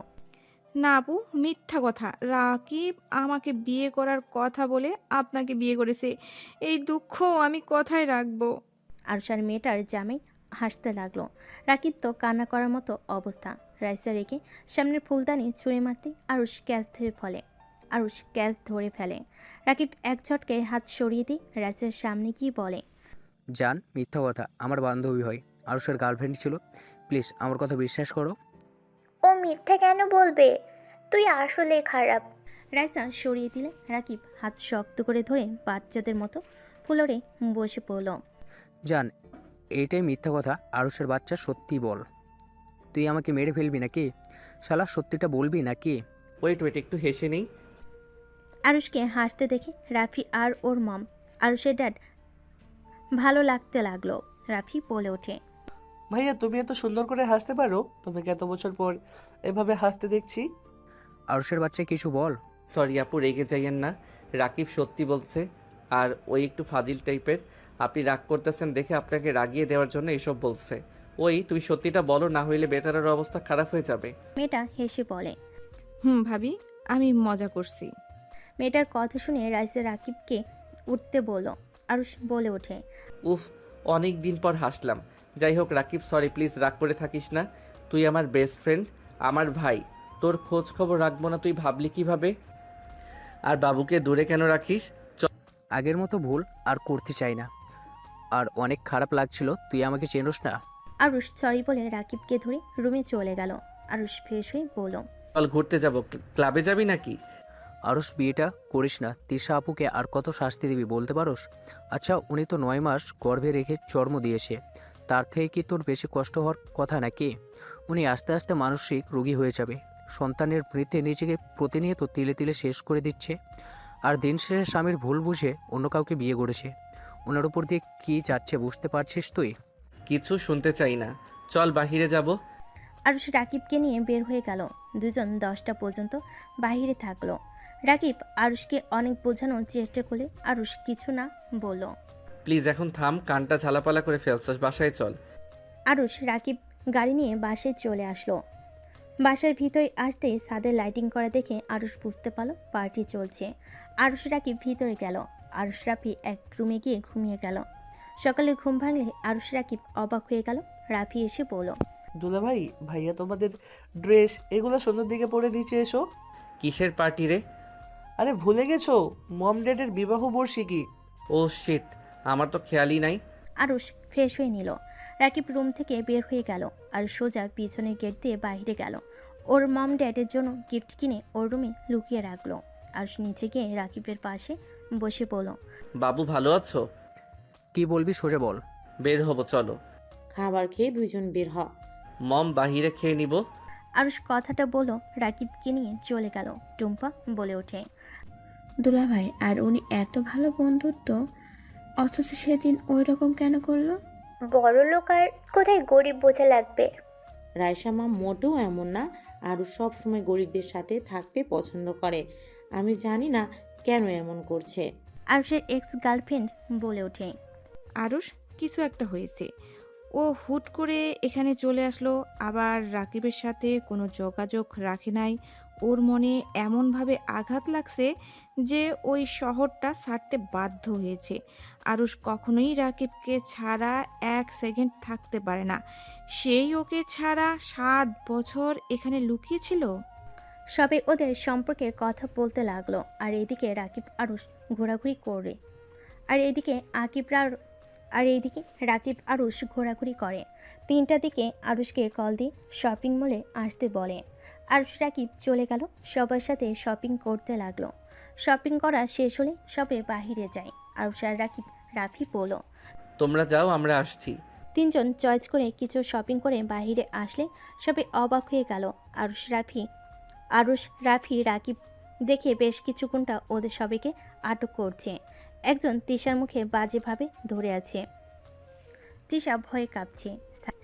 না আপু, মিথ্যা কথা। রাকিব আমাকে বিয়ে করার কথা বলে আপনাকে বিয়ে করেছে, এই দুঃখ আমি কোথায় রাখবো? আরুষ আর মেয়েটার জামাই হাসতে লাগলো। রাকিব তো কান্না করার মতো অবস্থা। রাইসা রেখে সামনের ফুলদানি ছুঁড়ে মারতে আরুষ ক্যাচ ধরে ফেলে। রাকিব এক ঝটকায় হাত সরিয়ে দিয়ে রাইসার সামনে গিয়ে বলে, জান, মিথ্যা কথা, আমার বান্ধবী হয়, আরুষের গার্লফ্রেন্ড ছিল, প্লিজ আমার কথা বিশ্বাস করো। ও মিথ্যা কেন বলবে? তুই আসলে খারাপ। রাইসা সরিয়ে দিলে রাকিব হাত শক্ত করে ধরে বাচ্চাদের মতো ফ্লোরে বসে পড়ল। জান, এইটাই মিথ্যা কথা, আরুষের বাচ্চা, সত্যি বল, তুই আমাকে মেরে ফেলবি নাকি? শালা সত্যিটা বলবি নাকি? ওয়েট, একটু হেসে নেই। আরুষকে হাসতে দেখে রাফি আর ওর মম, আরুষের ড্যাড ভালো লাগতে লাগলো। রাফি বলে ওঠে, ভাইয়া তুমি এত সুন্দর করে হাসতে পারো, তোমাকে এত বছর পর এভাবে হাসতে দেখছি। আরুষের বাচ্চা কিছু বল। সরি আপু, রেগে যাইয়েন না, রাকিব সত্যি বলছে, আর ওই একটু ফাজিল টাইপের, আপনি রাগ করতেছেন দেখে আপনাকে রাগিয়ে দেওয়ার জন্য এসব বলছে। ওই তুমি সত্যিটা বলো, না হইলে বেচারার অবস্থা খারাপ হয়ে যাবে। মেয়েটা হেসে বলে, ভাবি, আমি মজা করছি। মেয়েটার কথা শুনে রাইসা রাকিবকে উঠতে বলল। আরুষ বলে ওঠে, উফ, অনেক দিন পর হাসলাম। যাই হোক রাকিব, সরি, প্লিজ রাগ করে থাকিস না, তুই আমার বেস্ট ফ্রেন্ড, আমার ভাই, তোর খোঁজ খবর রাখবো না তুই ভাবলি কিভাবে? আর বাবুকে দূরে কেন রাখিস? আগের মতো ভুল আর করতে চাই না, আর অনেক খারাপ লাগছিল, তুই আমাকে চেনোস না। আরুষ সরি বলে রাকিবকে ধরে রুমে চলে গেল। আরুষ ফ্রেশ হয়ে বলল, চল ঘুরতে যাব, ক্লাবে যাবি নাকি? আরুষ বিয়েটা করিস না। তিশা আপুকে আর কত শাস্তি দিবি বলতে পারোস? আচ্ছা, উনি তো 9 মাস গর্ভে রেখে জন্ম দিয়েছে, তার থেকে কি তোর বেশি কষ্ট হওয়ার কথা নাকি? উনি আস্তে আস্তে মানসিক রোগী হয়ে যাবে। সন্তানের মৃত্যে নিজেকে প্রতিনিয়ত তিলে তিলে শেষ করে দিচ্ছে, আর দিন শেষে স্বামীর ভুল বুঝে অন্য কাউকে বিয়ে করেছে। ওনার উপর দিয়ে কী যাচ্ছে বুঝতে পারছিস তুই? কিছু শুনতে চাই না, চল বাহিরে যাব। আরুষ রাকিবকে নিয়ে বের হয়ে গেল। দুজন 10টা পর্যন্ত বাইরে থাকলো। রাকিব আরুষকে অনেক বোঝানোর চেষ্টা করলে আরুষ কিছু না বলল। প্লিজ এখন থাম, কানটা ঝালাপালা করে ফেলছস, বাসায় চল। আরুষ রাকিব গাড়ি নিয়ে বাসায় চলে আসলো। বাসার ভিতরে আসতেই ছাদের লাইটিং করা দেখে আরুষ বুঝতে পারলো পার্টি চলছে। আরুষ রাকিব ভিতরে গেল। আরুষ রাফি এক রুমে গিয়ে ঘুমিয়ে গেল। সকালে ঘুম ভাঙলে আরুষ রাকিব অবাক হয়ে গেল। রাফি এসে বলল, দুলাভাই, ভাইয়া তোমাদের ড্রেস এগুলো সন্ধ্যের দিকে পরে নিচে এসো। কিসের পার্টি রে? আরে ভুলে গেছো, মম ড্যাডের বিবাহ বার্ষিকী। ও শিট, আমার তো খেয়ালই নাই। আরুষ ফ্রেশ হয়ে নিল। রাকিব রুম থেকে বের হয়ে গেল আর সোজা পিছনের গেট দিয়ে বাইরে গেল। ওর মম ড্যাডের জন্য গিফট কিনে ওর রুমে লুকিয়ে রাখলো। আরুষ নিচে গিয়ে রাকিবের পাশে বসে বলল, বাবু ভালো আছো? কি বলবি সোজা বল। বের হবো চলো। খাবার খেয়ে দুইজন বের হ। মম বাহিরে খেয়ে নিব। আরুষ কথাটা বলল রাকিবকে নিয়ে চলে গেল। টুম্পা বলে ওঠে, দুলাভাই, আর উনি এত ভালো বন্ধুত্ব, অথচ সেদিন ওই রকম কেন করলো? বড় লোক আর কোথায় গরিব বোঝা লাগবে। রাইসা মা মোটেও এমন না, আরও সব সময় গরিবদের সাথে থাকতে পছন্দ করে। আমি জানি না কেন এমন করছে। আরুষের এক্স গার্লফ্রেন্ড বলে ওঠে, আরুষ, কিছু একটা হয়েছে। ও হুট করে এখানে চলে আসলো, আবার রাকিবের সাথে কোনো যোগাযোগ রাখে নাই। ওর মনে এমনভাবে আঘাত লাগছে যে ওই শহরটা ছাড়তে বাধ্য হয়েছে। আরুষ কখনোই রাকিবকে ছাড়া 1 সেকেন্ড থাকতে পারে না। সেই ওকে ছাড়া 7 বছর এখানে লুকিয়েছিল। সবে ওদের সম্পর্কে কথা বলতে লাগলো। আর এদিকে রাকিব আরুষ ঘোরাঘুরি করে। আর এইদিকে রাকিব আরুষ ঘোরাঘুরি করে। 3টার দিকে আরুষকে কল দিয়ে শপিং মলে আসতে বলে। আরুষ রাকিব চলে গেল। সবার সাথে শপিং করতে লাগলো। শপিং করা শেষ হলে সবে বাহিরে যায়। আরুষ আর রাফি বলল, তোমরা যাও, আমরা আসছি। 3জন চয়েস করে কিছু শপিং করে বাহিরে আসলে সবে অবাক হয়ে গেল। আরুষ রাফি রাকিব দেখে বেশ কিছুক্ষণটা ওদের সবাইকে আটক করছে। একজন তিশার মুখে বাজেভাবে ধরে আছে। তিশা ভয়ে কাঁপছে।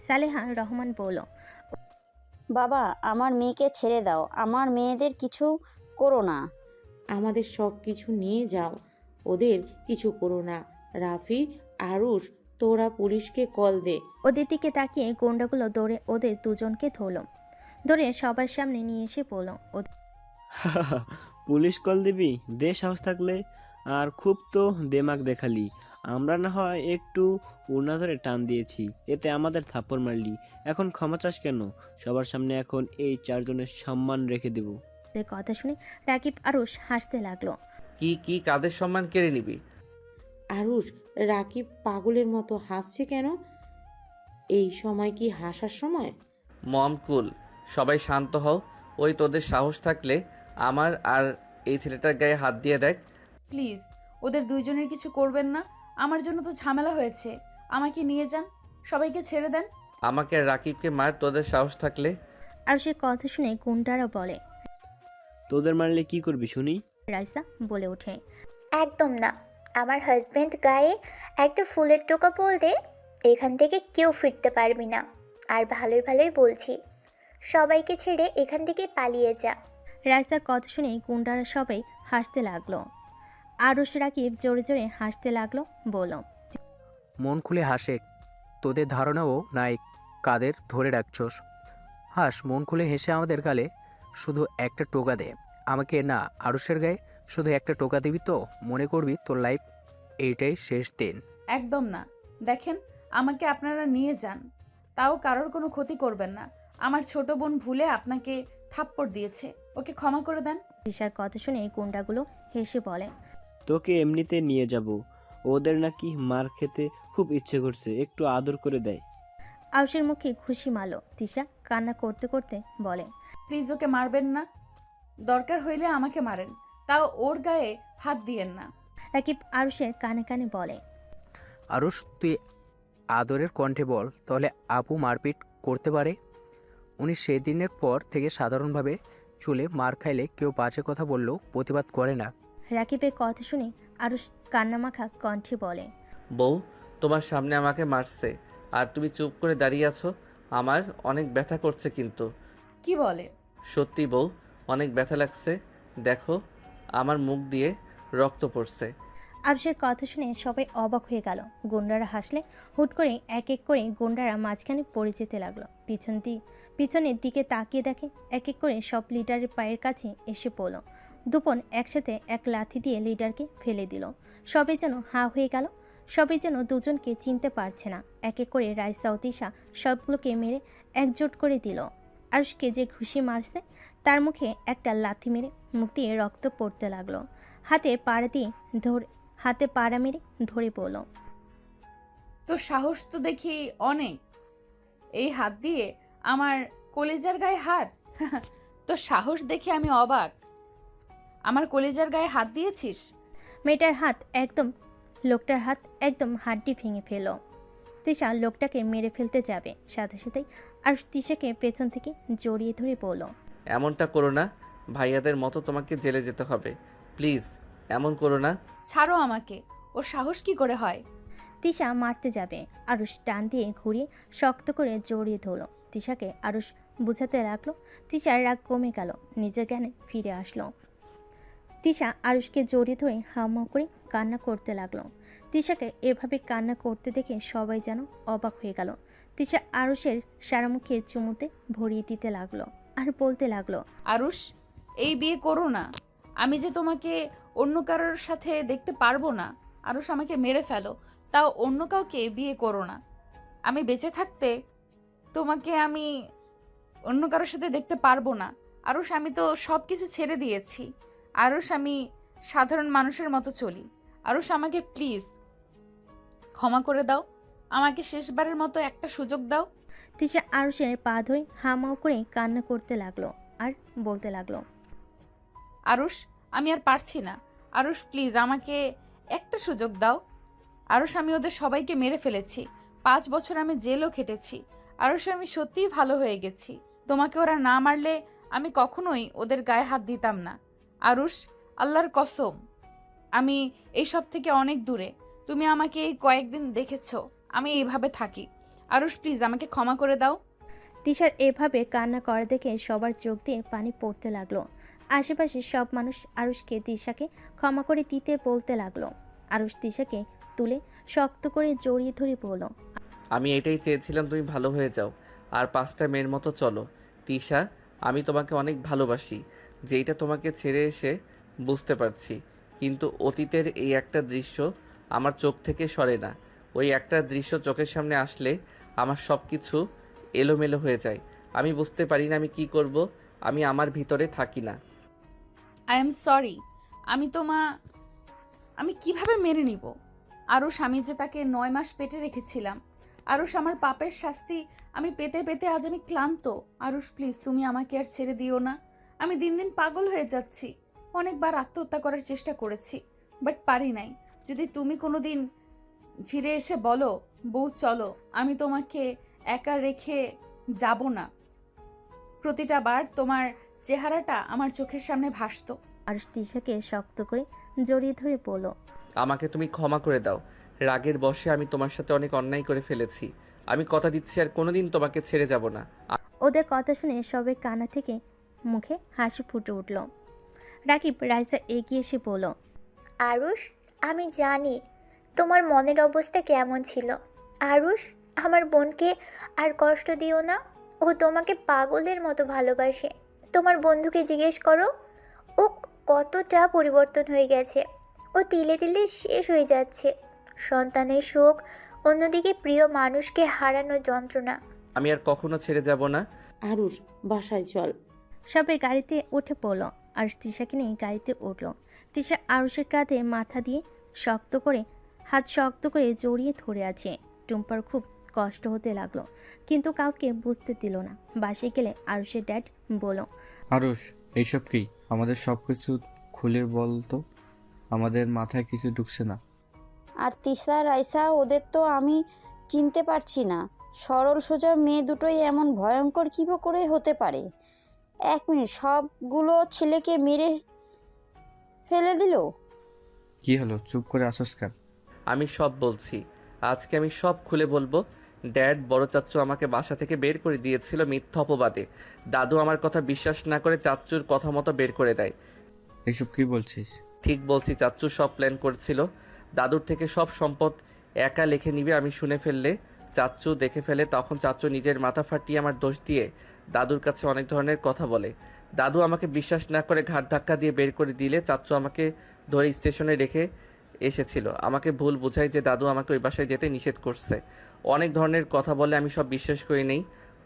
সালেহা রহমান বলল, বাবা, আমার মেয়েকে ছেড়ে দাও, আমার মেয়েদের কিছু করো না। আমাদের সব কিছু নিয়ে যাও, ওদের কিছু করো না। রাফি, আরুষ, তোরা পুলিশকে কল দে। ওদের দিকে তাকিয়ে গোন্ডাগুলো দৌড়ে ওদের দুজনকে ধরে সবার সামনে নিয়ে এসে বলল, পুলিশ কল দিবি? দে সাহস থাকলে। আর খুব তো দেমাগ দেখালি। আমরা না হয় একটু উড়না ধরে টান দিয়েছি, এতে আমাদের থাপ্পড় মারলি। এখন ক্ষমা চাস কেন? সবার সামনে এখন এই 4 জনের সম্মান রেখে দেব। ওদের কথা শুনে রাকিব আরুষ হাসতে লাগলো। কি কাদের সম্মান কেড়ে নিবি? আরুষ, রাকিব পাগলের মতো হাসছে কেন? এই সময় কি হাসার সময়? মম কুল, সবাই শান্ত হও। ওই তোদের সাহস থাকলে আমার আর এই ছেলেটার গায়ে হাত দিয়ে দেখ। প্লিজ, ওদের দুইজনের কিছু করবেন না। আমার জন্য তো ঝামেলা হয়েছে। আমাকে নিয়ে যান, সবাইকে ছেড়ে দেন। আমাকে আর রাকিবকে মার তোদের সাহস থাকলে। আরুষের কথা শুনে গুন্ডারা বলে, তোদের মারলে কি করবি শুনি? রাইসা বলে ওঠে, একদম না। আমার হাজব্যান্ড গায়ে একটা ফুলের টোকা পড়লে এখান থেকে কেউ ফিরতে পারবি না। আর ভালোই ভালোই বলছি, সবাইকে ছেড়ে এখান থেকে পালিয়ে যা। রাইসার কথা শুনে গুন্ডারা সবাই হাসতে লাগলো। আরুষ রাকিব জোরে জোরে হাসতে লাগলো। বলল, মন খুলে হাসে, তোদের ধারণাও নাই কাদের ধরে রাখছস। হাস, মন খুলে হেসে আমাদের গালে শুধু একটা টোকা দে। আমাকে না, আরুষের গায়ে শুধু একটা টোকা দিবি তো মনে করবি তোর লাইফ এইটাই শেষ দিন। একদম না। দেখেন, আমাকে আপনারা নিয়ে যান, তাও কারোর কোনো ক্ষতি করবেন না। আমার ছোট বোন ভুলে আপনাকে থাপ্পড় দিয়েছে, ওকে ক্ষমা করে দেন। তিশার কথা শুনে গুন্ডাগুলো হেসে বলে, তোকে এমনিতে নিয়ে যাব। ওদের নাকি মার খেতে খুব ইচ্ছে করছে, একটু আদর করে দেয়। আরুষের মুখে খুশি মালো। তিশা কান্না করতে করতে বলে, প্লিজ ওকে মারবেন না, দরকার হইলে আমাকে মারেন, তাও ওর গায়ে হাত দিয়েন না। রাকিব আরুষের কানে কানে বলে। আরুষ, তুই আদরের কণ্ঠে বল, তাহলে আপু মারপিট করতে পারে? উনি সেদিনের পর থেকে সাধারণভাবে চুলে মার খাইলে কেউ বাজে কথা বললেও প্রতিবাদ করে না। রাকিবের কথা শুনে আরুষ কান্নামাখা কণ্ঠে বলে। বউ, তোমার সামনে আমাকে মারছে আর তুমি চুপ করে দাঁড়িয়ে আছো। আমার অনেক ব্যথা করছে কিন্তু। কি বলে? সত্যি বউ, অনেক ব্যথা লাগছে। দেখো, আমার মুখ দিয়ে রক্ত পড়ছে। আরুষের কথা শুনে সবাই অবাক হয়ে গেল। গুন্ডারা হাসলে হুট করে এক এক করে গুন্ডারা মাঝখানে পড়ে যেতে লাগলো। পিছনের দিকে তাকিয়ে দেখে এক এক করে সব লিডারের পায়ের কাছে এসে পড়ল। দুপন একসাথে এক লাথি দিয়ে লিডারকে ফেলে দিল। সবে যেন হাঁ হয়ে গেল। সবে যেন দুজনকে চিনতে পারছে না। এক এক করে রাইসা ও তিশা সবগুলোকে মেরে একজোট করে দিল। আরুষকে যে ঘুষি মারছে তার মুখে একটা লাথি মেরে মুখ দিয়ে রক্ত পড়তে লাগলো। হাতে পাড়া মেরে ধরে পড়ল। তোর সাহস তো দেখি অনেক, এই হাত দিয়ে আমার কলেজার গায়ে হাত। তোর সাহস দেখে আমি অবাক। আমার কলেজার গায়ে হাত দিয়েছিস? লোকটার হাত একদম হাড্ডি ভেঙে ফেল। তিশা লোকটাকে মেরে ফেলতে যাবে, সাথে সাথেই আর তিশাকে পেছন থেকে জড়িয়ে ধরে বলল, এমনটা করো না, ভাইয়াদের মতো তোমাকে জেলে যেতে হবে। প্লিজ এমন করো না। ছাড়ো আমাকে, ওর সাহস কি করে হয়? তিশা মারতে যাবে, আরুষ টান দিয়ে ঘুরিয়ে শক্ত করে জড়িয়ে ধরল। তিশাকে আরুষ বুঝাতে লাগলো। তিশার রাগ কমে গেল, নিজের জ্ঞানে ফিরে আসলো। তিশা আরুষকে জড়িয়ে ধরে হাউমাউ করে কান্না করতে লাগলো। তিশাকে এভাবে কান্না করতে দেখে সবাই যেন অবাক হয়ে গেল। তিশা আরুষের সারা মুখে চুমুতে ভরিয়ে দিতে লাগলো আর বলতে লাগলো, আরুষ, এই বিয়ে করো না। আমি যে তোমাকে অন্য কারোর সাথে দেখতে পারবো না। আরুষ, আমাকে মেরে ফেলো, তাও অন্য কাউকে বিয়ে করো না। আমি বেঁচে থাকতে তোমাকে আমি অন্য কারোর সাথে দেখতে পারবো না। আরুষ, আমি তো সব কিছু ছেড়ে দিয়েছি। আরুষ, আমি সাধারণ মানুষের মতো চলি। আরুষ, আমাকে প্লিজ ক্ষমা করে দাও। আমাকে শেষবারের মতো একটা সুযোগ দাও। তিশা আরুষের পা ধরে হামাও করে কান্না করতে লাগলো আর বলতে লাগলো, আরুষ, আমি আর পারছি না। আরুষ, প্লিজ আমাকে একটা সুযোগ দাও। আরুষ, আমি ওদের সবাইকে মেরে ফেলেছি। 5 বছর আমি জেলও খেটেছি। আরুষ, আমি সত্যিই ভালো হয়ে গেছি। তোমাকে ওরা না মারলে আমি কখনোই ওদের গায়ে হাত দিতাম না। আরুষ, আল্লাহর কসম, আমি এইসব থেকে অনেক দূরে। তুমি আমাকে এই কয়েকদিন দেখেছো আমি এইভাবে থাকি। আরুষ, প্লিজ আমাকে ক্ষমা করে দাও। তিশার এভাবে কান্না করা দেখে সবার চোখ দিয়ে পানি পড়তে লাগলো। আশেপাশে সব মানুষ আরুষকে তিশাকে ক্ষমা করে দিতে বলতে লাগলো। আরুষ তিশাকে তুলে শক্ত করে জড়িয়ে ধরে বলল, আমি এটাই চেয়েছিলাম, তুমি ভালো হয়ে যাও আর 5টা মেয়ের মতো চলো। তিশা, আমি তোমাকে অনেক ভালোবাসি, যেইটা তোমাকে ছেড়ে এসে বুঝতে পারছি। কিন্তু অতীতের এই একটা দৃশ্য আমার চোখ থেকে সরে না। ওই একটা দৃশ্য চোখের সামনে আসলে আমার সব কিছু এলোমেলো হয়ে যায়। আমি বুঝতে পারি না আমি কি করব। আমি আমার ভিতরে থাকি না। I am sorry. আমি কিভাবে মেনে নিব? আরুষ, আমি যে তাকে 9 মাস পেটে রেখেছিলাম। আরুষ, আমার পাপের শাস্তি আমি পেতে পেতে আজ আমি ক্লান্ত। আরুষ, প্লিজ তুমি আমাকে আর ছেড়ে দিও না। আমি দিন দিন পাগল হয়ে যাচ্ছি। অনেকবার আত্মহত্যা করার চেষ্টা করেছি, বাট পারি নাই। যদি তুমি কোনো দিন ফিরে এসে বলো, বউ চলো, আমি তোমাকে একা রেখে যাব না। প্রতিটা বার তোমার চেহারাটা আমার চোখের সামনে ভাসতো। আরুষ তিশাকে শক্ত করে জড়িয়ে ধরে বলল, আমাকে তুমি ক্ষমা করে দাও। রাগের বশে আমি তোমার সাথে অনেক অন্যায় করে ফেলেছি। আমি কথা দিচ্ছি আর কোনোদিন তোমাকে ছেড়ে যাব না। ওদের কথা শুনে সবাই কানা থেকে মুখে হাসি ফুটে উঠল। রাকিব রাইসা এগিয়ে এসে বলল, আরুষ, আমি জানি তোমার মনের অবস্থা কেমন ছিল। আরুষ, আমার বোনকে আর কষ্ট দিও না। ও তোমাকে পাগলের মতো ভালোবাসে। তোমার বন্ধুকে জিজ্ঞেস করো, ও কতটা পরিবর্তন হয়ে গেছে। ও তিলে তিলে শেষ হয়ে যাচ্ছে। সন্তানের শোক, অন্যদিকে প্রিয় মানুষকে হারানোর যন্ত্রণা। আমি আর কখনো ছেড়ে যাব না। আরুষ, বাসায় চল। সবাই গাড়িতে উঠে পড়ল। আরুষ তিশাকে নিয়ে গাড়িতে উঠল। তিশা আরুষের কাঁধে মাথা দিয়ে হাত শক্ত করে জড়িয়ে ধরে আছে। টুম্পার খুব কষ্ট হতে লাগলো, কিন্তু কাউকে বুঝতে দিল না। বাসে গেলে আরুষের ড্যাড বলল, আরুষ, এইসব কি? আমাদের সব কিছু খুলে বল তো, আমাদের মাথায় কিছু ঢুকছে না। আর তিশা রাইসা ওদের তো আমি চিনতে পারছি না। সরল সোজা মেয়ে দুটোই এমন ভয়ঙ্কর কী করে হতে পারে? 1 মিনিট, সবগুলো ছেলেকে মেরে ফেলে দিল? কি হলো, চুপ করে আসস কেন? আমি সব বলছি, আজকে আমি সব খুলে বলবো। ড্যাড, বড় চাচ্চু আমাকে বাসা থেকে বের করে দিয়েছিল মিথ্যা অপবাদে। দাদু আমার কথা বিশ্বাস না করে চাচ্চুর কথা মতো বের করে দেয়। এসব কি বলছিস? ঠিক বলছি, চাচ্চু সব প্ল্যান করছিল। দাদুর থেকে সব সম্পদ একা লিখে নিবে, আমি শুনে ফেললে চাচ্চু দেখে ফেলে, তখন চাচ্চু নিজের মাথা ফাটিয়ে আমার দোষ দিয়ে দাদুর কাছে অনেক ধরনের কথা বলে। দাদু আমাকে বিশ্বাস না করে ঘাট ধাক্কা দিয়ে বের করে দিলে চাচ্চু আমাকে ধরে স্টেশনে রেখে এসেছিল। আমাকে ভুল বোঝায় যে দাদু আমাকে ওই বাসায় যেতে নিষেধ করছে। অনেক ধরনের কথা বলে, আমি সব বিশ্বাস করে নেই।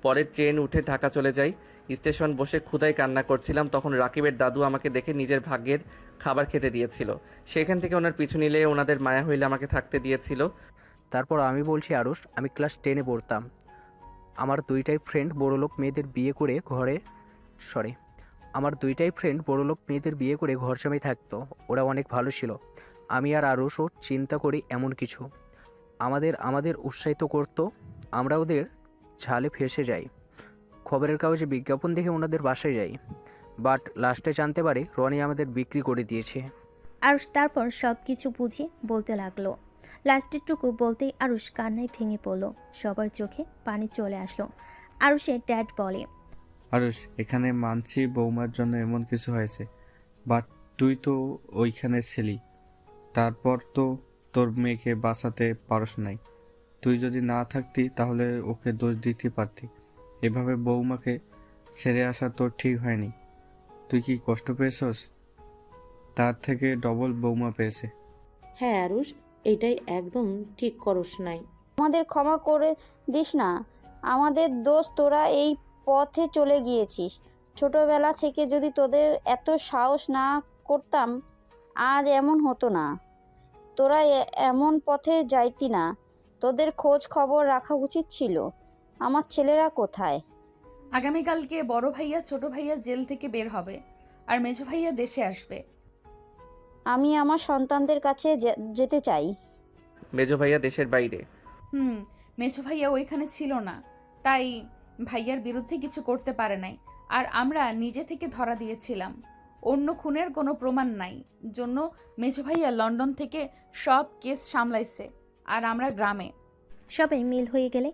পরে ট্রেন উঠে ঢাকা চলে যাই। স্টেশন বসে ক্ষুধায় কান্না করছিলাম, তখন রাকিবের দাদু আমাকে দেখে নিজের ভাগ্যের খাবার খেতে দিয়েছিল। সেখান থেকে ওনার পিছু নিলে ওনাদের মায়া হইলে আমাকে থাকতে দিয়েছিল। তারপর আমি বলছি আরুষ, আমি ক্লাস 10-এ পড়তাম। আমার দুইটাই ফ্রেন্ড বড়লোক মেয়েদের বিয়ে করে বিয়ে করে ঘর জামাই থাকতো। ওরা অনেক ভালো ছিল। আমি আর আরুষও চিন্তা করি এমন কিছু। আমাদের উৎসাহিত করতো। আমরা ওদের ঝালে ফেসে যাই। খবরের কাগজে বিজ্ঞাপন দেখে ওনাদের বাসায় যাই। বাট লাস্টে জানতে পারি রনি আমাদের বিক্রি করে দিয়েছে। আরুষ তারপর সব কিছু বুঝিয়ে বলতে লাগলো। লাস্টেরটুকু বলতেই আরুষ কান্নায় ভেঙে পড়ল। সবার চোখে পানি চলে আসলো। আরুষের ড্যাড বলে, আরুষ, এখানে মানছি বৌমার জন্য এমন কিছু হয়েছে, বাট তুই তো ওইখানে ছিলি। তারপর তো তোর মেয়েকে বাঁচাতে পারস নাই। তুই যদি না থাকতি তাহলে ওকে দোষ দিতে পারতি। এভাবে বৌমাকে ছেড়ে আসা তোর ঠিক হয়নি। তুই কি কষ্ট পেয়েছস? তার থেকে ডবল বৌমা পেয়েছে। হ্যাঁ আরুষ, এটাই একদম ঠিক করস নাই। আমাদের ক্ষমা করে দিস না। আমাদের দোষ, তোরা এই পথে চলে গিয়েছিস। ছোটবেলা থেকে যদি তোদের এত সাহস না করতাম, আজ এমন হতো না। তোরা এমন পথে যাইতি না। তোদের খোঁজ খবর রাখা উচিত ছিল। আমার ছেলেরা কোথায়? আগামীকালকে বড় ভাইয়া ছোট ভাইয়া জেল থেকে বের হবে, আর মেজো ভাইয়া দেশে আসবে। আমি আমার সন্তানদের কাছে যেতে চাই। মেজো ভাইয়া দেশের বাইরে। মেজো ভাইয়া ওইখানে ছিল না, তাই ভাইয়ার বিরুদ্ধে কিছু করতে পারে নাই। আর আমরা নিজে থেকে ধরা দিয়েছিলাম। অন্য খুনের কোনো প্রমাণ নাই জন্য মেজো ভাইয়া লন্ডন থেকে সব কেস সামলাইছে, আর আমরা গ্রামে। সবাই মিল হয়ে গেলে